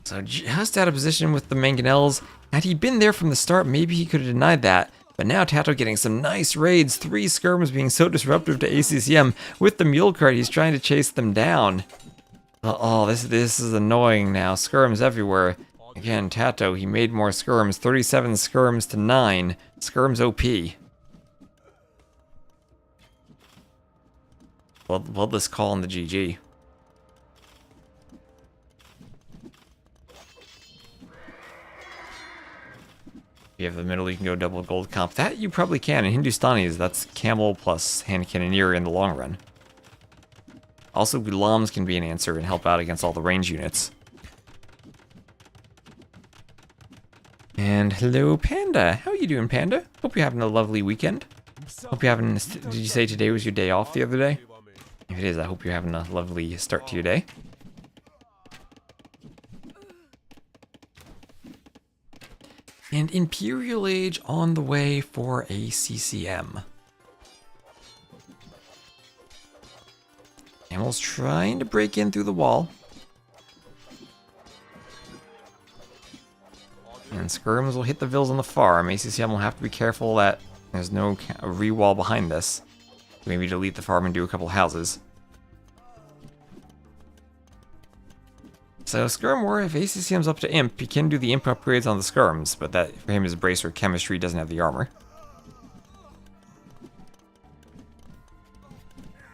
So just out of position with the Mangonels. Had he been there from the start, maybe he could have denied that. But now Tato getting some nice raids. 3 skirms being so disruptive to ACCM. With the mule cart, he's trying to chase them down. Oh, this is annoying now. Skirms everywhere. Again, Tato, he made more skirms. 37 skirms to 9. Skirms OP. Bloodless call on the GG. If you have the middle, you can go double gold comp. That you probably can. In Hindustanis, that's camel plus hand cannoneer in the long run. Also, gulams can be an answer and help out against all the range units. And hello, Panda. How are you doing, Panda? Hope you're having a lovely weekend. Hope you're having... Did you say today was your day off the other day? If it is, I hope you're having a lovely start to your day. And Imperial Age on the way for ACCM. Camels trying to break in through the wall. And skirms will hit the vills on the farm. ACCM will have to be careful that there's no re-wall behind this. Maybe delete the farm and do a couple houses. So Skirm War, if ACCM's up to Imp, he can do the Imp upgrades on the Skirms, but that for him is Bracer Chemistry, doesn't have the armor.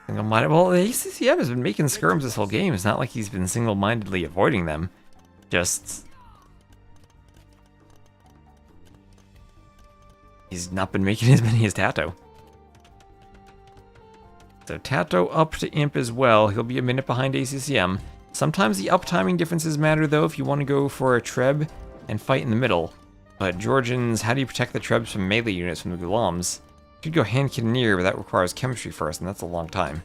Single-minded. Well, ACCM has been making Skirms this whole game. It's not like he's been single-mindedly avoiding them. Just... he's not been making as many as Tato. So Tato up to Imp as well. He'll be a minute behind ACCM. Sometimes the uptiming differences matter, though, if you want to go for a Treb and fight in the middle. But Georgians, how do you protect the Trebs from melee units from the Gulams? You could go hand cannoneer, but that requires chemistry first, and that's a long time.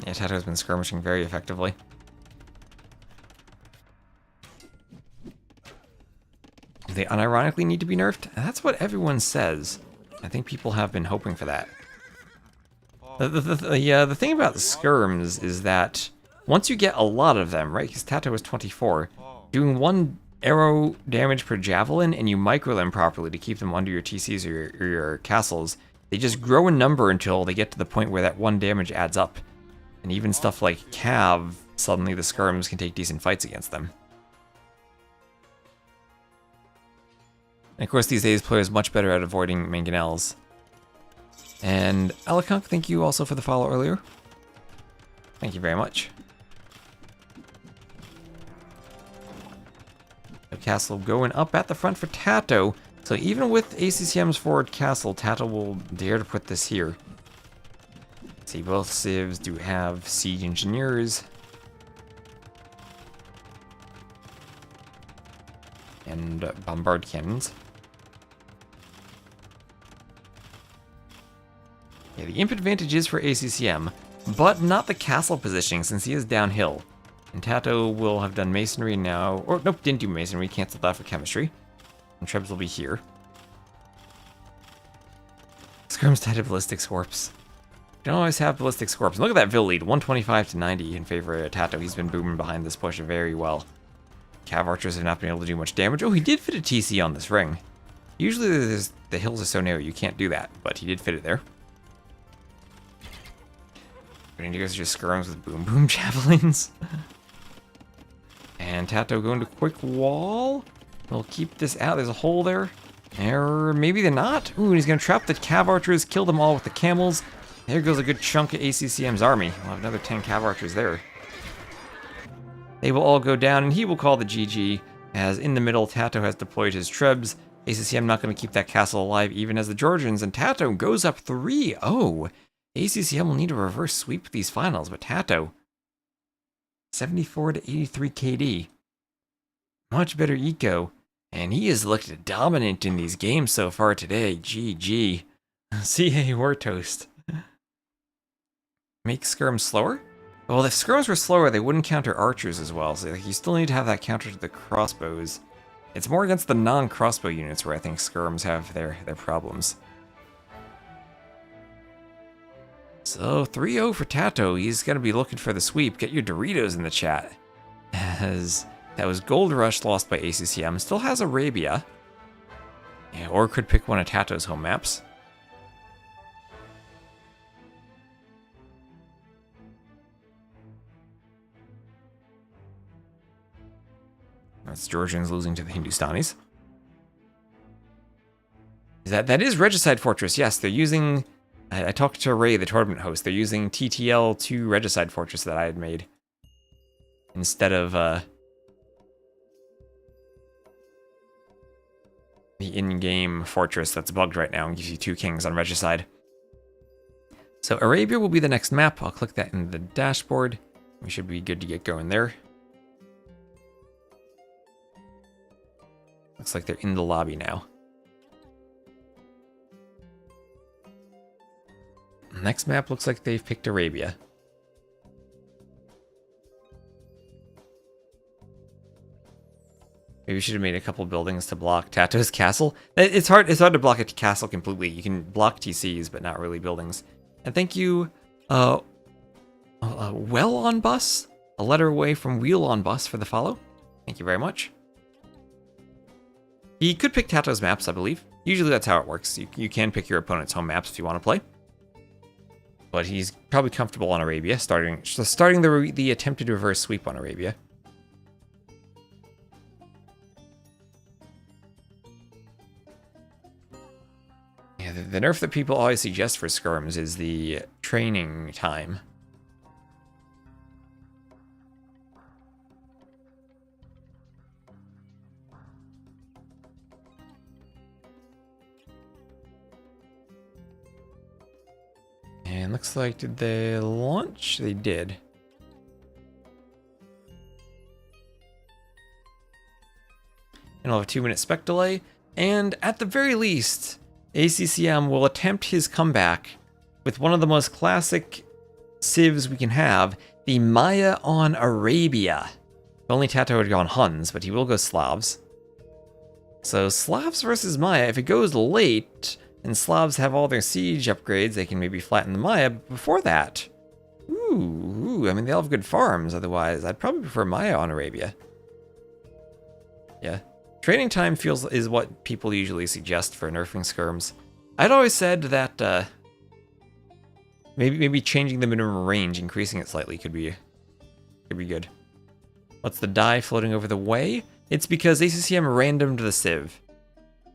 Yeah, Tato's been skirmishing very effectively. Do they unironically need to be nerfed? That's what everyone says. I think people have been hoping for that. The thing about the skirms is that once you get a lot of them, right, because Tato is 24, doing 1 arrow damage per javelin and you micro them properly to keep them under your TCs or your castles, they just grow in number until they get to the point where that 1 damage adds up. And even stuff like Cav, suddenly the skirms can take decent fights against them. And of course these days players much better at avoiding Mangonels. And Alikunk, thank you also for the follow earlier. Thank you very much. The castle going up at the front for Tato. So even with ACCM's forward castle, Tato will dare to put this here. See, both civs do have siege engineers. And bombard cannons. Yeah, the imp advantage is for ACCM, but not the castle positioning since he is downhill. And Tato will have done masonry now, or nope, didn't do masonry, canceled that for chemistry. And Trebs will be here. Skirm's tied to ballistic scorps. You don't always have ballistic scorps. Look at that Vil lead, 125 to 90 in favor of Tato. He's been booming behind this push very well. Cav archers have not been able to do much damage. Oh, he did fit a TC on this ring. Usually the hills are so narrow you can't do that, but he did fit it there. You guys are just skirms with boom boom javelins. And Tato going to quick wall. We'll keep this out. There's a hole there. Or maybe they're not. Ooh, and he's going to trap the Cav archers, kill them all with the camels. There goes a good chunk of ACCM's army. We'll have another 10 cav archers there. They will all go down, and he will call the GG, as in the middle, Tato has deployed his trebs. ACCM not going to keep that castle alive, even as the Georgians, and Tato goes up 3-0. ACCM will need a reverse sweep these finals, but Tato, 74 to 83 KD. Much better eco, and he has looked dominant in these games so far today. GG. CA War Toast. Make skirms slower? Well, if skirms were slower, they wouldn't counter archers as well, so you still need to have that counter to the crossbows. It's more against the non-crossbow units where I think skirms have their problems. So, 3-0 for Tato. He's going to be looking for the sweep. Get your Doritos in the chat. As that was Gold Rush lost by ACCM. Still has Arabia. Yeah, or could pick one of Tato's home maps. That's Georgians losing to the Hindustanis. That is Regicide Fortress. Yes, they're using... I talked to Ray, the tournament host. They're using TTL2 Regicide Fortress that I had made. Instead of the in-game fortress that's bugged right now and gives you 2 kings on Regicide. So Arabia will be the next map. I'll click that in the dashboard. We should be good to get going there. Looks like they're in the lobby now. Next map looks like they've picked Arabia. Maybe we should have made a couple buildings to block Tato's castle. It's hard to block a castle completely. You can block TCs, but not really buildings. And thank you, Well on Bus, a letter away from Wheel on Bus for the follow. Thank you very much. He could pick Tato's maps, I believe. Usually that's how it works. You can pick your opponent's home maps if you want to play. But he's probably comfortable on Arabia, starting the attempted reverse sweep on Arabia. Yeah, the nerf that people always suggest for skirms is the training time. And looks like, did they launch? They did. And I'll have a 2-minute spec delay. And at the very least, ACCM will attempt his comeback with one of the most classic civs we can have, the Maya on Arabia. Only Tato had gone Huns, but he will go Slavs. So Slavs versus Maya, if it goes late, and Slavs have all their siege upgrades, they can maybe flatten the Maya before that. Ooh, I mean, they all have good farms, otherwise I'd probably prefer Maya on Arabia. Yeah. Training time is what people usually suggest for nerfing skirms. I'd always said that maybe changing the minimum range, increasing it slightly could be good. What's the die floating over the way? It's because ACCM randomed the civ.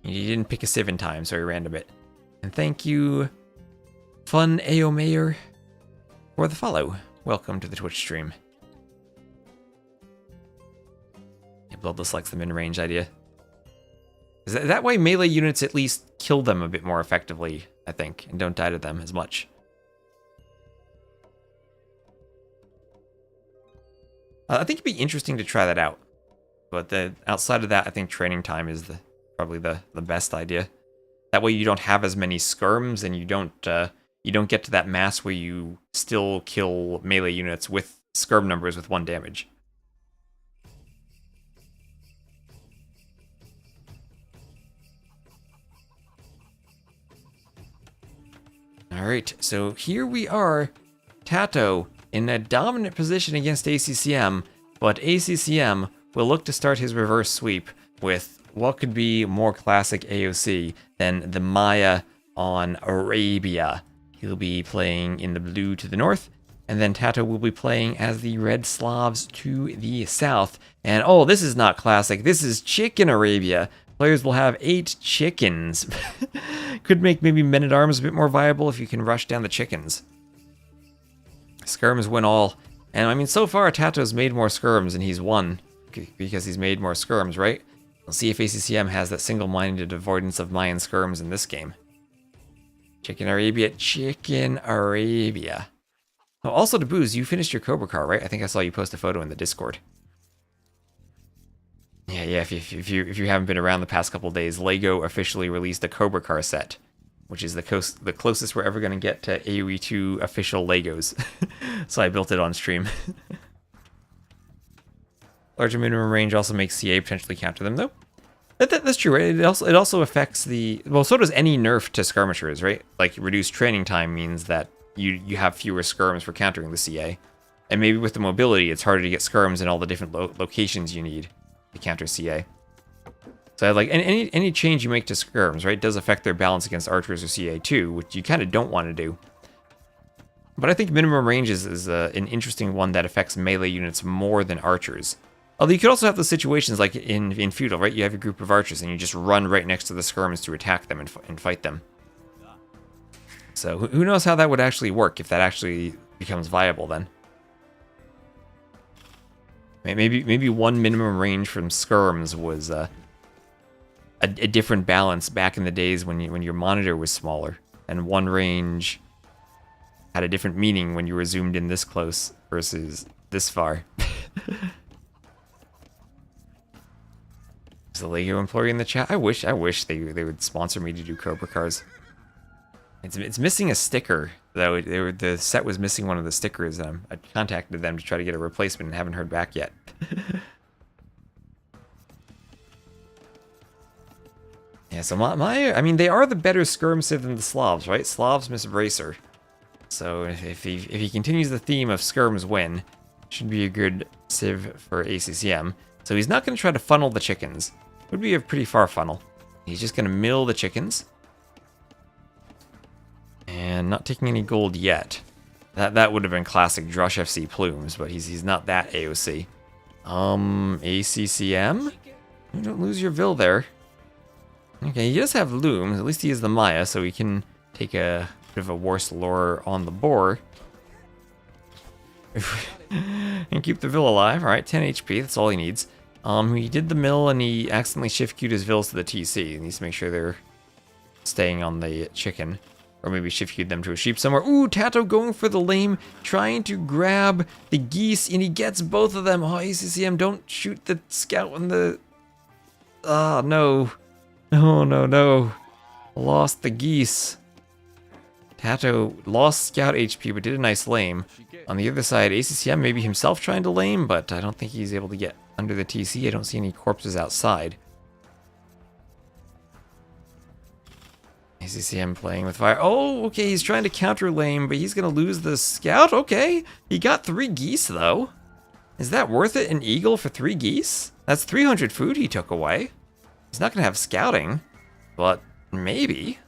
He didn't pick a civ in time, so he randomed it. And thank you, Fun AO Mayor, for the follow. Welcome to the Twitch stream. Yeah, Bloodless likes the min-range idea. That way melee units at least kill them a bit more effectively, I think, and don't die to them as much. I think it'd be interesting to try that out. But outside of that, I think training time is probably the best idea. That way you don't have as many skirms, and you don't get to that mass where you still kill melee units with skirm numbers with 1 damage. Alright, so here we are, Tato in a dominant position against ACCM, but ACCM will look to start his reverse sweep with what could be more classic AoC than the Maya on Arabia. He'll be playing in the blue to the north, and then Tato will be playing as the red Slavs to the south. And oh, this is not classic, this is Chicken Arabia, Players will have 8 chickens. Could make maybe men-at-arms a bit more viable if you can rush down the chickens. Skirms win all. And I mean, so far, Tato's made more skirms and he's won. Because he's made more skirms, right? We'll see if ACCM has that single-minded avoidance of Mayan skirms in this game. Chicken Arabia. Chicken Arabia. Oh, also to Booze, you finished your Cobra car, right? I think I saw you post a photo in the Discord. Yeah. If you haven't been around the past couple days, Lego officially released a Cobra car set, which is the closest we're ever going to get to AoE 2 official Legos. So I built it on stream. Larger minimum range also makes CA potentially counter them, though. That's true, right? It also affects the... Well, so does any nerf to skirmishers, right? Like, reduced training time means that you have fewer skirms for countering the CA. And maybe with the mobility, it's harder to get skirms in all the different locations you need to counter CA. So, like, any change you make to skirms, right, does affect their balance against archers or CA too, which you kind of don't want to do. But I think minimum range is an interesting one that affects melee units more than archers. Although you could also have those situations like in Feudal, right? You have your group of archers and you just run right next to the skirms to attack them and fight them. So who knows how that would actually work, if that actually becomes viable then. Maybe one minimum range from skirms was a different balance back in the days when your monitor was smaller, and one range had a different meaning when you were zoomed in this close versus this far. Is the Lego employee in the chat? I wish they would sponsor me to do Cobra cars. It's missing a sticker though. The set was missing one of the stickers. I contacted them to try to get a replacement and haven't heard back yet. Yeah, so I mean, they are the better skirm civ than the Slavs, right? Slavs miss Bracer. So if he continues the theme of skirms win, should be a good civ for ACCM. So he's not going to try to funnel the chickens. Would be a pretty far funnel. He's just going to mill the chickens. And not taking any gold yet. That would have been classic Drush FC plumes, but he's not that AoC. ACCM? You don't lose your Vil there. Okay, he does have looms. At least he has the Maya, so he can take a bit of a worse lore on the boar. And keep the Vil alive. Alright, 10 HP, that's all he needs. He did the mill and he accidentally shift queued his Vils to the TC. He needs to make sure they're staying on the chicken. Or maybe shift queued them to a sheep somewhere. Ooh, Tato going for the lame, trying to grab the geese, and he gets both of them. Oh, ACCM, don't shoot the scout on the... Ah, no. No. Lost the geese. Tato lost scout HP, but did a nice lame. On the other side, ACCM maybe himself trying to lame, but I don't think he's able to get under the TC. I don't see any corpses outside. ACCM playing with fire. Oh, okay, he's trying to counter lame, but he's going to lose the scout? Okay, he got 3 geese, though. Is that worth it, an eagle for 3 geese? That's 300 food he took away. He's not going to have scouting, but maybe.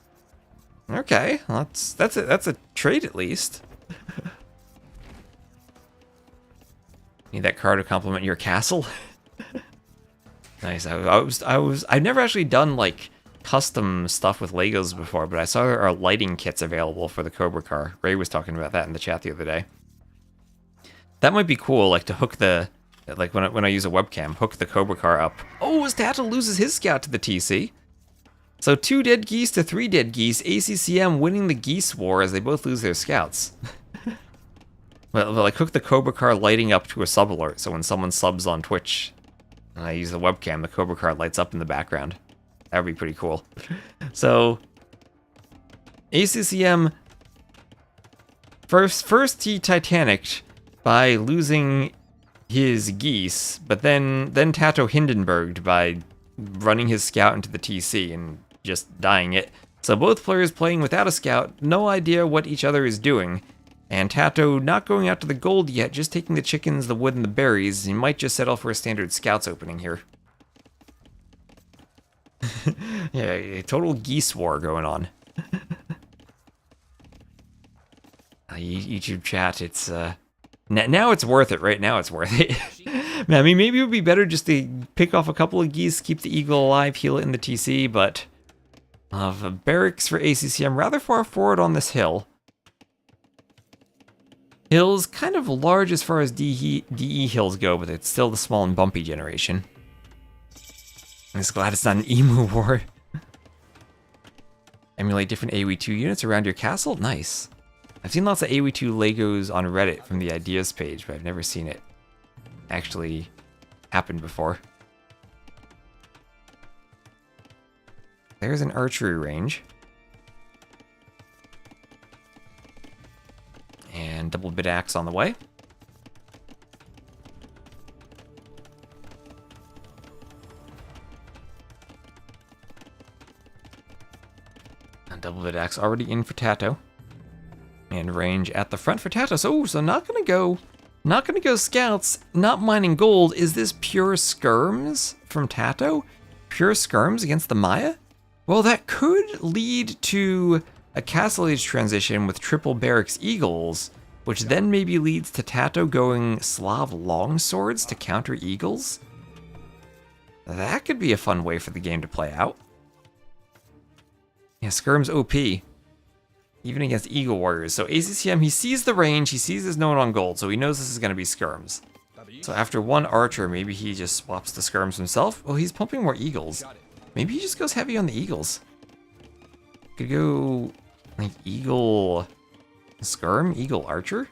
Okay, that's a trade at least. Need that car to complement your castle. Nice. I've never actually done like custom stuff with Legos before, but I saw there are lighting kits available for the Cobra car. Ray was talking about that in the chat the other day. That might be cool, like to hook the, like when I use a webcam, hook the Cobra car up. Oh, as Tato loses his scout to the TC. So 2 dead geese to 3 dead geese. ACCM winning the geese war as they both lose their scouts. Well, like hook the Cobra car lighting up to a sub alert, so when someone subs on Twitch and I use the webcam, the Cobra car lights up in the background. That would be pretty cool. So ACCM first he Titanicked by losing his geese, but then Tato Hindenburged by running his scout into the TC and just dying it. So both players playing without a scout, no idea what each other is doing. And Tato not going out to the gold yet, just taking the chickens, the wood, and the berries. He might just settle for a standard scouts opening here. Yeah, a total geese war going on. YouTube chat, it's now it's worth it, right? Now it's worth it. I mean, maybe it would be better just to pick off a couple of geese, keep the eagle alive, heal it in the TC, but barracks for ACCM rather far forward on this hill. Hill's kind of large as far as DE hills go, but it's still the small and bumpy generation. I'm just glad it's not an emu war. Emulate different AoE2 units around your castle? Nice. I've seen lots of AoE2 Legos on Reddit from the ideas page, but I've never seen it actually happen before. There's an archery range. And double bit axe on the way. And double bit axe already in for Tato. And range at the front for Tato. So not gonna go scouts, not mining gold. Is this pure skirms from Tato? Pure skirms against the Maya? Well, that could lead to a Castle Age transition with triple barracks eagles, which then maybe leads to Tato going Slav longswords to counter eagles. That could be a fun way for the game to play out. Yeah, skirms OP. Even against eagle warriors. So ACCM, he sees the range, he sees there's no one on gold, so he knows this is going to be skirms. So after one archer, maybe he just swaps the skirms himself. Oh, he's pumping more eagles. Maybe he just goes heavy on the eagles. Could go like eagle skirm, eagle archer.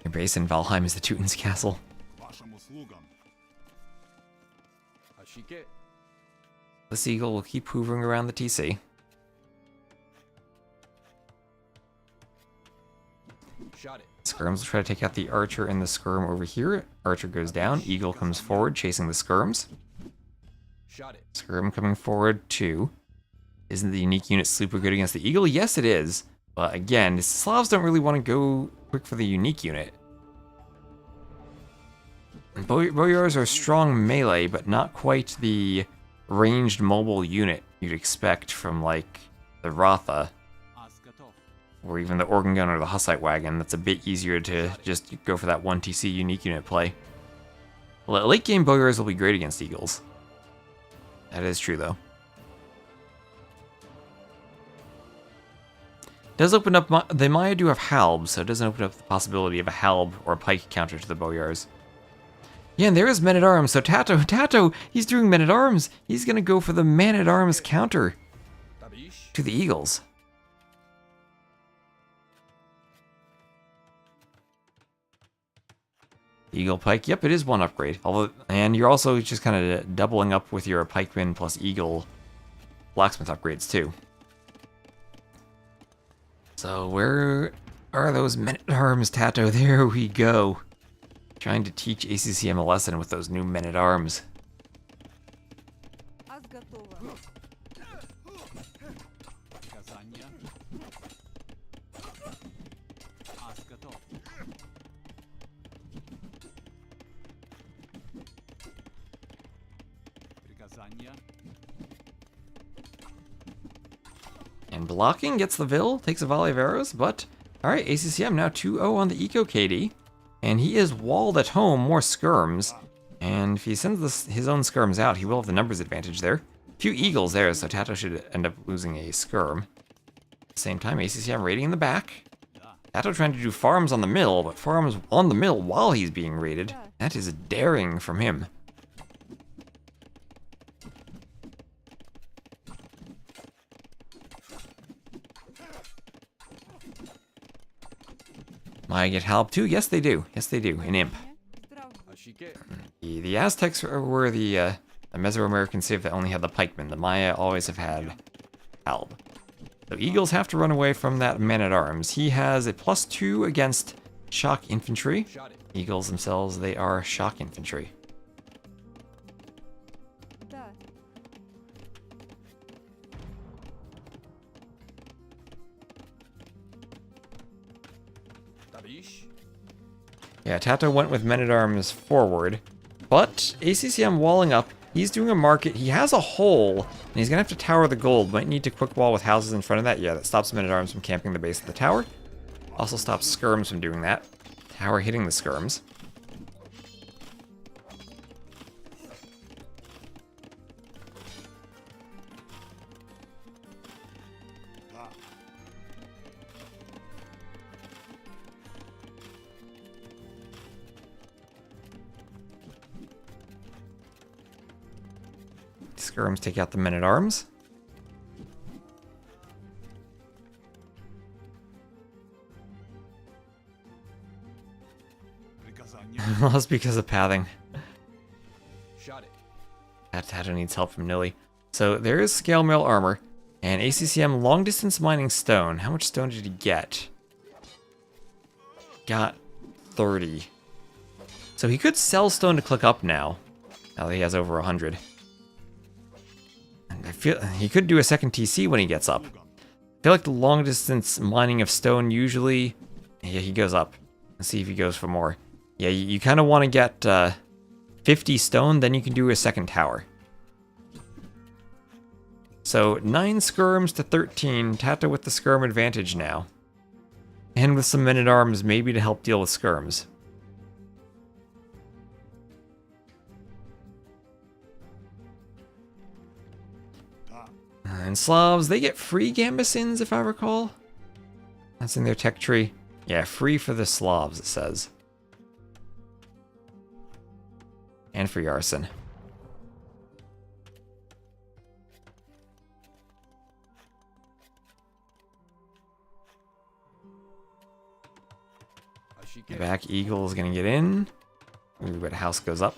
Your base in Valheim is the Teuton's castle. This eagle will keep hoovering around the TC. Skirms will try to take out the archer and the skirm over here. Archer goes down, eagle comes forward, chasing the skirms. Skirm coming forward too. Isn't the unique unit super good against the eagle? Yes, it is. But again, Slavs don't really want to go quick for the unique unit. Boyars are strong melee, but not quite the ranged mobile unit you'd expect from, like, the Ratha. Or even the organ gun or the Hussite wagon. That's a bit easier to just go for that 1 TC unique unit play. Late game Boyars will be great against eagles. That is true, though. Does open up, the Maya do have halbs, so it doesn't open up the possibility of a halb or a pike counter to the Boyars. Yeah, and there is men-at-arms, so Tato, he's doing men-at-arms. He's gonna go for the man-at-arms counter to the eagles. Eagle pike, yep, it is one upgrade. Although, and you're also just kind of doubling up with your pikeman plus eagle blacksmith upgrades too. So where are those men-at-arms, Tato? There we go. Trying to teach ACCM a lesson with those new men-at-arms. And blocking gets the Vil, takes a volley of arrows, but alright, ACCM now 2-0 on the Eco KD. And he is walled at home, more skirms. And if he sends his own skirms out, he will have the numbers advantage there. A few eagles there, so Tato should end up losing a skirm. At the same time, ACCM raiding in the back. Tato trying to do farms on the mill, but farms on the mill while he's being raided. That is daring from him. Maya get halb too? Yes, they do. Yes, they do. An imp. The Aztecs were the Mesoamerican civ that only had the pikemen. The Maya always have had halb. So eagles have to run away from that man-at-arms. He has a +2 against shock infantry. Eagles themselves, they are shock infantry. Yeah, Tato went with men-at-arms forward, but ACCM walling up. He's doing a market. He has a hole, and he's gonna have to tower the gold. Might need to quick wall with houses in front of that. Yeah, that stops men-at-arms from camping the base of the tower. Also stops skirms from doing that. Tower hitting the skirms. Skirms take out the men-at-arms. Lost because of pathing. Tato needs help from Nilly. So there is scale mail armor and ACCM long distance mining stone. How much stone did he get? Got 30. So he could sell stone to click up now. Now that he has over 100. And I feel he could do a second TC when he gets up. I feel like the long distance mining of stone usually, yeah, he goes up. Let's see if he goes for more. Yeah, you kind of want to get 50 stone, then you can do a second tower. So 9 skirms to 13, Tato with the skirm advantage now. And with some men-at-arms maybe to help deal with skirms. And Slavs, they get free Gambesins if I recall. That's in their tech tree. Yeah, free for the Slavs it says. And free arson. Back eagle is gonna get in. Ooh, but house goes up.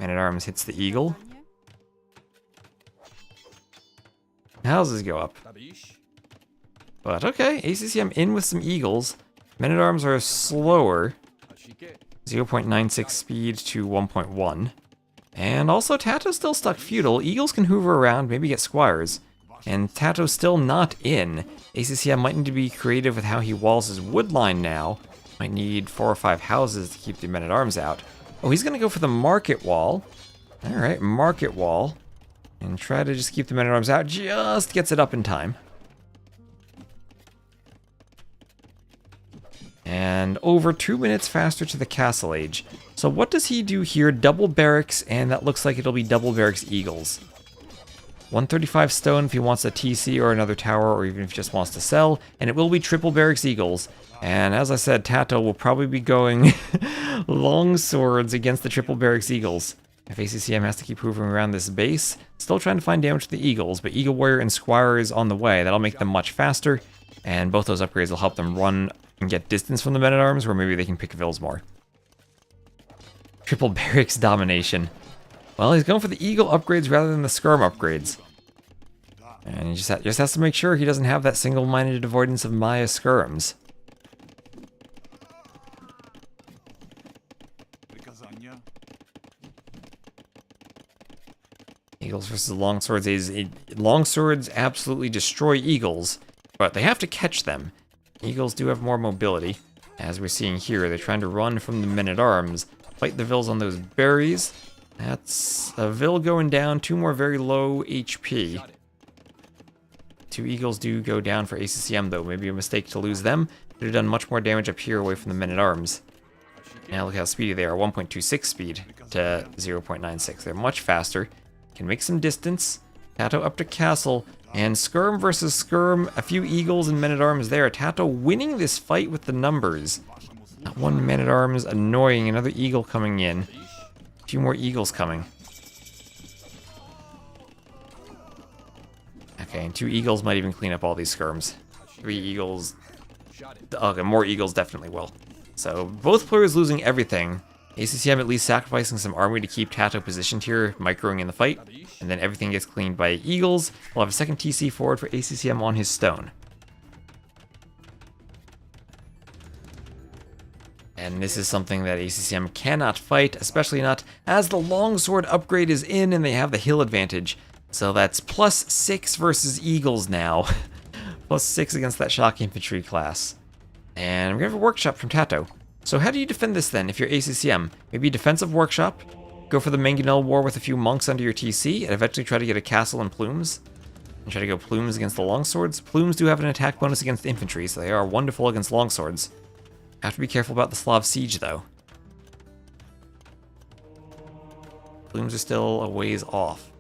Man-at-arms hits the eagle. Houses go up. But okay, ACCM in with some eagles. Men-at-arms are slower. 0.96 speed to 1.1. And also Tato's still stuck feudal. Eagles can hoover around, maybe get squires. And Tato's still not in. ACCM might need to be creative with how he walls his wood line now. Might need 4 or 5 houses to keep the men-at-arms out. Oh, he's gonna go for the market wall. Alright, market wall. And try to just keep the men-at-arms out. Just gets it up in time. And over 2 minutes faster to the castle age. So what does he do here? Double barracks, and that looks like it'll be double barracks eagles. 135 stone if he wants a TC or another tower, or even if he just wants to sell. And it will be triple barracks eagles. And as I said, Tato will probably be going long swords against the triple barracks eagles. If ACCM has to keep hoovering around this base, still trying to find damage to the eagles, but Eagle Warrior and Squire is on the way. That'll make them much faster, and both those upgrades will help them run and get distance from the men-at-arms, where maybe they can pick vills more. Triple barracks domination. Well, he's going for the eagle upgrades rather than the skirm upgrades. And he just has to make sure he doesn't have that single-minded avoidance of Maya skirms. Eagles versus longswords. Longswords absolutely destroy eagles, but they have to catch them. Eagles do have more mobility. As we're seeing here, they're trying to run from the men-at-arms, fight the vills on those berries. That's a vill going down, 2 more very low HP. 2 eagles do go down for ACCM though, maybe a mistake to lose them. Could have done much more damage up here away from the men-at-arms. Now look how speedy they are, 1.26 speed to 0.96. They're much faster. Can make some distance. Tato up to castle. And skirm versus skirm. A few eagles and men-at-arms there. Tato winning this fight with the numbers. That one men-at-arms annoying. Another eagle coming in. A few more eagles coming. Okay, and 2 eagles might even clean up all these skirms. 3 eagles. Okay, more eagles definitely will. So both players losing everything. ACCM at least sacrificing some army to keep Tato positioned here, microing in the fight, and then everything gets cleaned by eagles. We'll have a second TC forward for ACCM on his stone. And this is something that ACCM cannot fight, especially not as the longsword upgrade is in and they have the hill advantage. So that's +6 versus eagles now. +6 against that shock infantry class. And we're gonna have a workshop from Tato. So how do you defend this then if you're ACCM? Maybe defensive workshop, go for the Mangonel War with a few monks under your TC, and eventually try to get a castle and plumes. And try to go plumes against the longswords. Plumes do have an attack bonus against infantry, so they are wonderful against longswords. Have to be careful about the Slav siege, though. Plumes are still a ways off.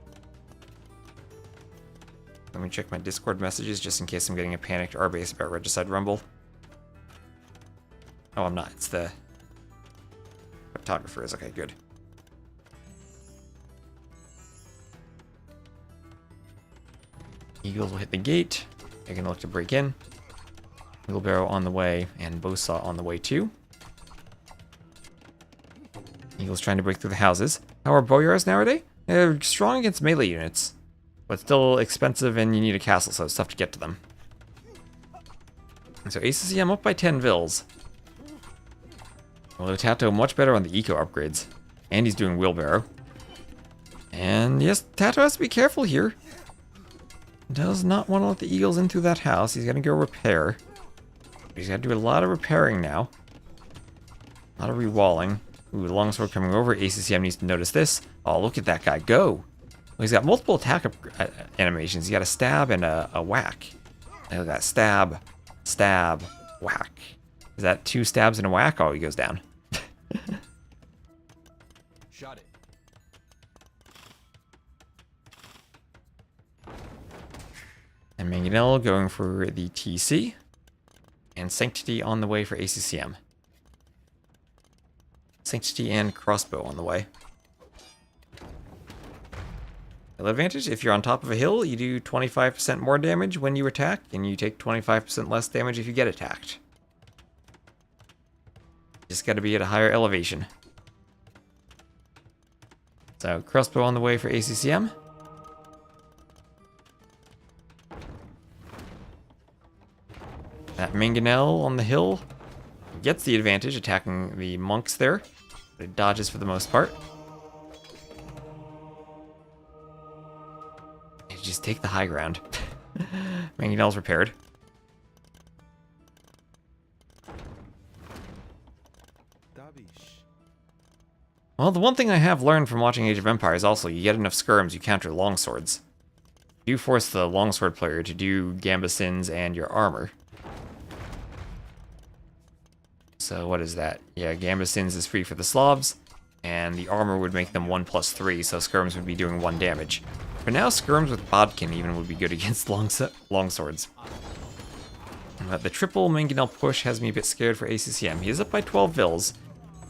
Let me check my Discord messages just in case I'm getting a panicked R-base about Regicide Rumble. Oh, I'm not. It's the photographers. Okay, good. Eagles will hit the gate. They're going to look to break in. Wheelbarrow on the way, and Bowsaw on the way too. Eagles trying to break through the houses. How are Boyars nowadays? They're strong against melee units, but still expensive and you need a castle, so it's tough to get to them. And so ACC, I'm up by 10 Vils. Although Tato much better on the eco upgrades. And he's doing Wheelbarrow. And yes, Tato has to be careful here. Does not want to let the Eagles in through that house. He's going to go repair. He's got to do a lot of repairing now. A lot of rewalling. Ooh, longsword coming over. ACCM needs to notice this. Oh, look at that guy go. Well, he's got multiple attack animations. He's got a stab and a whack. Look at that. Stab, stab, whack. Is that 2 stabs and a whack? Oh, he goes down. Shot it. And Mangonel going for the TC. And Sanctity on the way for ACCM. Sanctity and Crossbow on the way. Hill advantage, if you're on top of a hill, you do 25% more damage when you attack, and you take 25% less damage if you get attacked. Just gotta be at a higher elevation. So, Crossbow on the way for ACCM. That Mangonel on the hill gets the advantage, attacking the monks there. But it dodges for the most part. And just take the high ground. Mangonel's repaired. Well, the one thing I have learned from watching Age of Empires also, you get enough skirms, you counter longswords. You force the longsword player to do gambesons and your armor. So what is that? Yeah, gambesons is free for the Slavs, and the armor would make them 1+3, so skirms would be doing 1 damage. But now skirms with Bodkin even would be good against longswords. But the triple Mangonel push has me a bit scared for ACCM. He is up by 12 Vils.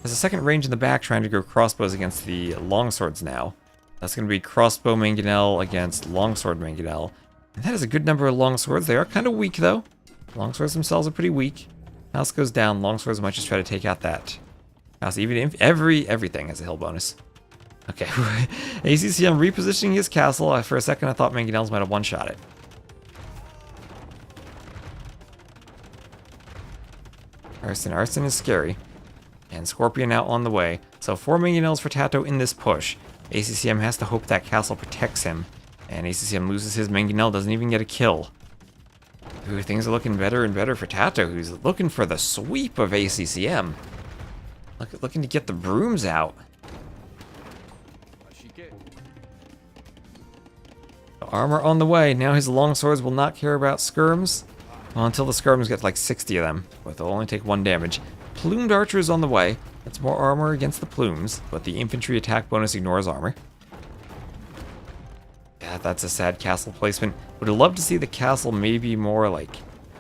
Has a second range in the back trying to go crossbows against the longswords now. That's going to be crossbow Mangonel against longsword Mangonel. And that is a good number of longswords. They are kind of weak though. Longswords themselves are pretty weak. House goes down, longswords might just try to take out that house. Even if everything has a hill bonus. Okay, ACCM repositioning his castle. For a second I thought Mangonels might have one-shot it. Arson is scary. And Scorpion out on the way. So 4 Mangonels for Tato in this push. ACCM has to hope that castle protects him. And ACCM loses his Mangonel, doesn't even get a kill. Ooh, things are looking better and better for Tato, who's looking for the sweep of ACCM. Looking to get the brooms out. Armor on the way. Now his longswords will not care about skirms. Well, until the skirms get like 60 of them. But they'll only take 1 damage. Plumed archers on the way. That's more armor against the plumes, but the infantry attack bonus ignores armor. Yeah, that's a sad castle placement. Would have loved to see the castle maybe more like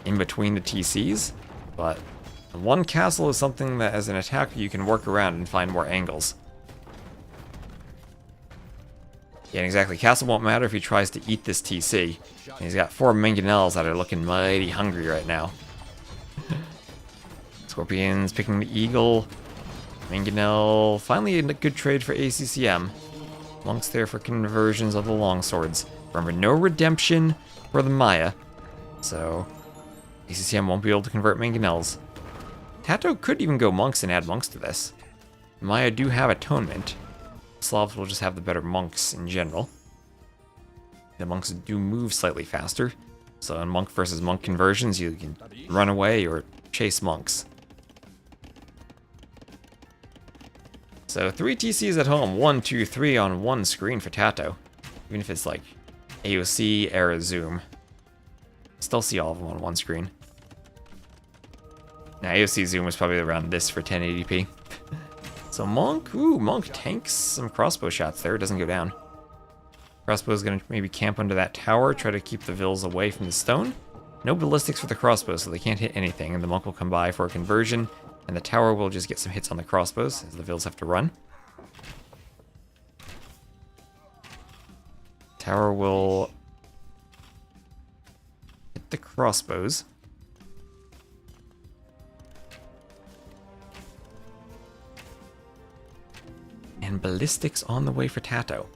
in between the TCs, but one castle is something that as an attacker you can work around and find more angles. Yeah, exactly. Castle won't matter if he tries to eat this TC. And he's got 4 Mangonels that are looking mighty hungry right now. Scorpions picking the eagle. Mangonel, finally a good trade for ACCM. Monks there for conversions of the longswords. Remember, no redemption for the Maya. So, ACCM won't be able to convert Mangonels. Tato could even go monks and add monks to this. Maya do have atonement. Slavs will just have the better monks in general. The monks do move slightly faster. So in monk versus monk conversions, you can run away or chase monks. So 3 TCs at home, 1, 2, 3 on one screen for Tato. Even if it's like AoC era zoom. Still see all of them on one screen. Now AoC zoom was probably around this for 1080p. So Monk, ooh, Monk tanks some crossbow shots there. It doesn't go down. Crossbow's gonna maybe camp under that tower, try to keep the Vils away from the stone. No ballistics for the crossbow, so they can't hit anything, and the Monk will come by for a conversion, and the tower will just get some hits on the crossbows, as the Vils have to run. Tower will hit the crossbows. And ballistics on the way for Tato.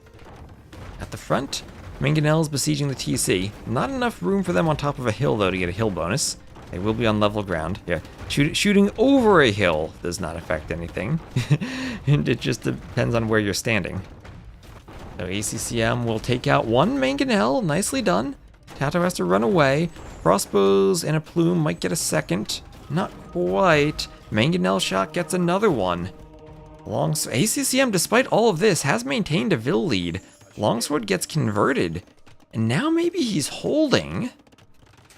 At the front, Mangonel's besieging the TC. Not enough room for them on top of a hill, though, to get a hill bonus. They will be on level ground. Yeah, shooting over a hill does not affect anything. And it just depends on where you're standing. So ACCM will take out one Mangonel. Nicely done. Tato has to run away. Crossbows and a plume might get a second. Not quite. Mangonel shot gets another one. ACCM, despite all of this, has maintained a Vil lead. Longsword gets converted, and now maybe he's holding,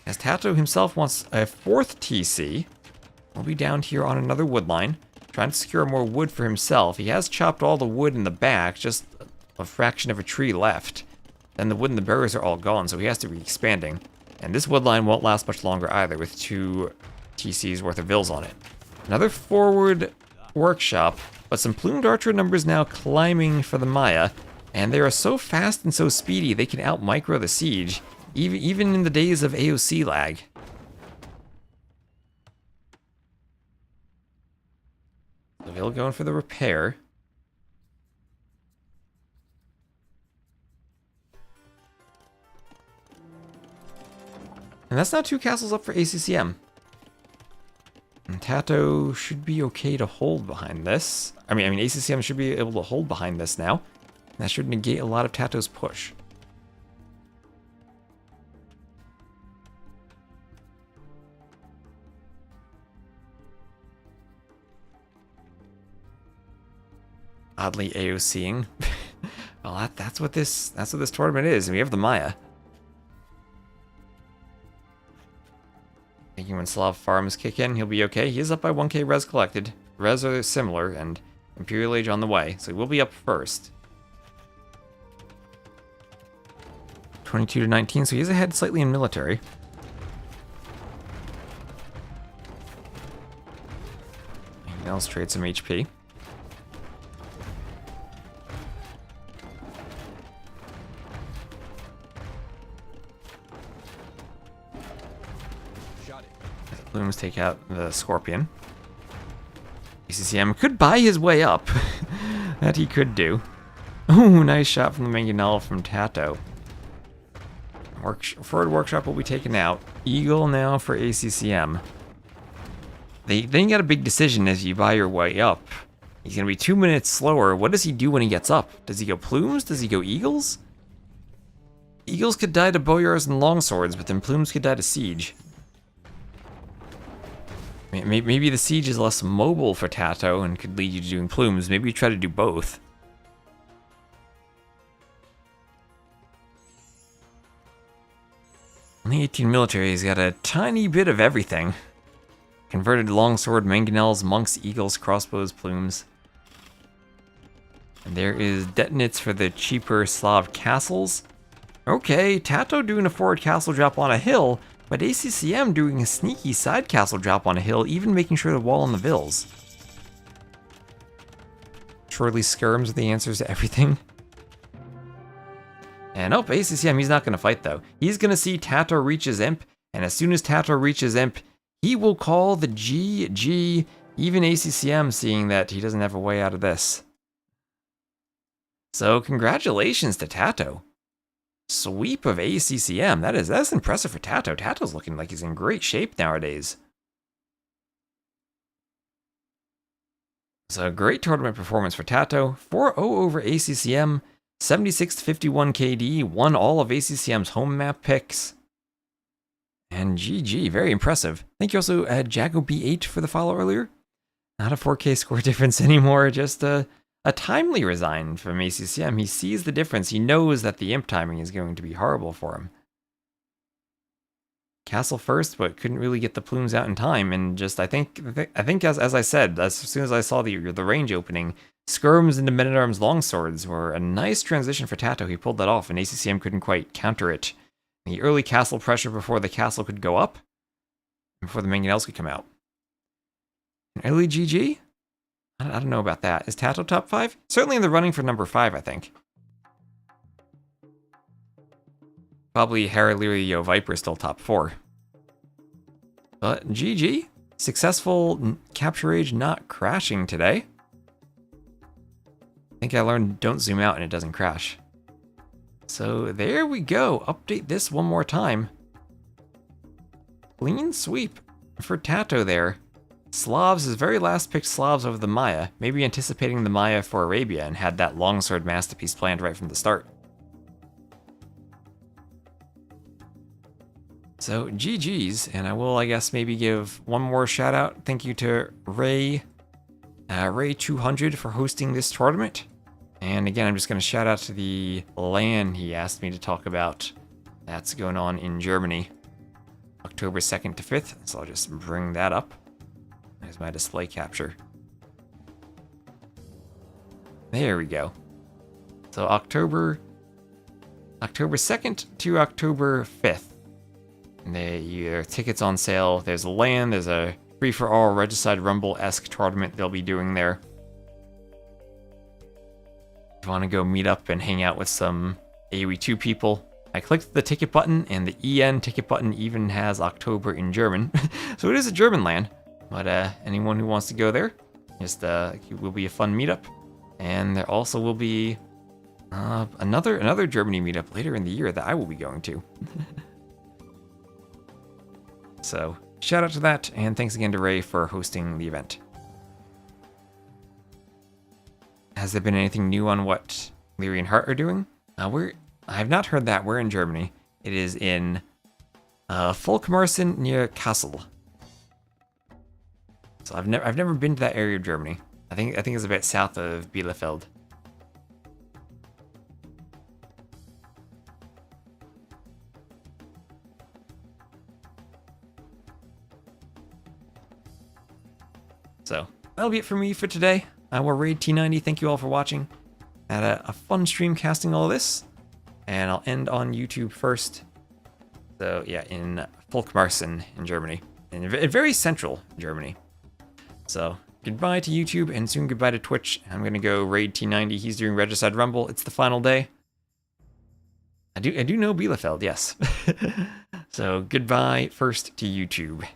as Tato himself wants a fourth TC. He'll be down here on another wood line, trying to secure more wood for himself. He has chopped all the wood in the back, just a fraction of a tree left. Then the wood and the berries are all gone, so he has to be expanding. And this wood line won't last much longer either, with 2 TCs worth of Vils on it. Another forward workshop, but some plumed archer numbers now climbing for the Maya, and they are so fast and so speedy they can out-micro the siege, even in the days of AoC lag. So Vil going for the repair. And that's now 2 castles up for ACCM. And Tato should be okay to hold behind this. I mean, ACCM should be able to hold behind this now. That should negate a lot of Tato's push. Oddly AoCing. Well, that's what this tournament is, and we have the Maya. Thinking when Slav farms kick in, he'll be okay. He is up by 1k res collected. Res are similar, and Imperial Age on the way, so he will be up first. 22 to 19, so he's ahead slightly in military. Nels trade some HP. Plumes take out the Scorpion. ACCM could buy his way up. That he could do. Ooh, nice shot from the Mangonel from Tato. Forward workshop will be taken out. Eagle now for ACCM. Then you got a big decision as you buy your way up. He's going to be 2 minutes slower. What does he do when he gets up? Does he go plumes? Does he go eagles? Eagles could die to boyars and longswords, but then plumes could die to siege. Maybe the siege is less mobile for Tato and could lead you to doing plumes. Maybe you try to do both. Only 18 military, he's got a tiny bit of everything. Converted longsword, mangonels, monks, eagles, crossbows, plumes. And there is detonates for the cheaper Slav castles. Okay, Tato doing a forward castle drop on a hill, but ACCM doing a sneaky side castle drop on a hill, even making sure to wall on the Vils. Surely skirms are the answers to everything. And oh, ACCM, he's not going to fight though. He's going to see Tato reach his imp, and as soon as Tato reaches imp, he will call the GG, even ACCM seeing that he doesn't have a way out of this. So congratulations to Tato. Sweep of ACCM. That's impressive for Tato. Tato's looking like he's in great shape nowadays. So great tournament performance for Tato. 4-0 over ACCM. 76 to 51 KD. Won all of ACCM's home map picks. And GG. Very impressive. Thank you also, Jago B8 for the follow earlier. Not a 4K score difference anymore. Just a a timely resign from ACCM. He sees the difference. He knows that the imp timing is going to be horrible for him. Castle first, but couldn't really get the plumes out in time. And just, I think as I said, as soon as I saw the range opening, skirms into Men-at-Arms longswords were a nice transition for Tato. He pulled that off, and ACCM couldn't quite counter it. The early castle pressure before the castle could go up, before the mangonels could come out. An early GG? I don't know about that. Is Tato top 5? Certainly in the running for number 5, I think. Probably Haralirio Viper still top 4. But GG. Successful capture age not crashing today. I think I learned don't zoom out and it doesn't crash. So there we go. Update this one more time. Clean sweep for Tato there. Slavs, his very last picked Slavs over the Maya, maybe anticipating the Maya for Arabia, and had that longsword masterpiece planned right from the start. So GG's, and I will, I guess, maybe give one more shout out. Thank you to Ray200 for hosting this tournament. And again, I'm just going to shout out to the LAN he asked me to talk about. That's going on in Germany, October 2nd to 5th. So I'll just bring that up. There's my display capture. There we go. So October 2nd to October 5th. Your tickets on sale. There's a LAN, there's a free-for-all Regicide Rumble-esque tournament they'll be doing there. If you want to go meet up and hang out with some AoE 2 people, I clicked the ticket button, and the EN ticket button even has October in German. So it is a German LAN, but anyone who wants to go there, just it will be a fun meetup. And there also will be another Germany meetup later in the year that I will be going to. So, shout out to that, and thanks again to Ray for hosting the event. Has there been anything new on what Leary and Hart are doing? I have not heard that. We're in Germany. It is in Volkmarsen near Kassel. So I've never been to that area of Germany. I think it's a bit south of Bielefeld. So, that'll be it for me for today. We're Raid T90. Thank you all for watching. I had a fun stream casting all of this. And I'll end on YouTube first. So, yeah, in Volkmarsen in Germany. In very central Germany. So, goodbye to YouTube and soon goodbye to Twitch. I'm going to go Raid T90. He's doing Regicide Rumble. It's the final day. I do know Bielefeld, yes. So, goodbye first to YouTube.